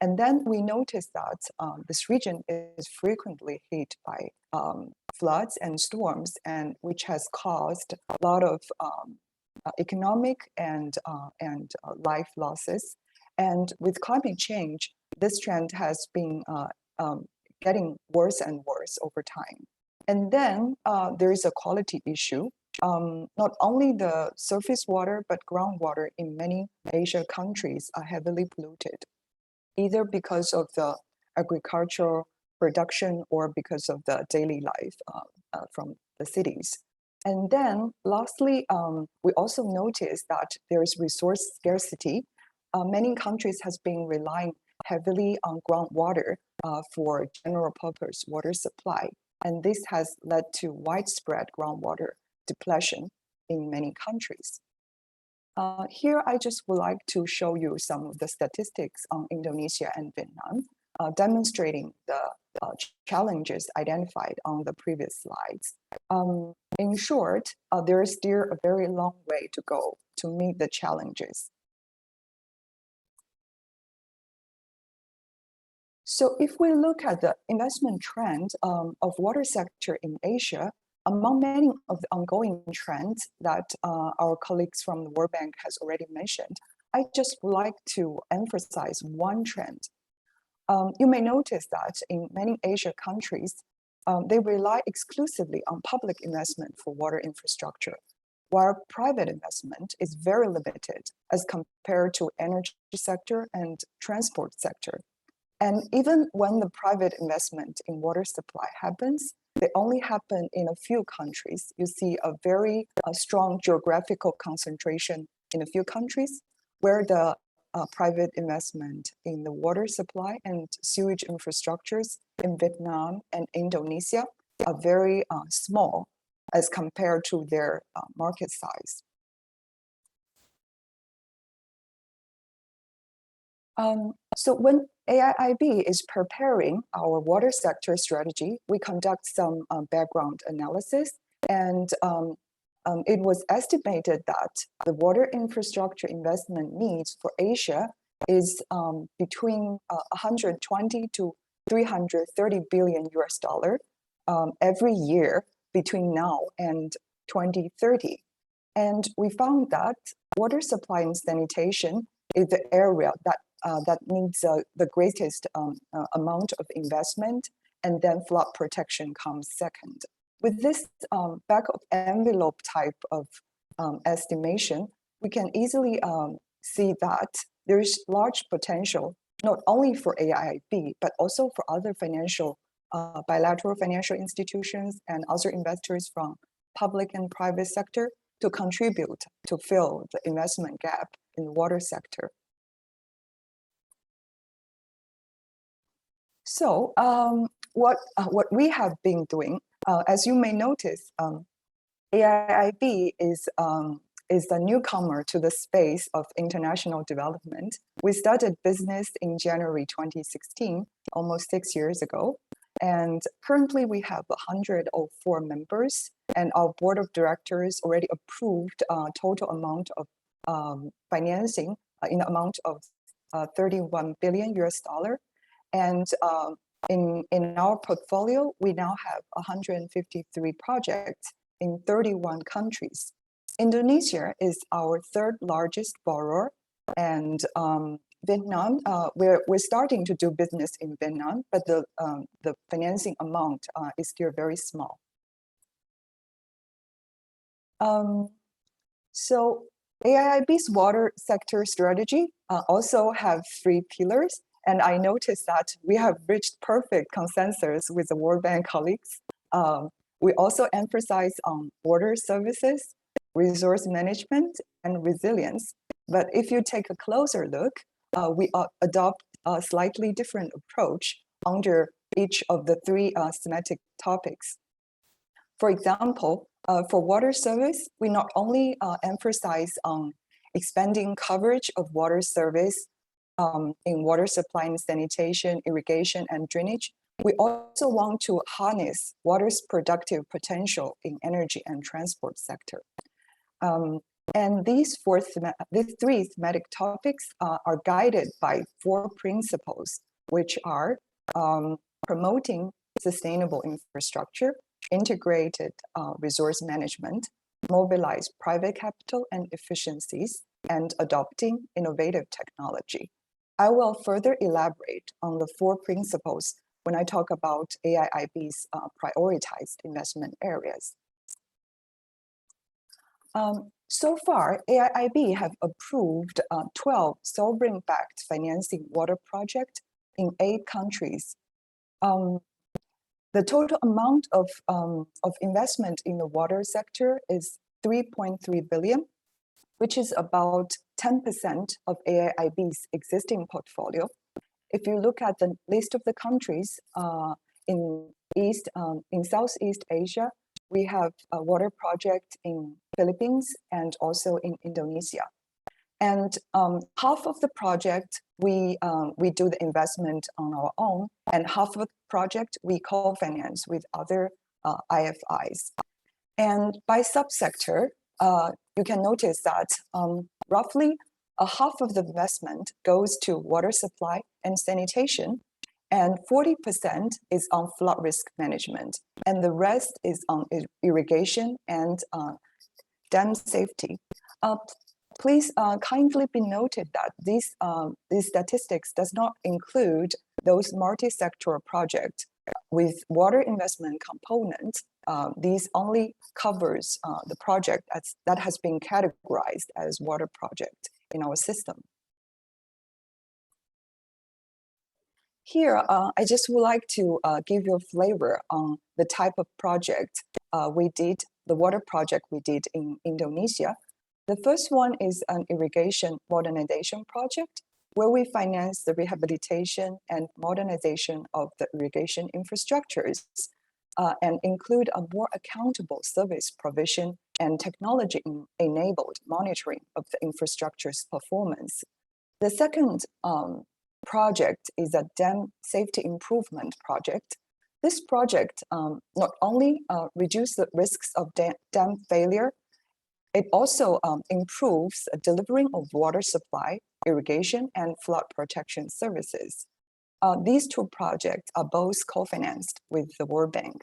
And then we noticed that this region is frequently hit by floods and storms, and which has caused a lot of economic and life losses. And with climate change, this trend has been getting worse and worse over time. And then there is a quality issue. not only the surface water, but groundwater in many Asia countries are heavily polluted, either because of the agricultural production or because of the daily life from the cities. And then lastly, we also noticed that there is resource scarcity. Many countries has been relying heavily on groundwater for general purpose water supply. And this has led to widespread groundwater depletion in many countries. Here, I just would like to show you some of the statistics on Indonesia and Vietnam, demonstrating the challenges identified on the previous slides. In short, there is still a very long way to go to meet the challenges. So if we look at the investment trend of water sector in Asia, among many of the ongoing trends that our colleagues from the World Bank has already mentioned, I just would like to emphasize one trend. You may notice that in many Asia countries, they rely exclusively on public investment for water infrastructure, while private investment is very limited as compared to energy sector and transport sector. And even when the private investment in water supply happens, they only happen in a few countries. You see a very strong geographical concentration in a few countries where the private investment in the water supply and sewage infrastructures in Vietnam and Indonesia are very small as compared to their market size. So when AIIB is preparing our water sector strategy, we conduct some background analysis, and it was estimated that the water infrastructure investment needs for Asia is between 120 to 330 billion US dollar every year between now and 2030. And we found that water supply and sanitation is the area that that needs the greatest amount of investment, and then flood protection comes second. With this back of envelope type of estimation, we can easily see that there is large potential, not only for AIIB, but also for other financial, bilateral financial institutions and other investors from public and private sector to contribute to fill the investment gap in the water sector. So what we have been doing, as you may notice, AIIB is the newcomer to the space of international development. We started business in January 2016, almost 6 years ago. And currently we have 104 members, and our board of directors already approved a total amount of financing in the amount of 31 billion US dollar. And in our portfolio, we now have 153 projects in 31 countries. Indonesia is our third largest borrower, and Vietnam, we're starting to do business in Vietnam, but the financing amount is still very small. So AIIB's water sector strategy also have 3 pillars. And I noticed that we have reached perfect consensus with the World Bank colleagues. We also emphasize on water services, resource management, and resilience. But if you take a closer look, we adopt a slightly different approach under each of the 3 thematic topics. For example, for water service, we not only emphasize on expanding coverage of water service in water supply and sanitation, irrigation, and drainage, we also want to harness water's productive potential in energy and transport sector. And these 3 thematic topics are guided by 4 principles, which are promoting sustainable infrastructure, integrated resource management, mobilize private capital and efficiencies, and adopting innovative technology. I will further elaborate on the 4 principles when I talk about AIIB's prioritized investment areas. So far, AIIB have approved 12 sovereign-backed financing water projects in 8 countries. The total amount of investment in the water sector is 3.3 billion, which is about 10% of AIIB's existing portfolio. If you look at the list of the countries in Southeast Asia, we have a water project in Philippines and also in Indonesia. And half of the project we do the investment on our own, and half of the project we co-finance with other IFIs. And by subsector, you can notice that roughly a half of the investment goes to water supply and sanitation, and 40% is on flood risk management, and the rest is on irrigation and dam safety. Please kindly be noted that these statistics does not include those multi-sector projects with water investment components. These only covers the project that has been categorized as water project in our system. Here, I just would like to give you a flavor on the type of project we did, the water project we did in Indonesia. The first one is an irrigation modernization project where we finance the rehabilitation and modernization of the irrigation infrastructures and include a more accountable service provision and technology-enabled monitoring of the infrastructure's performance. The second project is a dam safety improvement project. This project not only reduces the risks of dam failure, it also improves delivering of water supply, irrigation, and flood protection services. These 2 projects are both co-financed with the World Bank.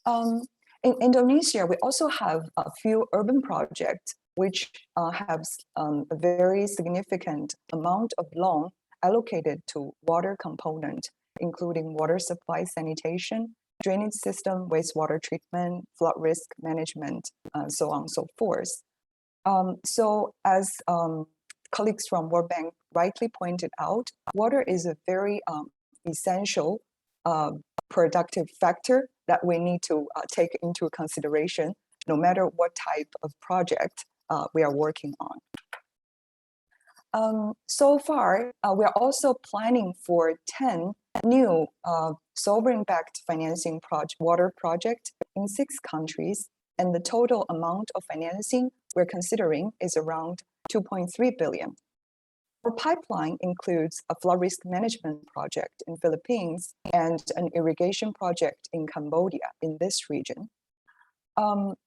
In Indonesia, we also have a few urban projects which have a very significant amount of loan allocated to water component, including water supply sanitation, drainage system, wastewater treatment, flood risk management, so on and so forth. So as colleagues from World Bank rightly pointed out, water is a very essential productive factor that we need to take into consideration no matter what type of project we are working on. So far, we are also planning for 10 new sovereign-backed financing water projects in 6 countries, and the total amount of financing we're considering is around 2.3 billion. Our pipeline includes a flood risk management project in Philippines and an irrigation project in Cambodia in this region.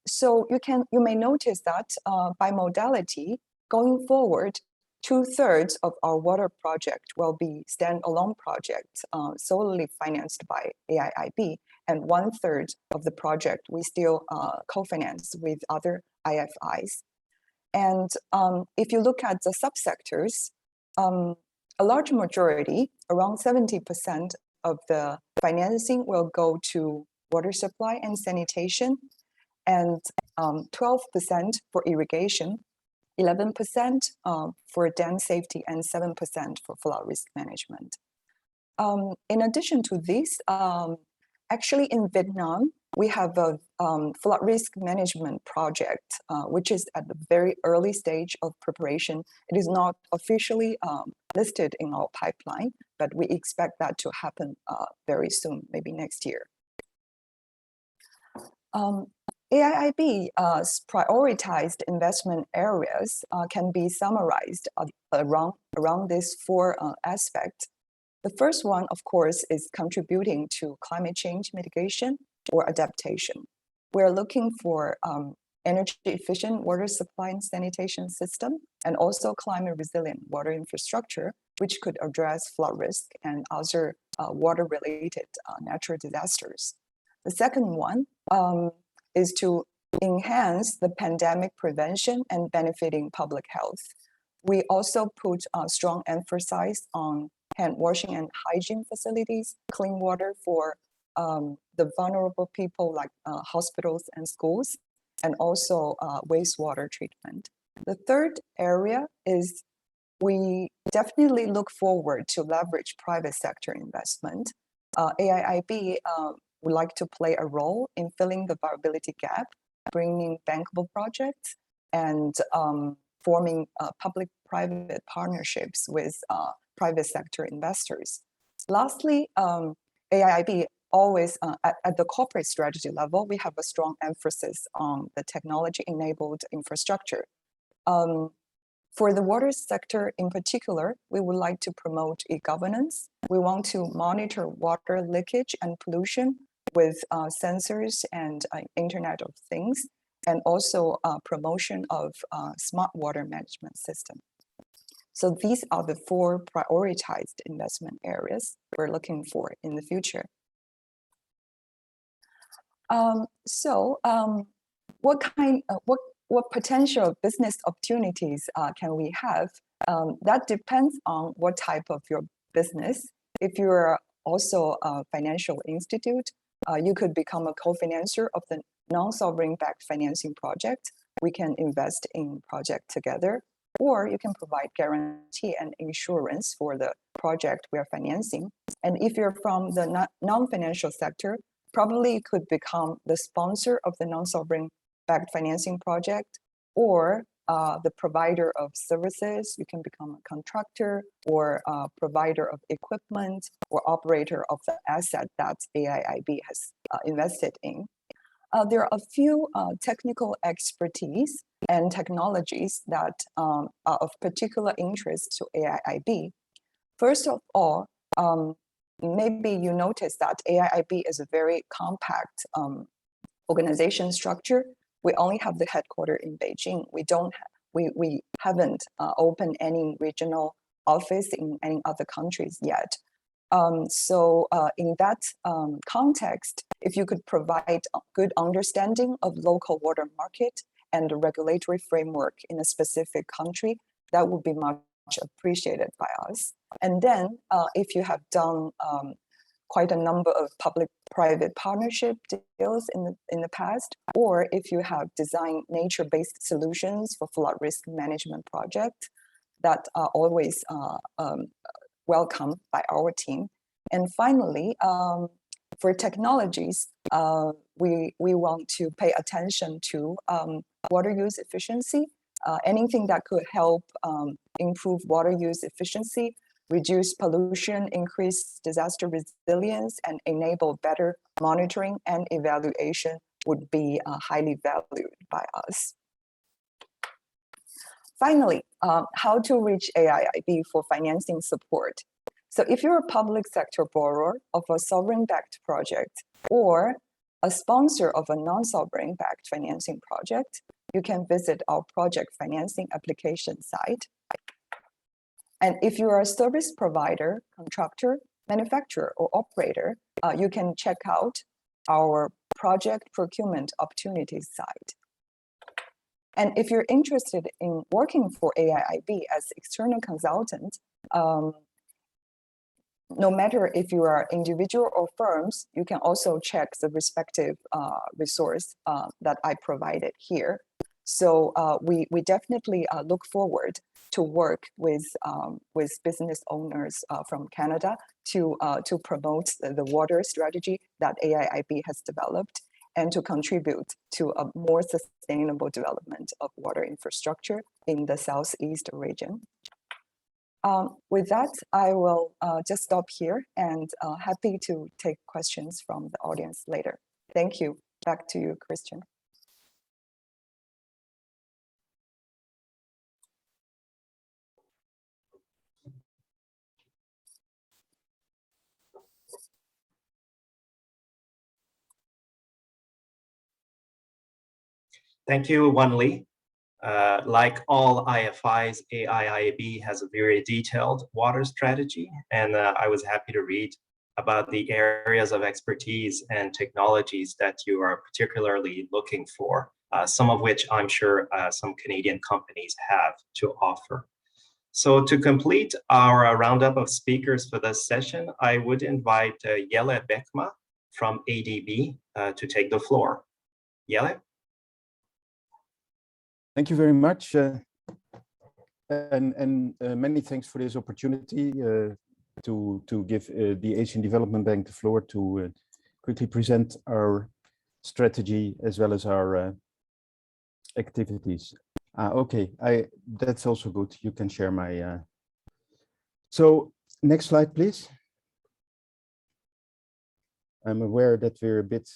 So you may notice that by modality, going forward, 2/3 of our water project will be standalone projects solely financed by AIIB, and 1/3 of the project we still co-finance with other IFIs. And if you look at the subsectors, a large majority, around 70% of the financing will go to water supply and sanitation, and 12% for irrigation, 11% for dam safety, and 7% for flood risk management. In addition to this, actually in Vietnam, we have a flood risk management project, which is at the very early stage of preparation. It is not officially listed in our pipeline, but we expect that to happen very soon, maybe next year. AIIB's prioritized investment areas can be summarized around these 4 aspects. The first one, of course, is contributing to climate change mitigation or adaptation. We're looking for energy efficient water supply and sanitation system, and also climate resilient water infrastructure, which could address flood risk and other water-related natural disasters. The second one is to enhance the pandemic prevention and benefiting public health. We also put a strong emphasis on hand washing and hygiene facilities, clean water for the vulnerable people like hospitals and schools, and also wastewater treatment. The third area is we definitely look forward to leverage private sector investment. AIIB would like to play a role in filling the viability gap, bringing bankable projects, and forming public-private partnerships with private sector investors. Lastly, AIIB always, at the corporate strategy level, we have a strong emphasis on the technology-enabled infrastructure. For the water sector in particular, we would like to promote e-governance. We want to monitor water leakage and pollution with sensors and Internet of Things, and also promotion of smart water management system. So these are the 4 prioritized investment areas we're looking for in the future. What potential business opportunities can we have? That depends on what type of your business. If you're also a financial institute, you could become a co-financer of the non-sovereign backed financing project. We can invest in project together, or you can provide guarantee and insurance for the project we are financing. And if you're from the non-financial sector, probably you could become the sponsor of the non-sovereign backed financing project, or the provider of services. You can become a contractor or a provider of equipment or operator of the asset that AIIB has invested in. There are a few technical expertise and technologies that are of particular interest to AIIB. First of all, maybe you notice that AIIB is a very compact organization structure. We only have the headquarters in Beijing. We haven't opened any regional office in any other countries yet. So in that context, if you could provide a good understanding of local water market and the regulatory framework in a specific country, that would be much appreciated by us. And then if you have done quite a number of public-private partnership deals in the past, or if you have designed nature-based solutions for flood risk management projects, that are always welcome by our team. And finally, for technologies, we want to pay attention to water use efficiency, anything that could help improve water use efficiency, reduce pollution, increase disaster resilience, and enable better monitoring and evaluation would be highly valued by us. Finally, how to reach AIIB for financing support. So if you're a public sector borrower of a sovereign-backed project or a sponsor of a non-sovereign-backed financing project, you can visit our project financing application site. And if you are a service provider, contractor, manufacturer, or operator, you can check out our project procurement opportunities site. And if you're interested in working for AIIB as external consultant, no matter if you are individual or firms, you can also check the respective resource that I provided here. So we definitely look forward to work with business owners from Canada to promote the water strategy that AIIB has developed and to contribute to a more sustainable development of water infrastructure in the Southeast region. With that, I will just stop here and happy to take questions from the audience later. Thank you. Back to you, Christian. Thank you, Wan Li. Like all IFIs, AIIB has a very detailed water strategy, and I was happy to read about the areas of expertise and technologies that you are particularly looking for, some of which I'm sure some Canadian companies have to offer. So to complete our roundup of speakers for this session, I would invite Jelle Beckma from ADB to take the floor. Jelle? Thank you very much. And many thanks for this opportunity to give the Asian Development Bank the floor to quickly present our strategy as well as our activities. Okay, that's also good. You can share my. So next slide, please. I'm aware that we're a bit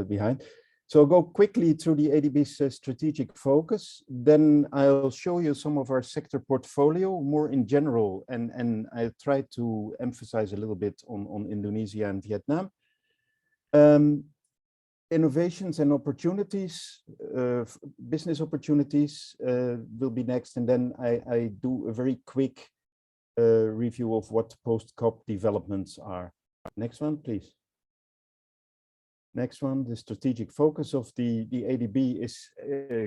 behind. So I'll go quickly through the ADB's strategic focus. Then I'll show you some of our sector portfolio more in general, and I try to emphasize a little bit on Indonesia and Vietnam. Innovations and opportunities, business opportunities will be next, and then I do a very quick review of what post-COP developments are. Next one, please. Next one, the strategic focus of the ADB is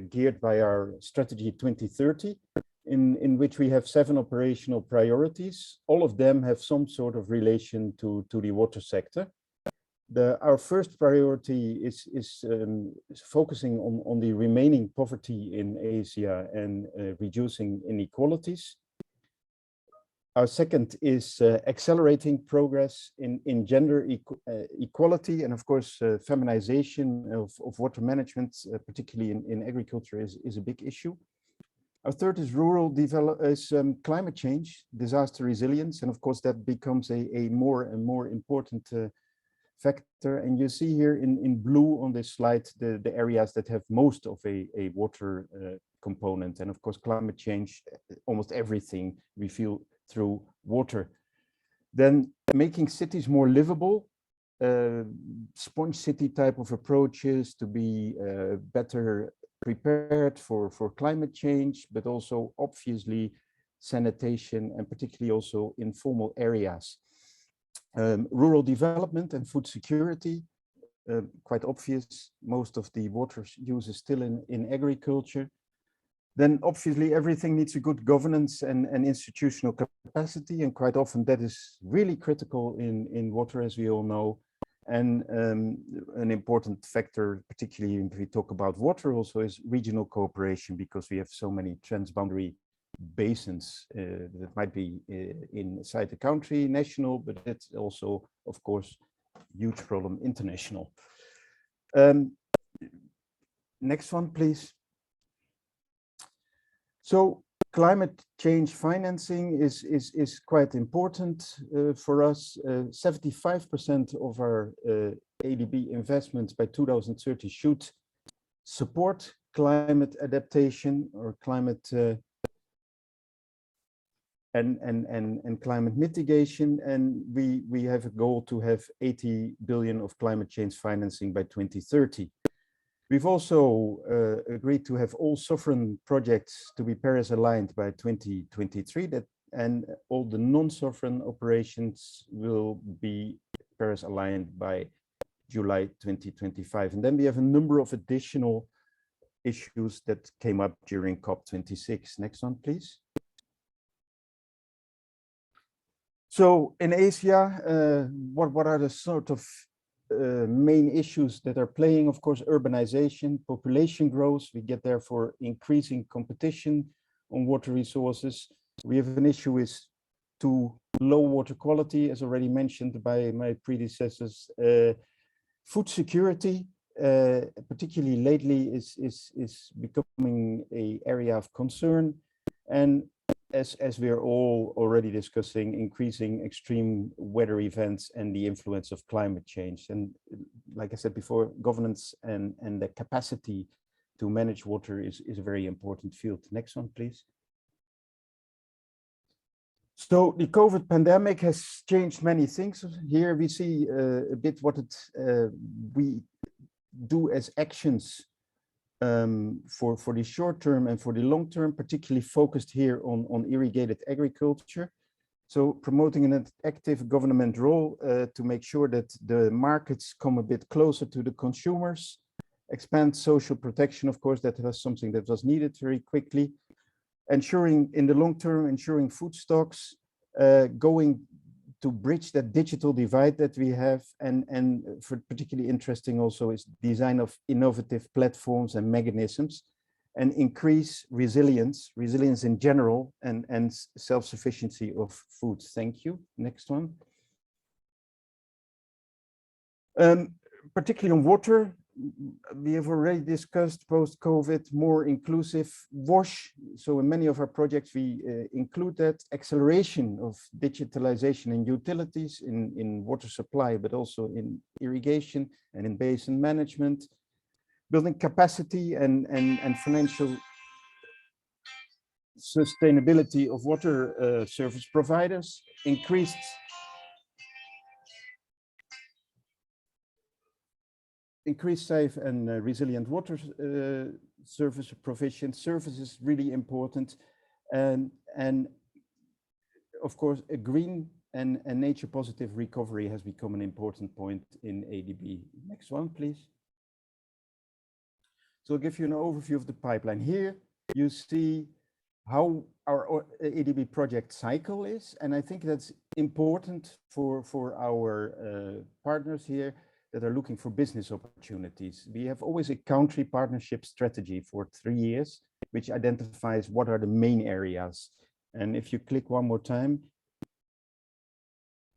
geared by our strategy 2030, in which we have 7 operational priorities. All of them have some sort of relation to the water sector. Our first priority is focusing on the remaining poverty in Asia and reducing inequalities. Our second is accelerating progress in gender equality, and of course feminization of water management, particularly in agriculture, is a big issue. Our third is climate change, disaster resilience, and of course that becomes a more and more important factor. And you see here in blue on this slide the areas that have most of a water component, and of course climate change, almost everything we feel through water. Then making cities more livable, sponge city type of approaches to be better prepared for climate change, but also obviously sanitation and particularly also informal areas. Rural development and food security, quite obvious. Most of the water use is still in agriculture. Then obviously everything needs a good governance and institutional capacity, and quite often that is really critical in water, as we all know. And an important factor, particularly if we talk about water also, is regional cooperation, because we have so many transboundary basins that might be inside the country, national, but it's also, of course, huge problem international. Next one, please. So climate change financing is quite important for us. 75% of our ADB investments by 2030 should support climate adaptation or climate and climate mitigation, and we have a goal to have 80 billion of climate change financing by 2030. We've also agreed to have all sovereign projects to be Paris aligned by 2023, and all the non-sovereign operations will be Paris aligned by July 2025. And then we have a number of additional issues that came up during COP26. Next one, please. So in Asia, what are the sort of main issues that are playing? Of course, urbanization, population growth. We get therefore increasing competition on water resources. We have an issue with too low water quality, as already mentioned by my predecessors. Food security, particularly lately, is becoming an area of concern. And as we are all already discussing, increasing extreme weather events and the influence of climate change. And like I said before, governance and the capacity to manage water is a very important field. Next one, please. So the COVID pandemic has changed many things. Here we see a bit what we do as actions for the short term and for the long term, particularly focused here on irrigated agriculture. So promoting an active government role to make sure that the markets come a bit closer to the consumers, expand social protection, of course, that was something that was needed very quickly. Ensuring in the long term, ensuring food stocks, going to bridge that digital divide that we have, and for particularly interesting also is design of innovative platforms and mechanisms, and increase resilience in general, and self-sufficiency of food. Thank you. Next one. Particularly on water, we have already discussed post-COVID, more inclusive WASH. So in many of our projects, we include that acceleration of digitalization in utilities, in water supply, but also in irrigation and in basin management, building capacity and financial sustainability of water service providers, increased safe and resilient water service provision. Service is really important, and of course a green and nature positive recovery has become an important point in ADB. Next one, please. So I'll give you an overview of the pipeline. Here you see how our ADB project cycle is, and I think that's important for our partners here that are looking for business opportunities. We have always a country partnership strategy for 3 years, which identifies what are the main areas. And if you click one more time,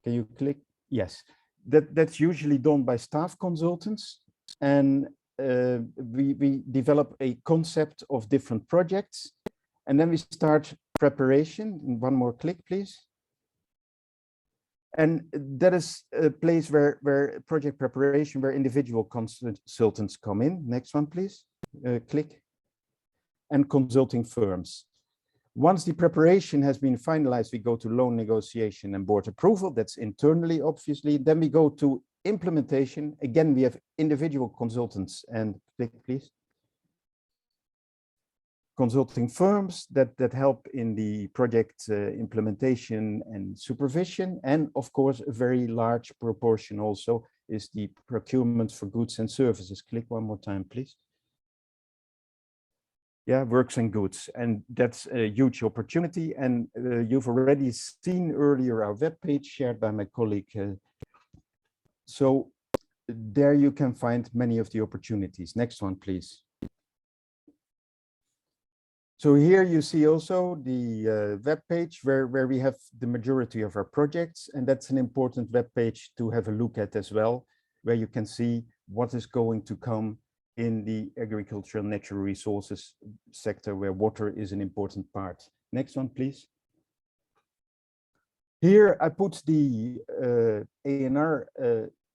can you click? Yes, that's usually done by staff consultants. And we develop a concept of different projects. And then we start preparation. One more click, please. And that is a place where project preparation, where individual consultants come in. Next one, please. Click. And consulting firms. Once the preparation has been finalized, we go to loan negotiation and board approval. That's internally, obviously. Then we go to implementation. Again, we have individual consultants, and click, please. Consulting firms that help in the project implementation and supervision. And of course, a very large proportion also is the procurement for goods and services. Click one more time, please. Yeah, works and goods. And that's a huge opportunity. And you've already seen earlier our webpage shared by my colleague. So there you can find many of the opportunities. Next one, please. So here you see also the web page where we have the majority of our projects, and that's an important web page to have a look at as well, where you can see what is going to come in the agricultural natural resources sector, where water is an important part. Next one, please. Here I put the ANR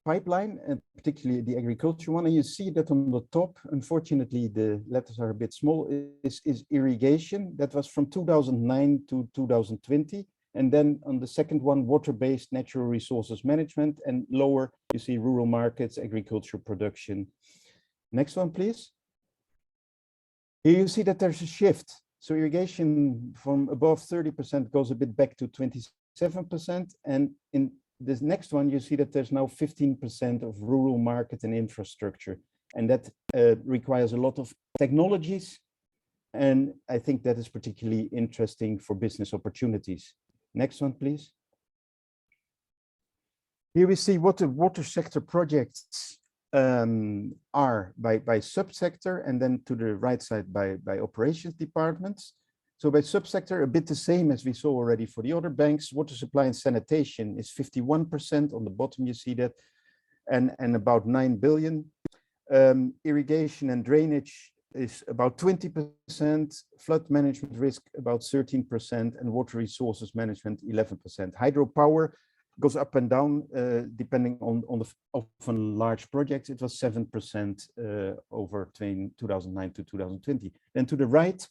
pipeline, and particularly the agriculture one, and you see that on the top, unfortunately the letters are a bit small, is irrigation. That was from 2009 to 2020, and then on the second one, water-based natural resources management, and lower you see rural markets, agriculture production. Next one, please. Here you see that there's a shift. So irrigation from above 30% goes a bit back to 27%, and in this next one, you see that there's now 15% of rural market and infrastructure, and that requires a lot of technologies. And I think that is particularly interesting for business opportunities. Next one, please. Here we see what the water sector projects are by subsector, and then to the right side by operations departments. So by subsector, a bit the same as we saw already for the other banks. Water supply and sanitation is 51%. On the bottom, you see that, and about 9 billion. Irrigation and drainage is about 20%. Flood management risk about 13%, and water resources management 11%. Hydropower goes up and down depending on the often large projects. It was 7% over 2009 to 2020. Then to the right,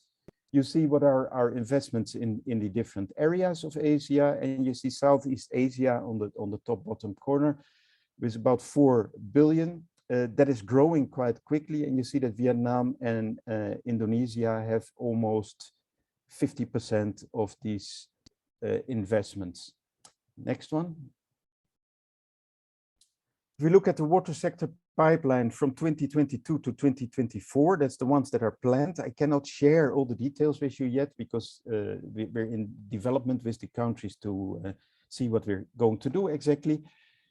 you see what are our investments in the different areas of Asia, and you see Southeast Asia on the top bottom corner with about 4 billion. That is growing quite quickly, and you see that Vietnam and Indonesia have almost 50% of these investments. Next one. If we look at the water sector pipeline from 2022 to 2024, that's the ones that are planned. I cannot share all the details with you yet because we're in development with the countries to see what we're going to do exactly.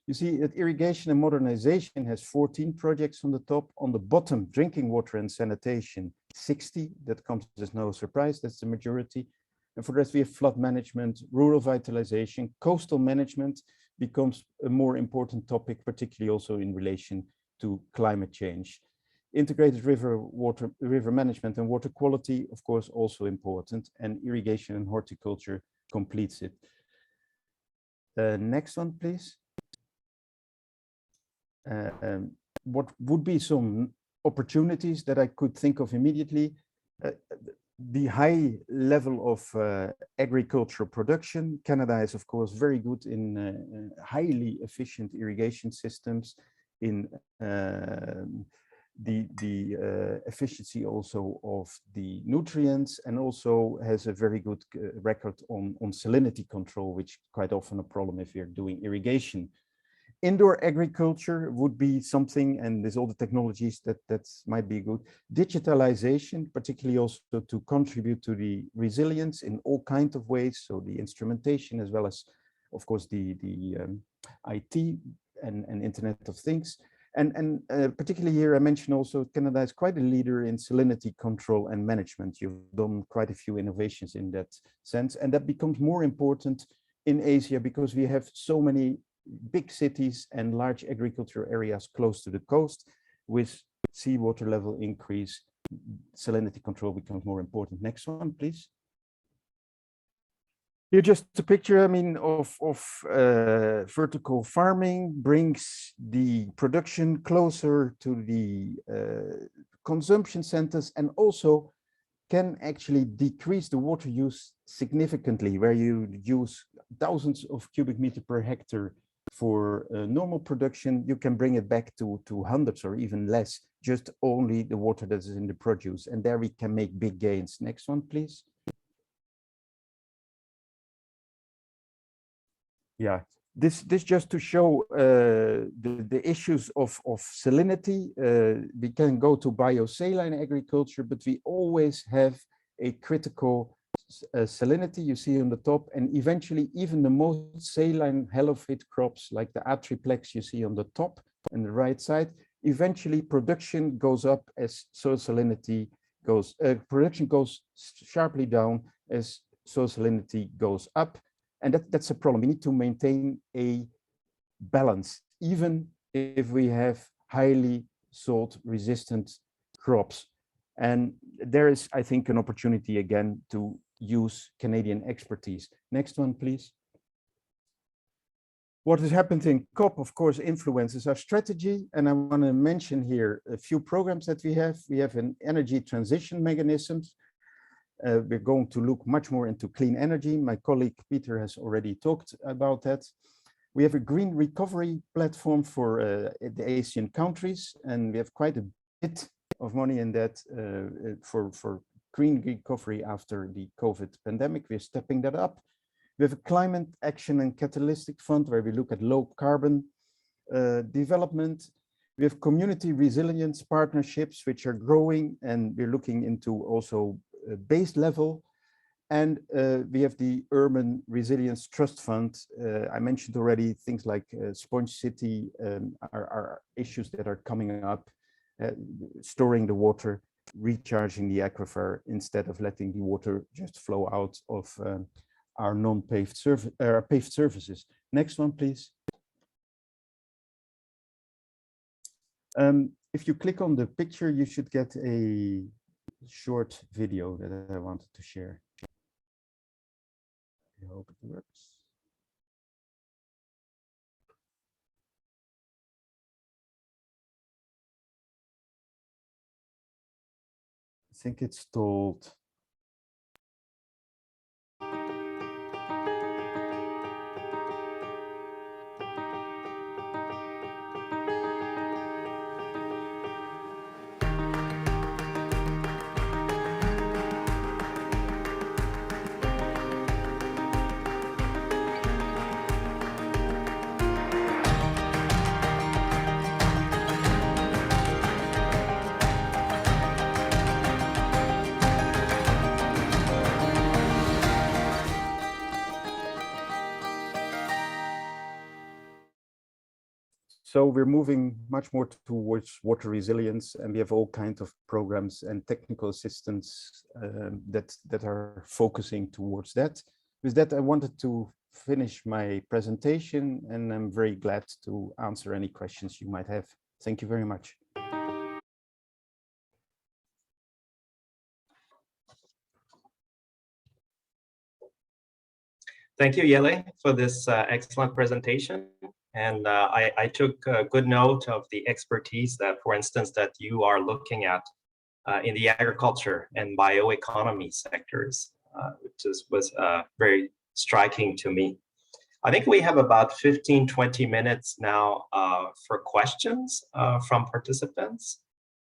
You see that irrigation and modernization has 14 projects on the top. On the bottom, drinking water and sanitation, 60. That comes as no surprise, that's the majority. And for the rest, we have flood management, rural vitalization, coastal management becomes a more important topic, particularly also in relation to climate change. Integrated river management and water quality, of course, also important, and irrigation and horticulture completes it. Next one, please. What would be some opportunities that I could think of immediately? The high level of agricultural production. Canada is, of course, very good in highly efficient irrigation systems, in the efficiency also of the nutrients, and also has a very good record on salinity control, which quite often a problem if you're doing irrigation. Indoor agriculture would be something, and there's all the technologies that might be good. Digitalization, particularly also to contribute to the resilience in all kinds of ways. So the instrumentation, as well as, of course, the IT and Internet of Things. And particularly here, I mentioned also Canada is quite a leader in salinity control and management. You've done quite a few innovations in that sense, and that becomes more important in Asia because we have so many big cities and large agricultural areas close to the coast. With seawater level increase, salinity control becomes more important. Next one, please. Here just a picture, I mean, of vertical farming brings the production closer to the consumption centers, and also can actually decrease the water use significantly, where you use thousands of cubic meter per hectare for normal production. You can bring it back to hundreds or even less, just only the water that is in the produce. And there we can make big gains. Next one, please. Yeah, this just to show the issues of salinity. We can go to biosaline agriculture, but we always have a critical salinity you see on the top, and eventually even the most saline halophyte crops like the atriplex you see on the top and the right side, eventually production goes up as soil salinity goes, production goes sharply down as soil salinity goes up. And that's a problem. We need to maintain a balance, even if we have highly salt resistant crops. And there is, I think, an opportunity again to use Canadian expertise. Next one, please. What has happened in COP, of course, influences our strategy. And I want to mention here a few programs that we have. We have an energy transition mechanisms. We're going to look much more into clean energy. My colleague Peter has already talked about that. We have a green recovery platform for the Asian countries, and we have quite a bit of money in that for green recovery after the COVID pandemic. We're stepping that up. We have a climate action and catalytic fund where we look at low carbon development. We have community resilience partnerships, which are growing, and we're looking into also base level. And we have the Urban Resilience Trust Fund. I mentioned already things like Sponge City are issues that are coming up, storing the water, recharging the aquifer instead of letting the water just flow out of our non-paved paved surfaces. Next one, please. If you click on the picture, you should get a short video that I wanted to share. I hope it works. I think it's told. So we're moving much more towards water resilience, and we have all kinds of programs and technical assistance that are focusing towards that. With that, I wanted to finish my presentation, and I'm very glad to answer any questions you might have. Thank you very much. Thank you, Jelle, for this excellent presentation. And I took good note of the expertise that, for instance, that you are looking at in the agriculture and bioeconomy sectors, which was very striking to me. I think we have about 15-20 minutes now for questions from participants.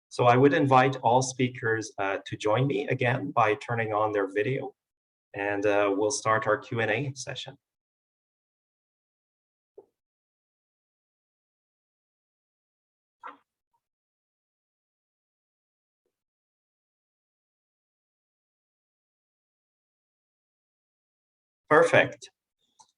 So I would invite all speakers to join me again by turning on their video, and we'll start our Q&A session. Perfect.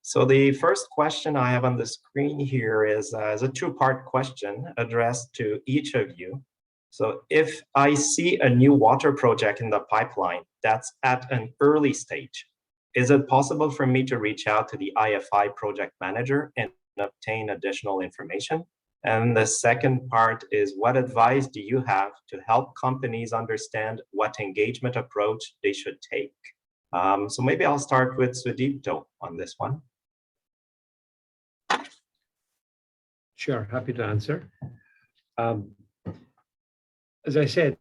So the first question I have on the screen here is a two-part question addressed to each of you. So if I see a new water project in the pipeline that's at an early stage, is it possible for me to reach out to the IFI project manager and obtain additional information? And the second part is, what advice do you have to help companies understand what engagement approach they should take? So maybe I'll start with Sudipto on this one. Sure, happy to answer. As I said,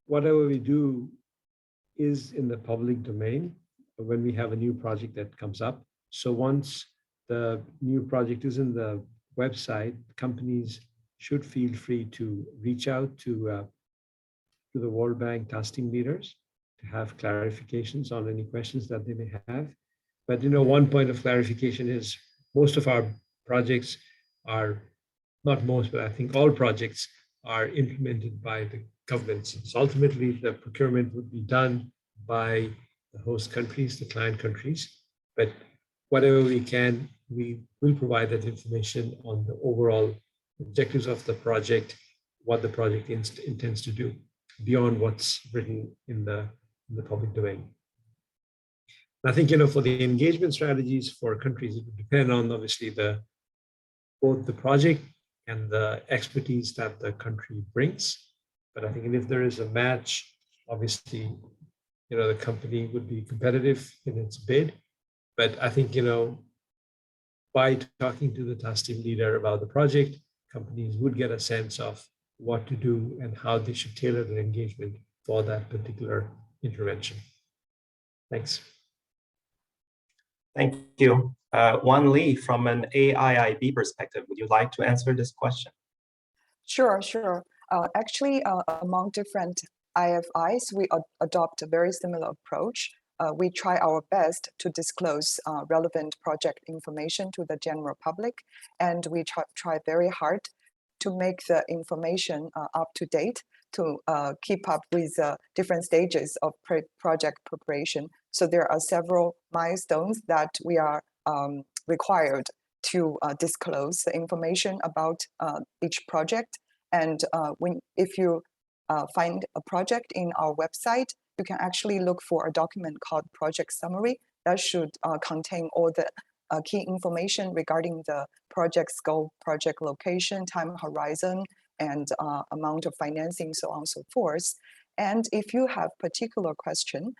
whatever we do is in the public domain when we have a new project that comes up. So once the new project is in the website, companies should feel free to reach out to the World Bank task team leaders to have clarifications on any questions that they may have. But one point of clarification is most of our projects are, not most, but I think all projects are implemented by the governments. So ultimately, the procurement would be done by the host countries, the client countries. But whatever we can, we will provide that information on the overall objectives of the project, what the project intends to do, beyond what's written in the public domain. I think, for the engagement strategies for countries, it would depend on obviously both the project and the expertise that the country brings. But I think if there is a match, obviously, the company would be competitive in its bid. But I think, by talking to the task team leader about the project, companies would get a sense of what to do and how they should tailor their engagement for that particular intervention. Thanks. Thank you. Wan Lee, from an AIIB perspective, would you like to answer this question? Sure. Actually, among different IFIs, we adopt a very similar approach. We try our best to disclose relevant project information to the general public, and we try very hard to make the information up to date, to keep up with different stages of project preparation. So there are several milestones that we are required to disclose the information about each project. And if you find a project in our website, you can actually look for a document called Project Summary that should contain all the key information regarding the project scope, project location, time horizon, and amount of financing, so on and so forth. And if you have particular question,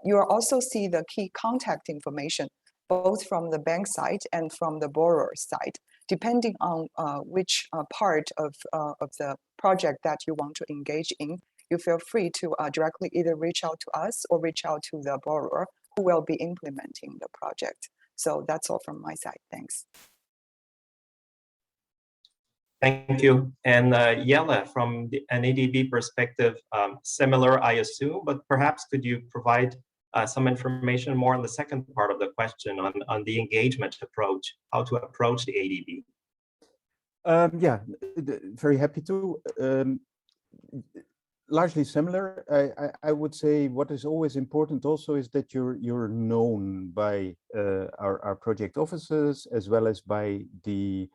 you will also see the key contact information, both from the bank side and from the borrower side. Depending on which part of the project that you want to engage in, you feel free to directly either reach out to us or reach out to the borrower who will be implementing the project. So that's all from my side. Thanks. Thank you. And Jelle, from an ADB perspective, similar, I assume, but perhaps could you provide some information more on the second part of the question on the engagement approach, how to approach the ADB? Yeah, very happy to. Largely similar. I would say what is always important also is that you're known by our project officers as well as by the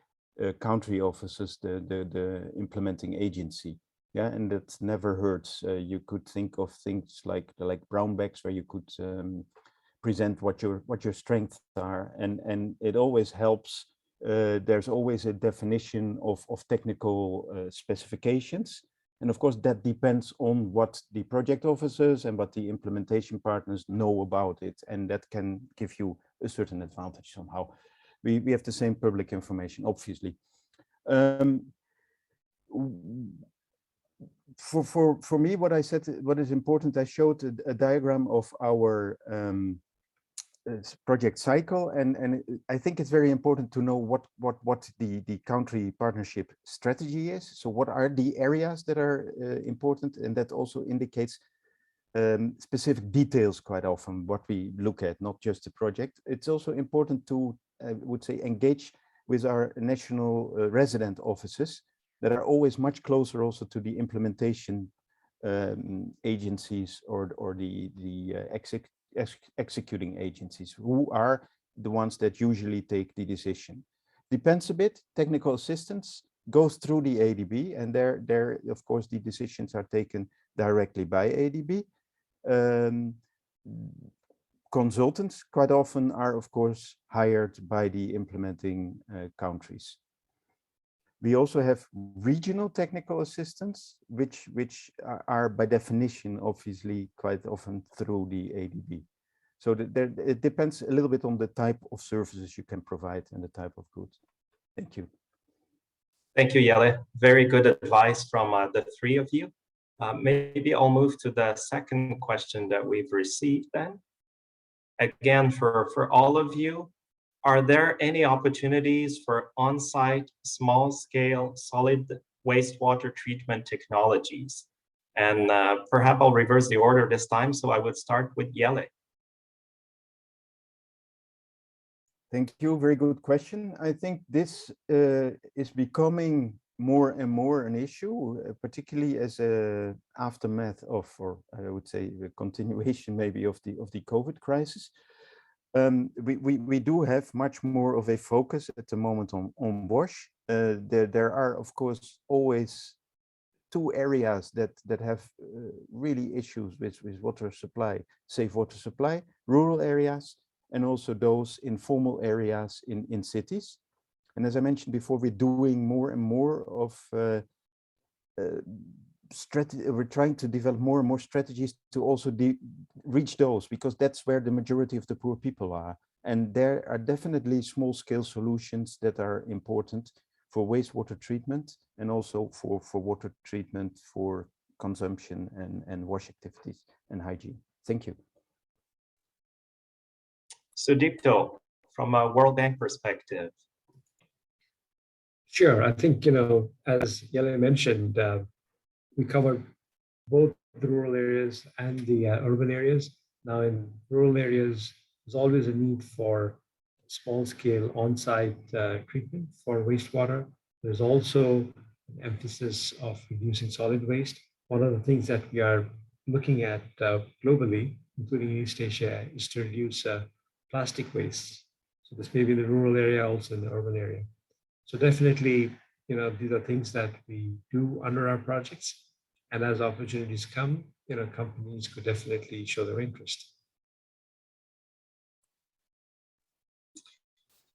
country offices, the implementing agency. Yeah, and that never hurts. You could think of things like brown bags where you could present what your strengths are, and it always helps. There's always a definition of technical specifications. And of course, that depends on what the project officers and what the implementation partners know about it. And that can give you a certain advantage somehow. We have the same public information, obviously. For me, what I said, what is important, I showed a diagram of our project cycle, and I think it's very important to know what the country partnership strategy is. So what are the areas that are important, and that also indicates specific details quite often what we look at, not just the project. It's also important to, I would say, engage with our national resident offices that are always much closer also to the implementation agencies or the executing agencies, who are the ones that usually take the decision. Depends a bit. Technical assistance goes through the ADB, and there of course the decisions are taken directly by ADB. Consultants quite often are of course hired by the implementing countries. We also have regional technical assistants, which are by definition, obviously, quite often through the ADB. So it depends a little bit on the type of services you can provide and the type of goods. Thank you. Thank you, Jelle. Very good advice from the three of you. Maybe I'll move to the second question that we've received then. Again, for all of you, are there any opportunities for on-site, small-scale, solid wastewater treatment technologies? And perhaps I'll reverse the order this time, so I would start with Jelle. Thank you, very good question. I think this is becoming more and more an issue, particularly as a aftermath of, or I would say, a continuation maybe of the COVID crisis. We do have much more of a focus at the moment on WASH. There are, of course, always two areas that have really issues with water supply, safe water supply: rural areas and also those informal areas in cities. And as I mentioned before, we're doing more and more of we're trying to develop more and more strategies to also reach those, because that's where the majority of the poor people are. And there are definitely small scale solutions that are important for wastewater treatment and also for water treatment for consumption and wash activities and hygiene. Thank you. Sudipto, from a World Bank perspective. Sure, I think, as Jelle mentioned, we cover both the rural areas and the urban areas. Now, in rural areas, there's always a need for small-scale on-site treatment for wastewater. There's also an emphasis of reducing solid waste. One of the things that we are looking at globally, including East Asia, is to reduce plastic waste. So this may be in the rural area, also in the urban area. So definitely, these are things that we do under our projects. And as opportunities come, companies could definitely show their interest.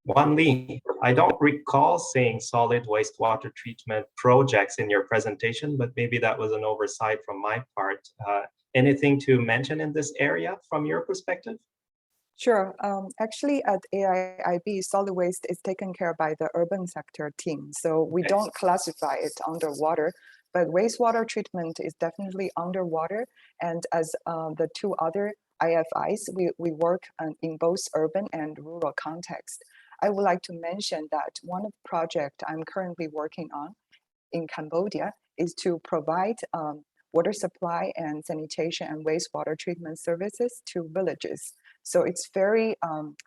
Wan Li, I don't recall seeing solid wastewater treatment projects in your presentation, but maybe that was an oversight from my part. Anything to mention in this area from your perspective? Sure. Actually, at AIIB, solid waste is taken care of by the urban sector team. So we don't classify it underwater, but wastewater treatment is definitely underwater. And as the two other IFIs, we work in both urban and rural context. I would like to mention that one of the projects I'm currently working on in Cambodia is to provide water supply and sanitation and wastewater treatment services to villages. So it's very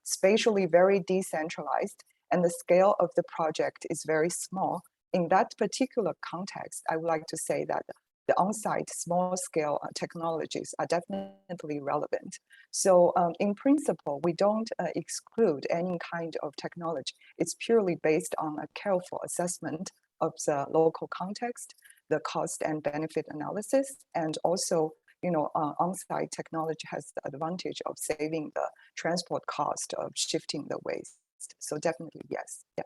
spatially very decentralized, and the scale of the project is very small. In that particular context, I would like to say that the on-site small-scale technologies are definitely relevant. So in principle, we don't exclude any kind of technology. It's purely based on a careful assessment of the local context, the cost and benefit analysis, and also, on-site technology has the advantage of saving the transport cost of shifting the waste. So definitely yes. Yeah.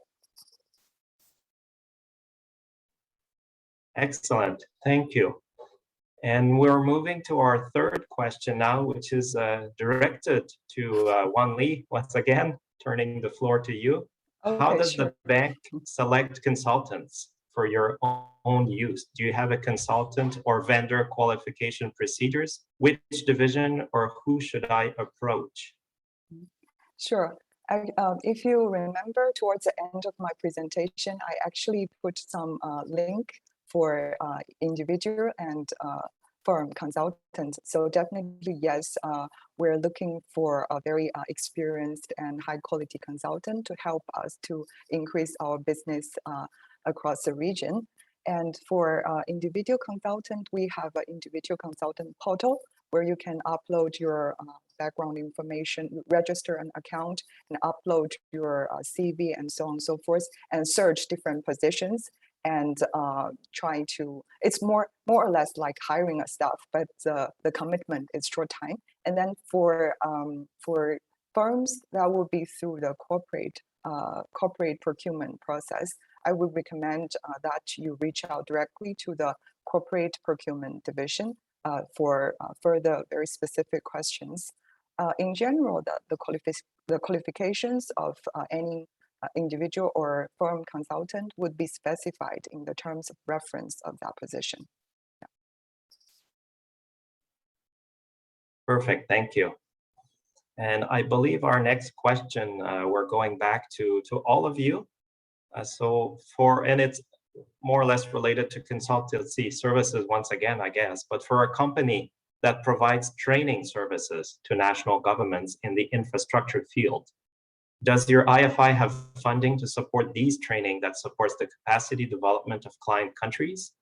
Excellent, thank you. And we're moving to our third question now, which is directed to Wan Li. Once again, turning the floor to you. How does the bank select consultants for your own use? Do you have a consultant or vendor qualification procedures? Which division or who should I approach? Sure. If you remember, towards the end of my presentation, I actually put some link for individual and firm consultants. So definitely, yes, we're looking for a very experienced and high quality consultant to help us to increase our business across the region. And for individual consultant, we have an individual consultant portal where you can upload your background information, register an account, and upload your CV and so on and so forth, and search different positions and try to. It's more or less like hiring a staff, but the commitment is short time. And then for firms, that will be through the corporate procurement process. I would recommend that you reach out directly to the corporate procurement division for further very specific questions. In general, the qualifications of any individual or firm consultant would be specified in the terms of reference of that position. Yeah. Perfect, thank you. And I believe our next question, we're going back to all of you. And it's more or less related to consultancy services once again, I guess, but for a company that provides training services to national governments in the infrastructure field, does your IFI have funding to support these training that supports the capacity development of client countries?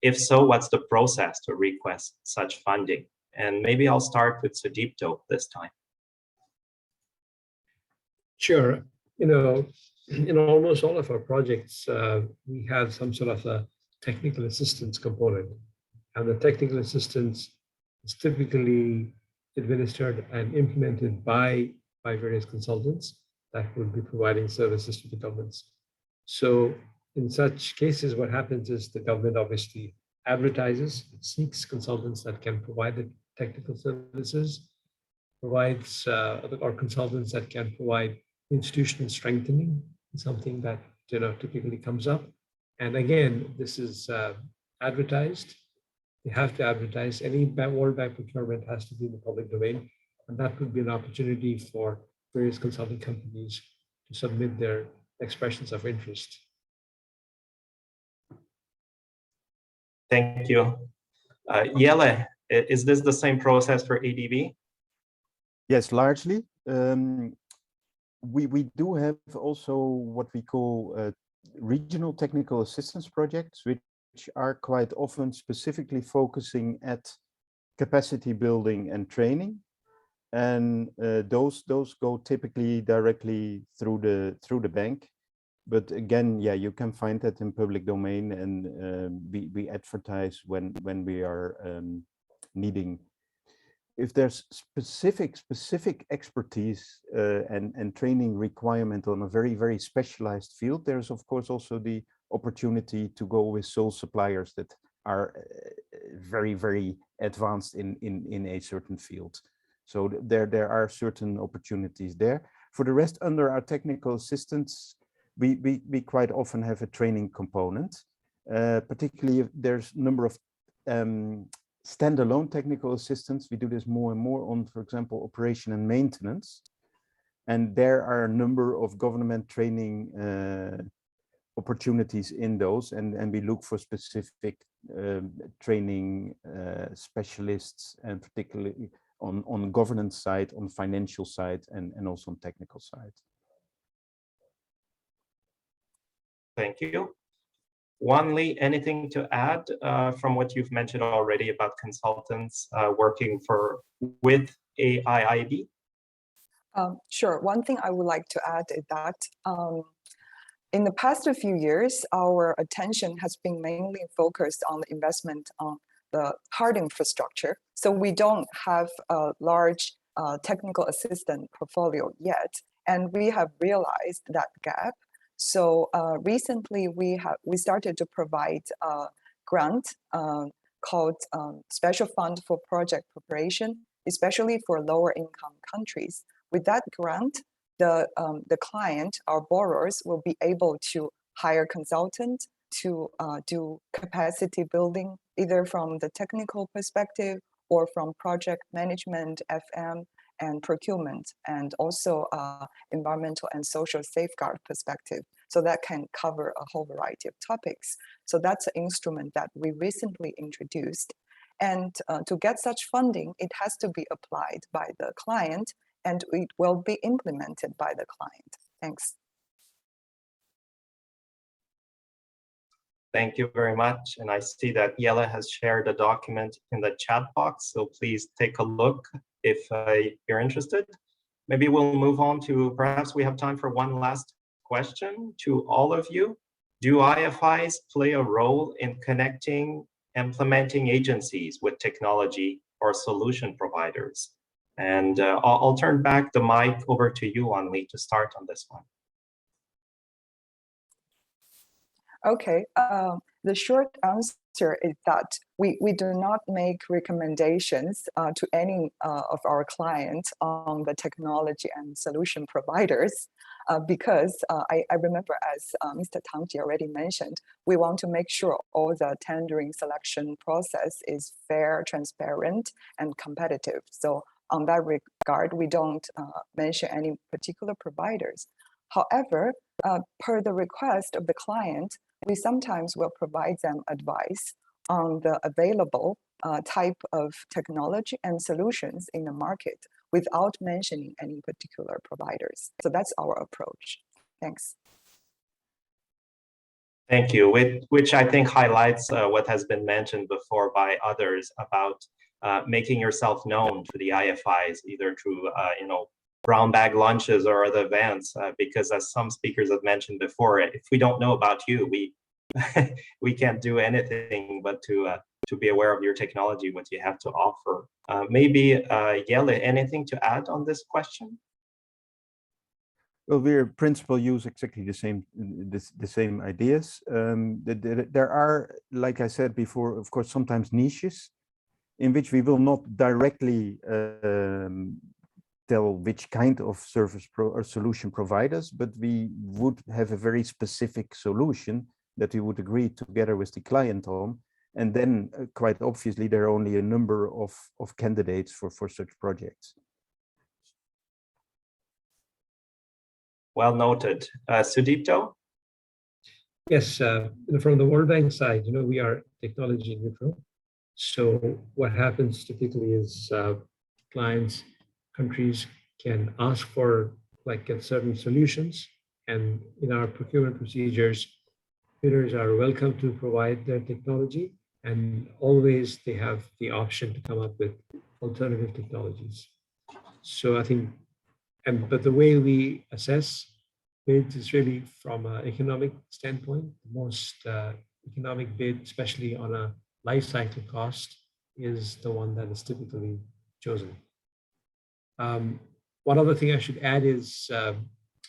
If so, what's the process to request such funding? And maybe I'll start with Sudipto this time. Sure. In almost all of our projects, we have some sort of a technical assistance component. And the technical assistance is typically administered and implemented by various consultants that will be providing services to the governments. So in such cases, what happens is the government obviously advertises, it seeks consultants that can provide the technical services, provides or consultants that can provide institutional strengthening, something that typically comes up. And again, this is advertised. You have to advertise. Any World Bank procurement has to be in the public domain, and that would be an opportunity for various consulting companies to submit their expressions of interest. Thank you. Yele, is this the same process for ADB? Yes, largely. We do have also what we call regional technical assistance projects, which are quite often specifically focusing at capacity building and training, and those go typically directly through the bank. But again, yeah, you can find that in public domain, and we advertise when we are needing. If there's specific expertise and training requirement on a very specialized field, there's of course also the opportunity to go with sole suppliers that are very advanced in a certain field. So there are certain opportunities there. For the rest, under our technical assistance, we quite often have a training component, particularly if there's a number of standalone technical assistance. We do this more and more on, for example, operation and maintenance. And there are a number of government training opportunities in those, and we look for specific training specialists, and particularly on governance side, on financial side, and also on technical side. Thank you. Wan Li, anything to add from what you've mentioned already about consultants working with AIIB? Sure. One thing I would like to add is that in the past few years, our attention has been mainly focused on the investment on the hard infrastructure. So we don't have a large technical assistant portfolio yet, and we have realized that gap. So recently, we started to provide a grant called Special Fund for Project Preparation, especially for lower income countries. With that grant, the client, our borrowers, will be able to hire consultants to do capacity building, either from the technical perspective or from project management, FM, and procurement, and also environmental and social safeguard perspective. So that can cover a whole variety of topics. So that's an instrument that we recently introduced. And to get such funding, it has to be applied by the client, and it will be implemented by the client. Thanks. Thank you very much. And I see that Yella has shared a document in the chat box, so please take a look if you're interested. Maybe we'll move on to, perhaps we have time for one last question to all of you. Do IFIs play a role in connecting, implementing agencies with technology or solution providers? And I'll turn back the mic over to you, Wan Li, to start on this one. Okay, the short answer is that we do not make recommendations to any of our clients on the technology and solution providers because I remember, as Mr. Tang Jie already mentioned, we want to make sure all the tendering selection process is fair, transparent, and competitive. So on that regard, we don't mention any particular providers. However, per the request of the client, we sometimes will provide them advice on the available type of technology and solutions in the market without mentioning any particular providers. So that's our approach. Thanks. Thank you, which I think highlights what has been mentioned before by others about making yourself known to the IFIs, either through brown bag lunches or other events, because as some speakers have mentioned before, if we don't know about you, we can't do anything but to be aware of your technology, what you have to offer. Maybe Yelle, anything to add on this question? Well, we in principle use exactly the same ideas. There are, like I said before, of course, sometimes niches in which we will not directly tell which kind of service or solution providers, but we would have a very specific solution that we would agree together with the client on. And then quite obviously, there are only a number of candidates for such projects. Well noted. Sudipto? Yes, from the World Bank side, we are technology neutral. So what happens typically is clients, countries can ask for get certain solutions, and in our procurement procedures, bidders are welcome to provide their technology, and always they have the option to come up with alternative technologies. So I think, but the way we assess bids is really from an economic standpoint. The most economic bid, especially on a life cycle cost, is the one that is typically chosen. One other thing I should add is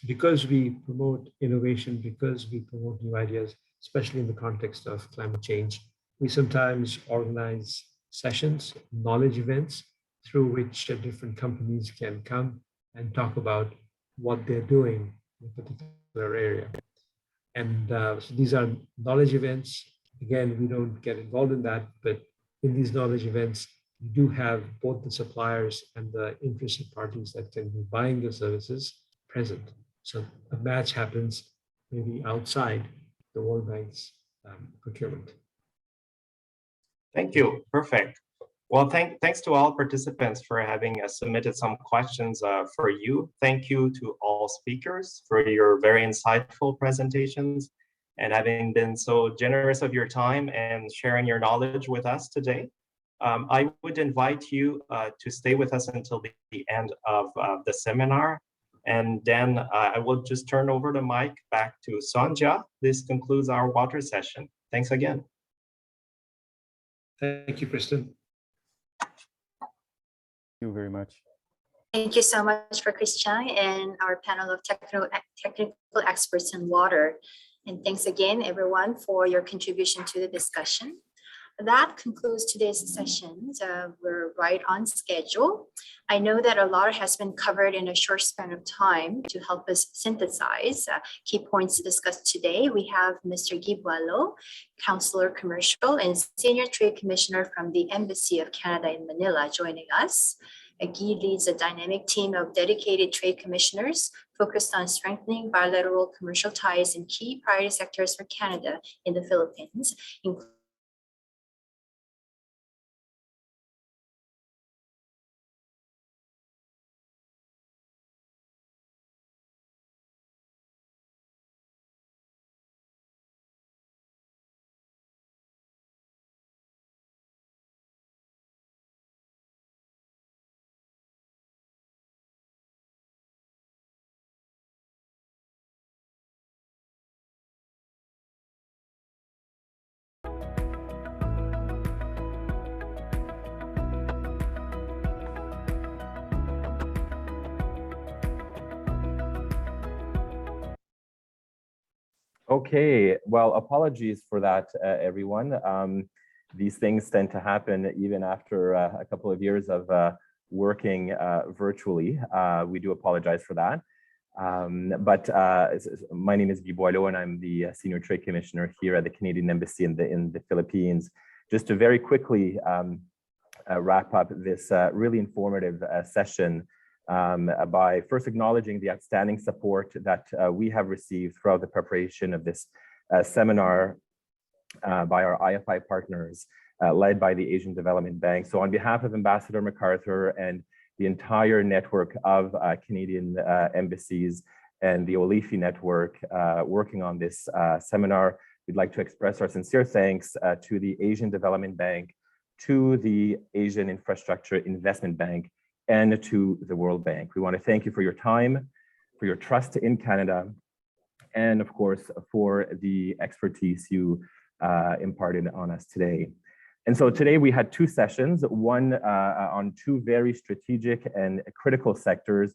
because we promote innovation, because we promote new ideas, especially in the context of climate change, we sometimes organize sessions, knowledge events, through which different companies can come and talk about what they're doing in a particular area. And so these are knowledge events. Again, we don't get involved in that, but in these knowledge events, we do have both the suppliers and the interested parties that can be buying the services present. So a match happens maybe outside the World Bank's procurement. Thank you. Perfect. Well, thanks to all participants for having submitted some questions for you. Thank you to all speakers for your very insightful presentations. and having been so generous of your time and sharing your knowledge with us today. I would invite you to stay with us until the end of the seminar. And then I will just turn over the mic back to Sonja. This concludes our water session. Thanks again. Thank you, Kristen. Thank you very much. Thank you so much for Christian and our panel of technical experts in water. And thanks again, everyone, for your contribution to the discussion. That concludes today's session. We're right on schedule. I know that a lot has been covered in a short span of time. To help us synthesize key points discussed today, we have Mr. Guy Boileau, Counselor Commercial and Senior Trade Commissioner from the Embassy of Canada in Manila, joining us. Guy leads a dynamic team of dedicated trade commissioners focused on strengthening bilateral commercial ties in key priority sectors for Canada in the Philippines, including Okay, well, apologies for that, everyone. These things tend to happen even after a couple of years of working virtually. We do apologize for that. My name is Guy Boileau, and I'm the Senior Trade Commissioner here at the Canadian Embassy in the Philippines. Just to very quickly wrap up this really informative session by first acknowledging the outstanding support that we have received throughout the preparation of this seminar by our IFI partners, led by the Asian Development Bank. So on behalf of Ambassador MacArthur and the entire network of Canadian embassies and the OLIFI network working on this seminar, we'd like to express our sincere thanks to the Asian Development Bank, to the Asian Infrastructure Investment Bank, and to the World Bank. We want to thank you for your time, for your trust in Canada, and of course, for the expertise you imparted on us today. And so today we had two sessions, one on two very strategic and critical sectors,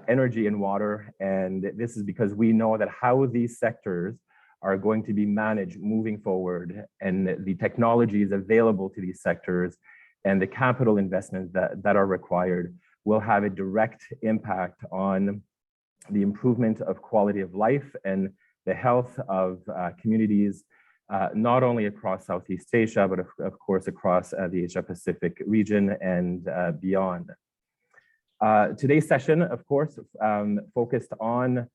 energy and water. And this is because we know that how these sectors are going to be managed moving forward, and the technologies available to these sectors and the capital investments that are required will have a direct impact on the improvement of quality of life and the health of communities, not only across Southeast Asia, but of course across the Asia Pacific region and beyond. Today's session, of course, focused on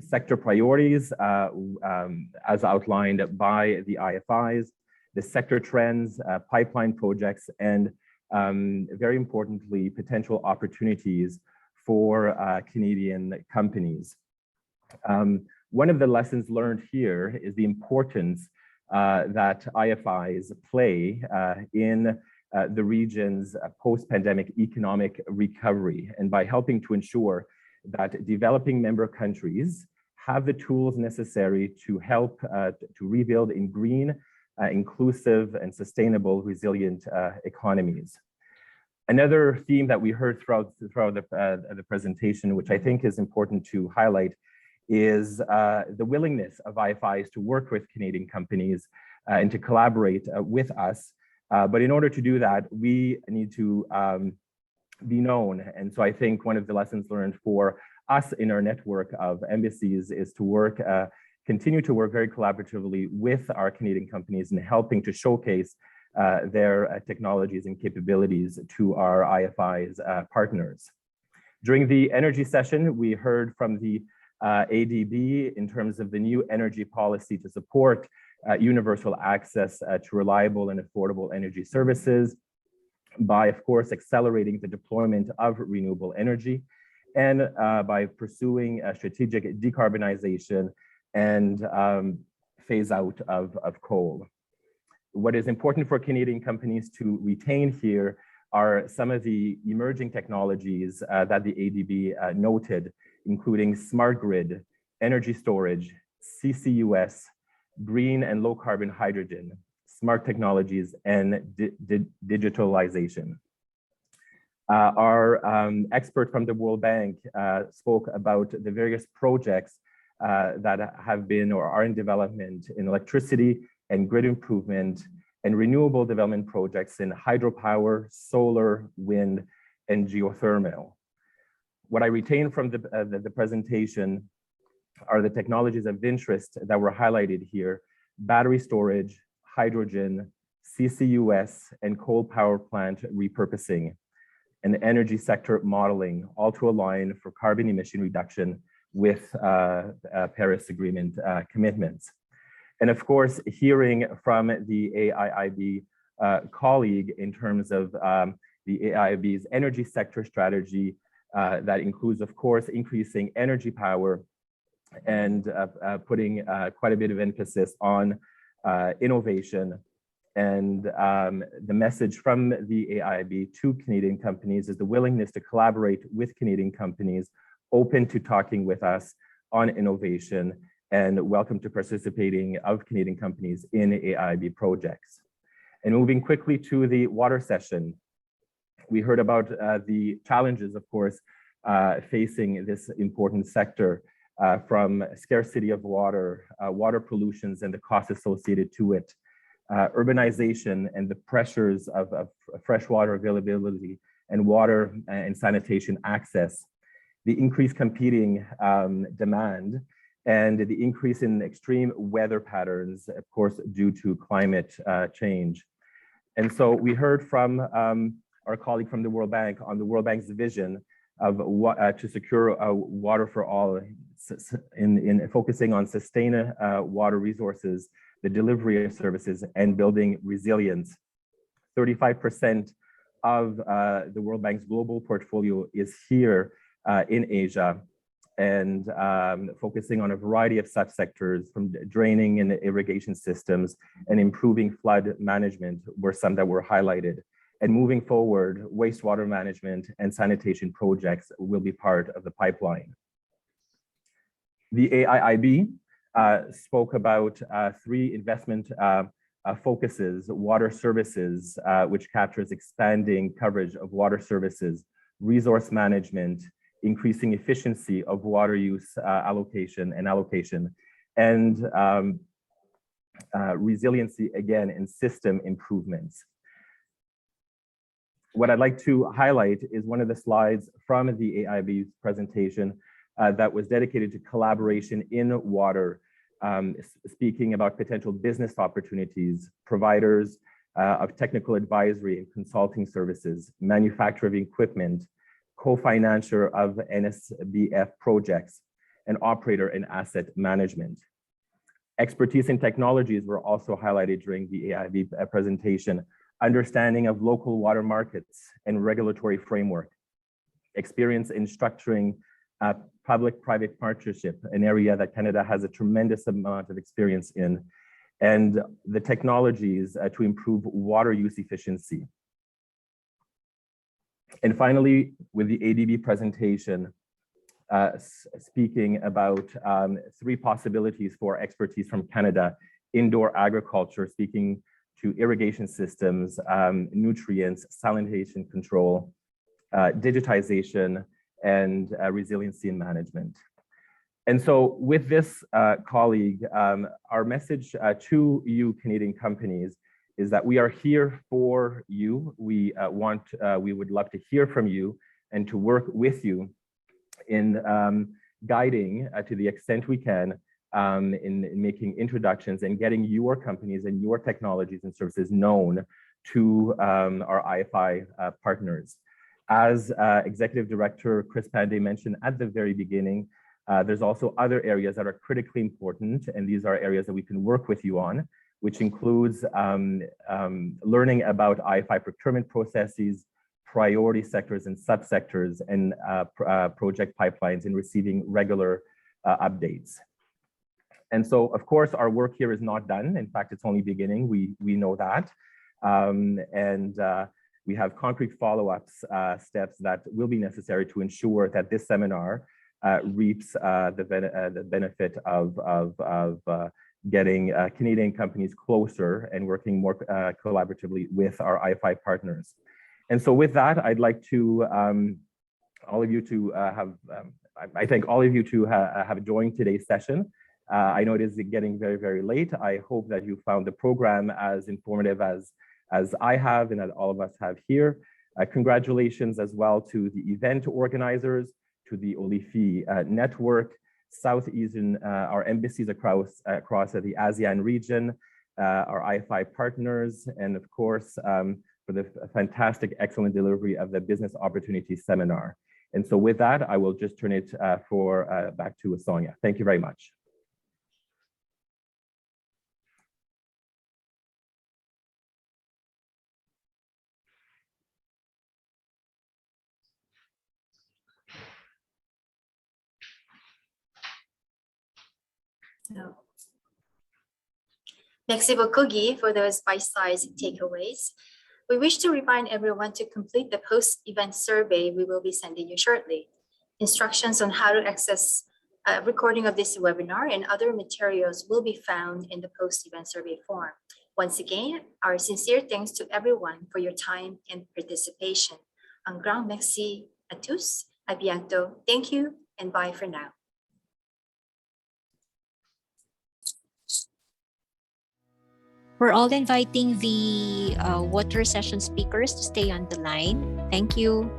sector priorities as outlined by the IFIs, the sector trends, pipeline projects, and very importantly, potential opportunities for Canadian companies. One of the lessons learned here is the importance that IFIs play in the region's post-pandemic economic recovery, and by helping to ensure that developing member countries have the tools necessary to help to rebuild in green, inclusive and sustainable, resilient economies. Another theme that we heard throughout the presentation, which I think is important to highlight, is the willingness of IFIs to work with Canadian companies and to collaborate with us. But in order to do that, we need to be known. And so I think one of the lessons learned for us in our network of embassies is to continue to work very collaboratively with our Canadian companies in helping to showcase their technologies and capabilities to our IFIs partners. During the energy session, we heard from the ADB in terms of the new energy policy to support universal access to reliable and affordable energy services by, of course, accelerating the deployment of renewable energy, and by pursuing strategic decarbonization and phase out of coal. What is important for Canadian companies to retain here are some of the emerging technologies that the ADB noted, including smart grid, energy storage, CCUS, green and low carbon hydrogen, smart technologies, and digitalization. Our expert from the World Bank spoke about the various projects that have been or are in development in electricity and grid improvement and renewable development projects in hydropower, solar, wind, and geothermal. What I retain from the presentation are the technologies of interest that were highlighted here: battery storage, hydrogen, CCUS, and coal power plant repurposing, and energy sector modeling, all to align for carbon emission reduction with Paris Agreement commitments. And of course, hearing from the AIIB colleague in terms of the AIIB's energy sector strategy that includes, of course, increasing energy power and putting quite a bit of emphasis on innovation. And the message from the AIIB to Canadian companies is the willingness to collaborate with Canadian companies, open to talking with us on innovation, and welcome to participating of Canadian companies in AIIB projects. And moving quickly to the water session, we heard about the challenges, of course, facing this important sector, from scarcity of water, water pollutions and the costs associated to it, urbanization and the pressures of freshwater availability and water and sanitation access, the increased competing demand, and the increase in extreme weather patterns, of course, due to climate change. And so we heard from our colleague from the World Bank on the World Bank's vision of what to secure water for all in focusing on sustained water resources, the delivery of services, and building resilience. 35% of the World Bank's global portfolio is here in Asia, and focusing on a variety of subsectors, from draining and irrigation systems and improving flood management were some that were highlighted. And moving forward, wastewater management and sanitation projects will be part of the pipeline. The AIIB spoke about three investment focuses: water services, which captures expanding coverage of water services, resource management, increasing efficiency of water use allocation, and resiliency, again, in system improvements. What I'd like to highlight is one of the slides from the AIIB's presentation that was dedicated to collaboration in water, speaking about potential business opportunities, providers of technical advisory and consulting services, manufacturer of equipment, co-financer of NSBF projects, and operator and asset management. Expertise in technologies were also highlighted during the AIIB presentation: understanding of local water markets and regulatory framework, experience in structuring public-private partnership, an area that Canada has a tremendous amount of experience in, and the technologies to improve water use efficiency. And finally, with the ADB presentation, speaking about three possibilities for expertise from Canada: indoor agriculture, speaking to irrigation systems, nutrients, salination control, digitization, and resiliency and management. And so with this colleague, our message to you Canadian companies is that we are here for you. We would love to hear from you and to work with you in guiding to the extent we can in making introductions and getting your companies and your technologies and services known to our IFI partners. As Executive Director Chris Pandey mentioned at the very beginning, there's also other areas that are critically important, and these are areas that we can work with you on, which includes learning about IFI procurement processes, priority sectors and subsectors, and project pipelines, and receiving regular updates. And so, of course, our work here is not done. In fact, it's only beginning. We know that. We have concrete follow-ups steps that will be necessary to ensure that this seminar reaps the benefit of getting Canadian companies closer and working more collaboratively with our IFI partners. And so with that, I'd like to all of you to I thank all of you to have joined today's session. I know it is getting very, very late. I hope that you found the program as informative as I have and that all of us have here. Congratulations as well to the event organizers, to the Olifi network, Southeastern, our embassies across the ASEAN region, our IFI partners, and of course, for the fantastic, excellent delivery of the Business Opportunities Seminar. And so with that, I will just turn it back to Sonia. Thank you very much. So, merci beaucoup, Guy, for those bite-sized takeaways. We wish to remind everyone to complete the post-event survey we will be sending you shortly. Instructions on how to access a recording of this webinar and other materials will be found in the post-event survey form. Once again, our sincere thanks to everyone for your time and participation. Un grand merci à tous. À bientôt. Thank you and bye for now. We're all inviting the water session speakers to stay on the line. Thank you.